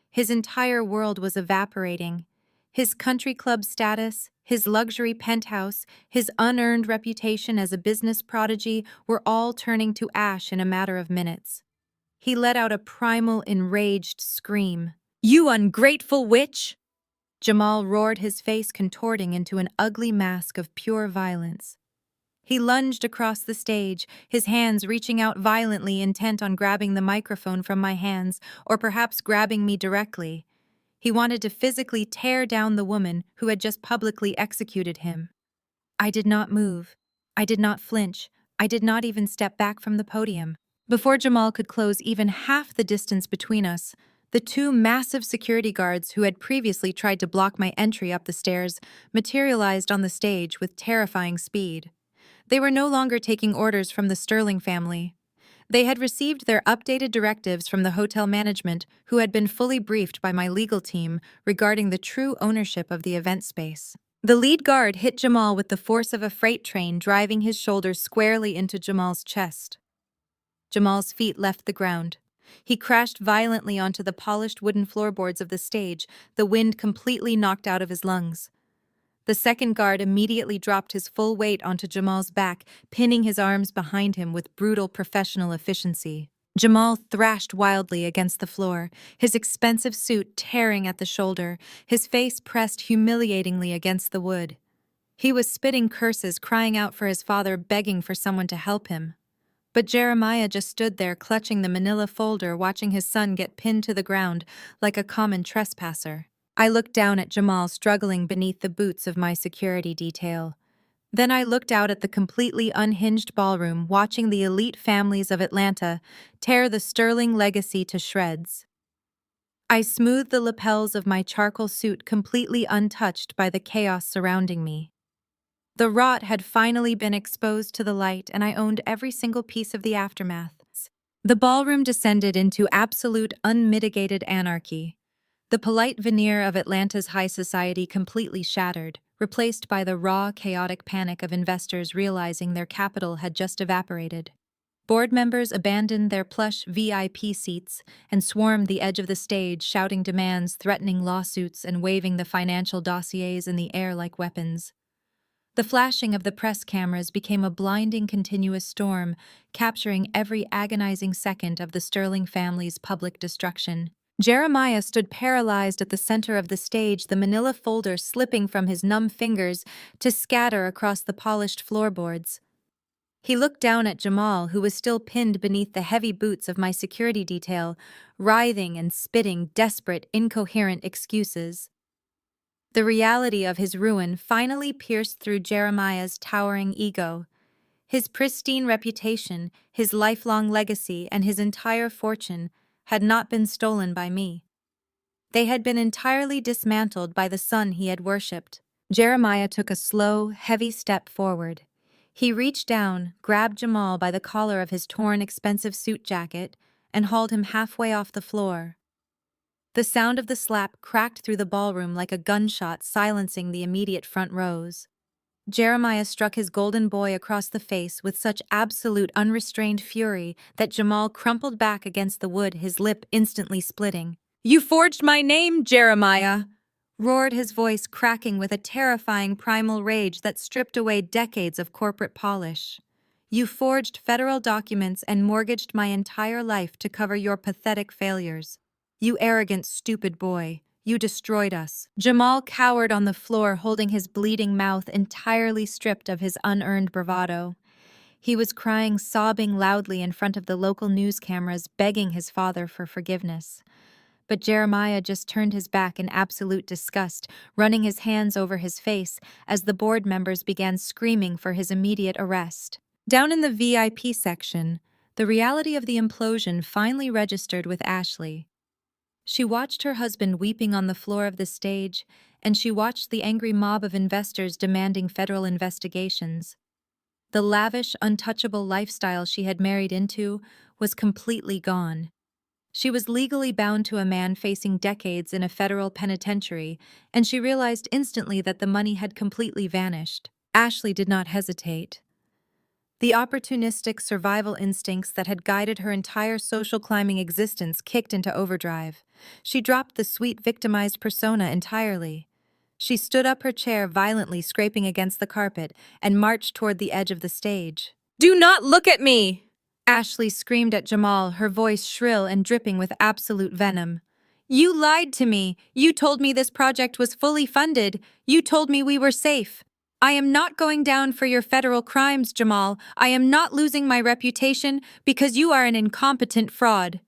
Speaker 1: His entire world was evaporating. His country club status, his luxury penthouse, his unearned reputation as a business prodigy were all turning to ash in a matter of minutes. He let out a primal, enraged scream. "You ungrateful witch!" Jamal roared, his face contorting into an ugly mask of pure violence. He lunged across the stage, his hands reaching out violently, intent on grabbing the microphone from my hands, or perhaps grabbing me directly. He wanted to physically tear down the woman who had just publicly executed him. I did not move. I did not flinch. I did not even step back from the podium. Before Jamal could close even half the distance between us, the two massive security guards who had previously tried to block my entry up the stairs materialized on the stage with terrifying speed. They were no longer taking orders from the Sterling family. They had received their updated directives from the hotel management, who had been fully briefed by my legal team regarding the true ownership of the event space. The lead guard hit Jamal with the force of a freight train, driving his shoulder squarely into Jamal's chest. Jamal's feet left the ground. He crashed violently onto the polished wooden floorboards of the stage, the wind completely knocked out of his lungs. The second guard immediately dropped his full weight onto Jamal's back, pinning his arms behind him with brutal professional efficiency. Jamal thrashed wildly against the floor, his expensive suit tearing at the shoulder, his face pressed humiliatingly against the wood. He was spitting curses, crying out for his father, begging for someone to help him. But Jeremiah just stood there, clutching the manila folder, watching his son get pinned to the ground like a common trespasser. I looked down at Jamal struggling beneath the boots of my security detail. Then I looked out at the completely unhinged ballroom, watching the elite families of Atlanta tear the Sterling legacy to shreds. I smoothed the lapels of my charcoal suit, completely untouched by the chaos surrounding me. The rot had finally been exposed to the light, and I owned every single piece of the aftermath. The ballroom descended into absolute, unmitigated anarchy. The polite veneer of Atlanta's high society completely shattered, replaced by the raw, chaotic panic of investors realizing their capital had just evaporated. Board members abandoned their plush VIP seats and swarmed the edge of the stage, shouting demands, threatening lawsuits, and waving the financial dossiers in the air like weapons. The flashing of the press cameras became a blinding, continuous storm, capturing every agonizing second of the Sterling family's public destruction. Jeremiah stood paralyzed at the center of the stage, the manila folder slipping from his numb fingers to scatter across the polished floorboards. He looked down at Jamal, who was still pinned beneath the heavy boots of my security detail, writhing and spitting desperate, incoherent excuses. The reality of his ruin finally pierced through Jeremiah's towering ego. His pristine reputation, his lifelong legacy, and his entire fortune had not been stolen by me. They had been entirely dismantled by the son he had worshipped. Jeremiah took a slow, heavy step forward. He reached down, grabbed Jamal by the collar of his torn, expensive suit jacket, and hauled him halfway off the floor. The sound of the slap cracked through the ballroom like a gunshot, silencing the immediate front rows. Jeremiah struck his golden boy across the face with such absolute unrestrained fury that Jamal crumpled back against the wood, his lip instantly splitting. "You forged my name, Jeremiah!" roared his voice, cracking with a terrifying primal rage that stripped away decades of corporate polish. "You forged federal documents and mortgaged my entire life to cover your pathetic failures. You arrogant, stupid boy. You destroyed us." Jamal cowered on the floor, holding his bleeding mouth entirely stripped of his unearned bravado. He was crying, sobbing loudly in front of the local news cameras, begging his father for forgiveness. But Jeremiah just turned his back in absolute disgust, running his hands over his face as the board members began screaming for his immediate arrest. Down in the VIP section, the reality of the implosion finally registered with Ashley. She watched her husband weeping on the floor of the stage, and she watched the angry mob of investors demanding federal investigations. The lavish, untouchable lifestyle she had married into was completely gone. She was legally bound to a man facing decades in a federal penitentiary, and she realized instantly that the money had completely vanished. Ashley did not hesitate. The opportunistic survival instincts that had guided her entire social climbing existence kicked into overdrive. She dropped the sweet, victimized persona entirely. She stood up, her chair violently scraping against the carpet, and marched toward the edge of the stage. "Do not look at me!" Ashley screamed at Jamal, her voice shrill and dripping with absolute venom. "You lied to me. You told me this project was fully funded. You told me we were safe. I am not going down for your federal crimes, Jamal. I am not losing my reputation because you are an incompetent fraud."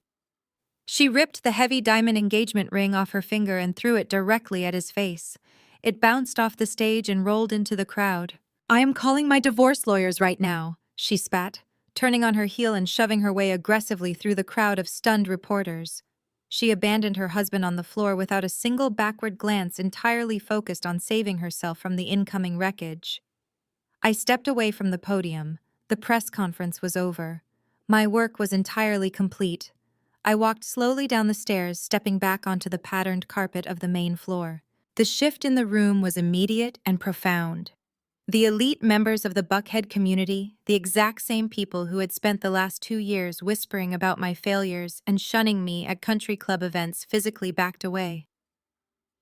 Speaker 1: She ripped the heavy diamond engagement ring off her finger and threw it directly at his face. It bounced off the stage and rolled into the crowd. "I am calling my divorce lawyers right now," she spat, turning on her heel and shoving her way aggressively through the crowd of stunned reporters. She abandoned her husband on the floor without a single backward glance, entirely focused on saving herself from the incoming wreckage. I stepped away from the podium. The press conference was over. My work was entirely complete. I walked slowly down the stairs, stepping back onto the patterned carpet of the main floor. The shift in the room was immediate and profound. The elite members of the Buckhead community, the exact same people who had spent the last 2 years whispering about my failures and shunning me at country club events, physically backed away.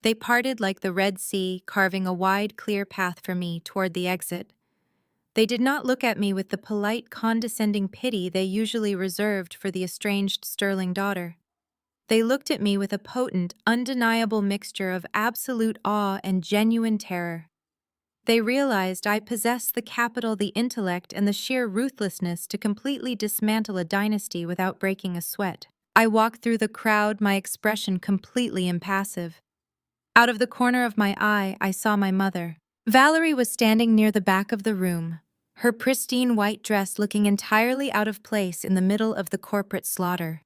Speaker 1: They parted like the Red Sea, carving a wide, clear path for me toward the exit. They did not look at me with the polite, condescending pity they usually reserved for the estranged Sterling daughter. They looked at me with a potent, undeniable mixture of absolute awe and genuine terror. They realized I possessed the capital, the intellect, and the sheer ruthlessness to completely dismantle a dynasty without breaking a sweat. I walked through the crowd, my expression completely impassive. Out of the corner of my eye, I saw my mother. Valerie was standing near the back of the room, her pristine white dress looking entirely out of place in the middle of the corporate slaughter.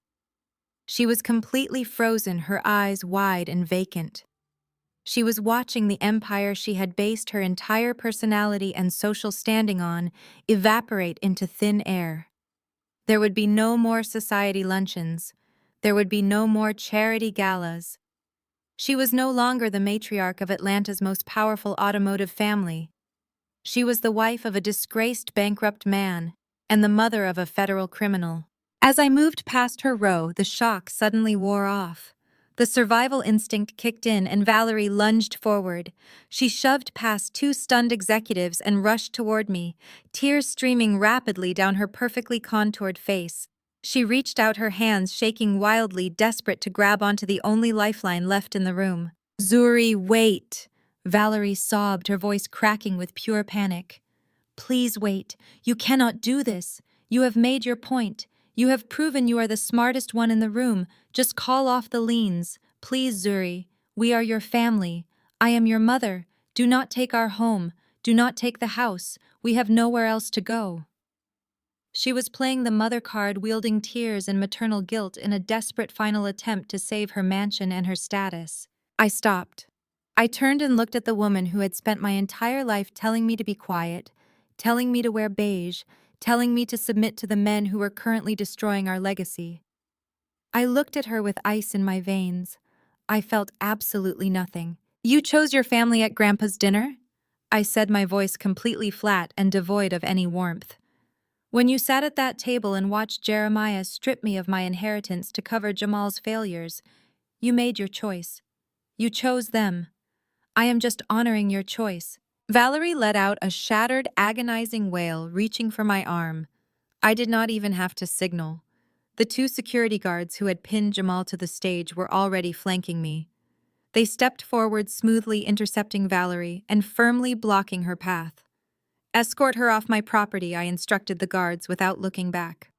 Speaker 1: She was completely frozen, her eyes wide and vacant. She was watching the empire she had based her entire personality and social standing on evaporate into thin air. There would be no more society luncheons. There would be no more charity galas. She was no longer the matriarch of Atlanta's most powerful automotive family. She was the wife of a disgraced, bankrupt man and the mother of a federal criminal. As I moved past her row, the shock suddenly wore off. The survival instinct kicked in and Valerie lunged forward. She shoved past 2 stunned executives and rushed toward me, tears streaming rapidly down her perfectly contoured face. She reached out her hands, shaking wildly, desperate to grab onto the only lifeline left in the room. Zuri, wait! Valerie sobbed, her voice cracking with pure panic. Please wait. You cannot do this. You have made your point. You have proven you are the smartest one in the room. Just call off the liens. Please, Zuri. We are your family. I am your mother. Do not take our home. Do not take the house. We have nowhere else to go. She was playing the mother card, wielding tears and maternal guilt in a desperate final attempt to save her mansion and her status. I stopped. I turned and looked at the woman who had spent my entire life telling me to be quiet, telling me to wear beige, telling me to submit to the men who were currently destroying our legacy. I looked at her with ice in my veins. I felt absolutely nothing. You chose your family at Grandpa's dinner? I said, my voice completely flat and devoid of any warmth. When you sat at that table and watched Jeremiah strip me of my inheritance to cover Jamal's failures, you made your choice. You chose them. I am just honoring your choice. Valerie let out a shattered, agonizing wail, reaching for my arm. I did not even have to signal. The two security guards who had pinned Jamal to the stage were already flanking me. They stepped forward, smoothly intercepting Valerie and firmly blocking her path. Escort her off my property, I instructed the guards without looking back.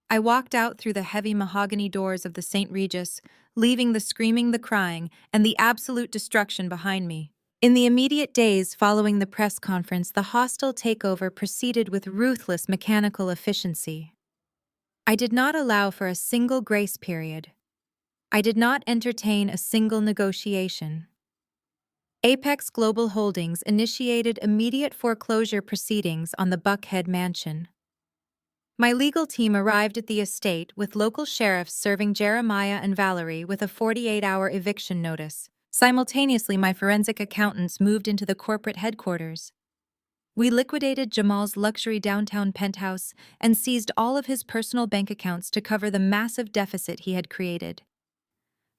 Speaker 1: I walked out through the heavy mahogany doors of the St. Regis, leaving the screaming, the crying, and the absolute destruction behind me. In the immediate days following the press conference, the hostile takeover proceeded with ruthless mechanical efficiency. I did not allow for a single grace period. I did not entertain a single negotiation. Apex Global Holdings initiated immediate foreclosure proceedings on the Buckhead mansion. My legal team arrived at the estate with local sheriffs serving Jeremiah and Valerie with a 48-hour eviction notice. Simultaneously, my forensic accountants moved into the corporate headquarters. We liquidated Jamal's luxury downtown penthouse and seized all of his personal bank accounts to cover the massive deficit he had created.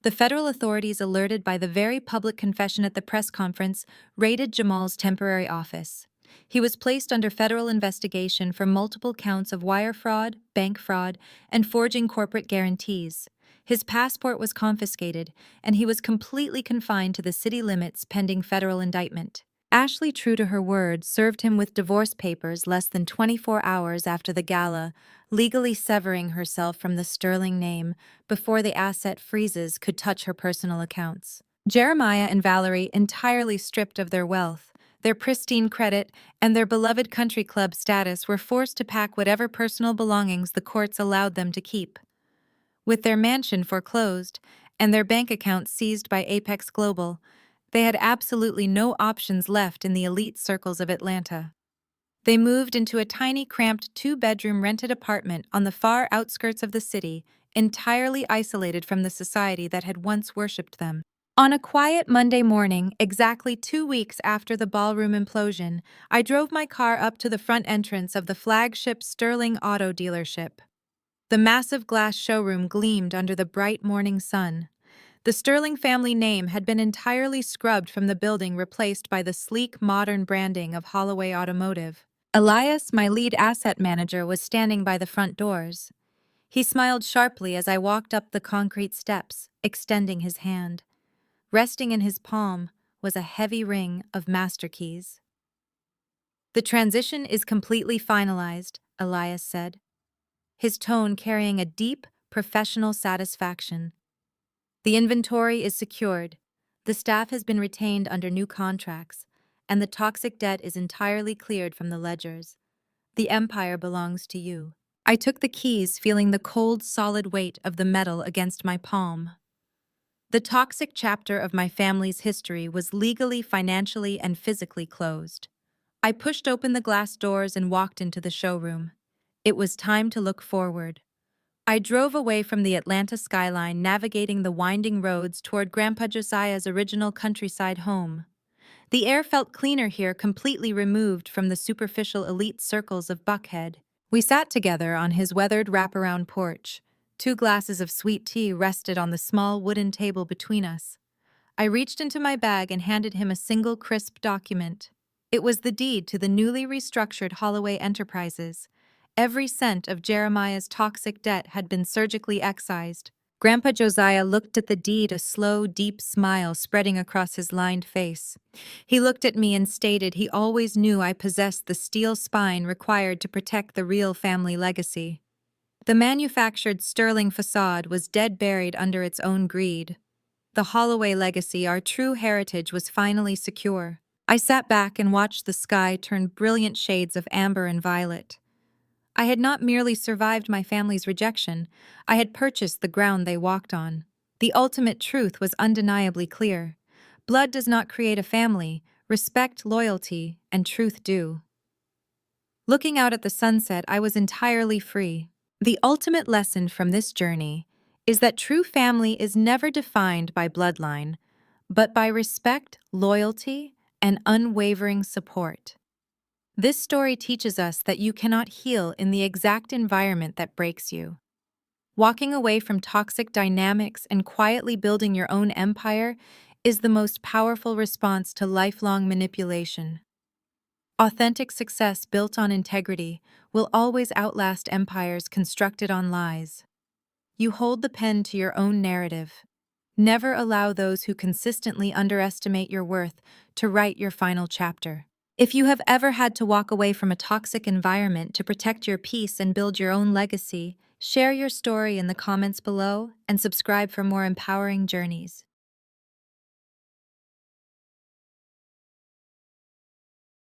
Speaker 1: The federal authorities, alerted by the very public confession at the press conference, raided Jamal's temporary office. He was placed under federal investigation for multiple counts of wire fraud, bank fraud, and forging corporate guarantees. His passport was confiscated, and he was completely confined to the city limits pending federal indictment. Ashley, true to her word, served him with divorce papers less than 24 hours after the gala, legally severing herself from the sterling name before the asset freezes could touch her personal accounts. Jeremiah and Valerie, entirely stripped of their wealth, their pristine credit, and their beloved country club status, were forced to pack whatever personal belongings the courts allowed them to keep. With their mansion foreclosed and their bank accounts seized by Apex Global, they had absolutely no options left in the elite circles of Atlanta. They moved into a tiny, cramped, two-bedroom rented apartment on the far outskirts of the city, entirely isolated from the society that had once worshipped them. On a quiet Monday morning, exactly 2 weeks after the ballroom implosion, I drove my car up to the front entrance of the flagship Sterling Auto dealership. The massive glass showroom gleamed under the bright morning sun. The Sterling family name had been entirely scrubbed from the building, replaced by the sleek, modern branding of Holloway Automotive. Elias, my lead asset manager, was standing by the front doors. He smiled sharply as I walked up the concrete steps, extending his hand. Resting in his palm was a heavy ring of master keys. "The transition is completely finalized," Elias said, his tone carrying a deep, professional satisfaction. "The inventory is secured, the staff has been retained under new contracts, and the toxic debt is entirely cleared from the ledgers. The empire belongs to you." I took the keys, feeling the cold, solid weight of the metal against my palm. The toxic chapter of my family's history was legally, financially, and physically closed. I pushed open the glass doors and walked into the showroom. It was time to look forward. I drove away from the Atlanta skyline, navigating the winding roads toward Grandpa Josiah's original countryside home. The air felt cleaner here, completely removed from the superficial elite circles of Buckhead. We sat together on his weathered wraparound porch. 2 glasses of sweet tea rested on the small wooden table between us. I reached into my bag and handed him a single crisp document. It was the deed to the newly restructured Holloway Enterprises, Every cent of Jeremiah's toxic debt had been surgically excised. Grandpa Josiah looked at the deed, a slow, deep smile spreading across his lined face. He looked at me and stated he always knew I possessed the steel spine required to protect the real family legacy. The manufactured sterling facade was dead buried under its own greed. The Holloway legacy, our true heritage, was finally secure. I sat back and watched the sky turn brilliant shades of amber and violet. I had not merely survived my family's rejection, I had purchased the ground they walked on. The ultimate truth was undeniably clear. Blood does not create a family, respect, loyalty, and truth do. Looking out at the sunset, I was entirely free. The ultimate lesson from this journey is that true family is never defined by bloodline, but by respect, loyalty, and unwavering support. This story teaches us that you cannot heal in the exact environment that breaks you. Walking away from toxic dynamics and quietly building your own empire is the most powerful response to lifelong manipulation. Authentic success built on integrity will always outlast empires constructed on lies. You hold the pen to your own narrative. Never allow those who consistently underestimate your worth to write your final chapter. If you have ever had to walk away from a toxic environment to protect your peace and build your own legacy, share your story in the comments below and subscribe for more empowering journeys.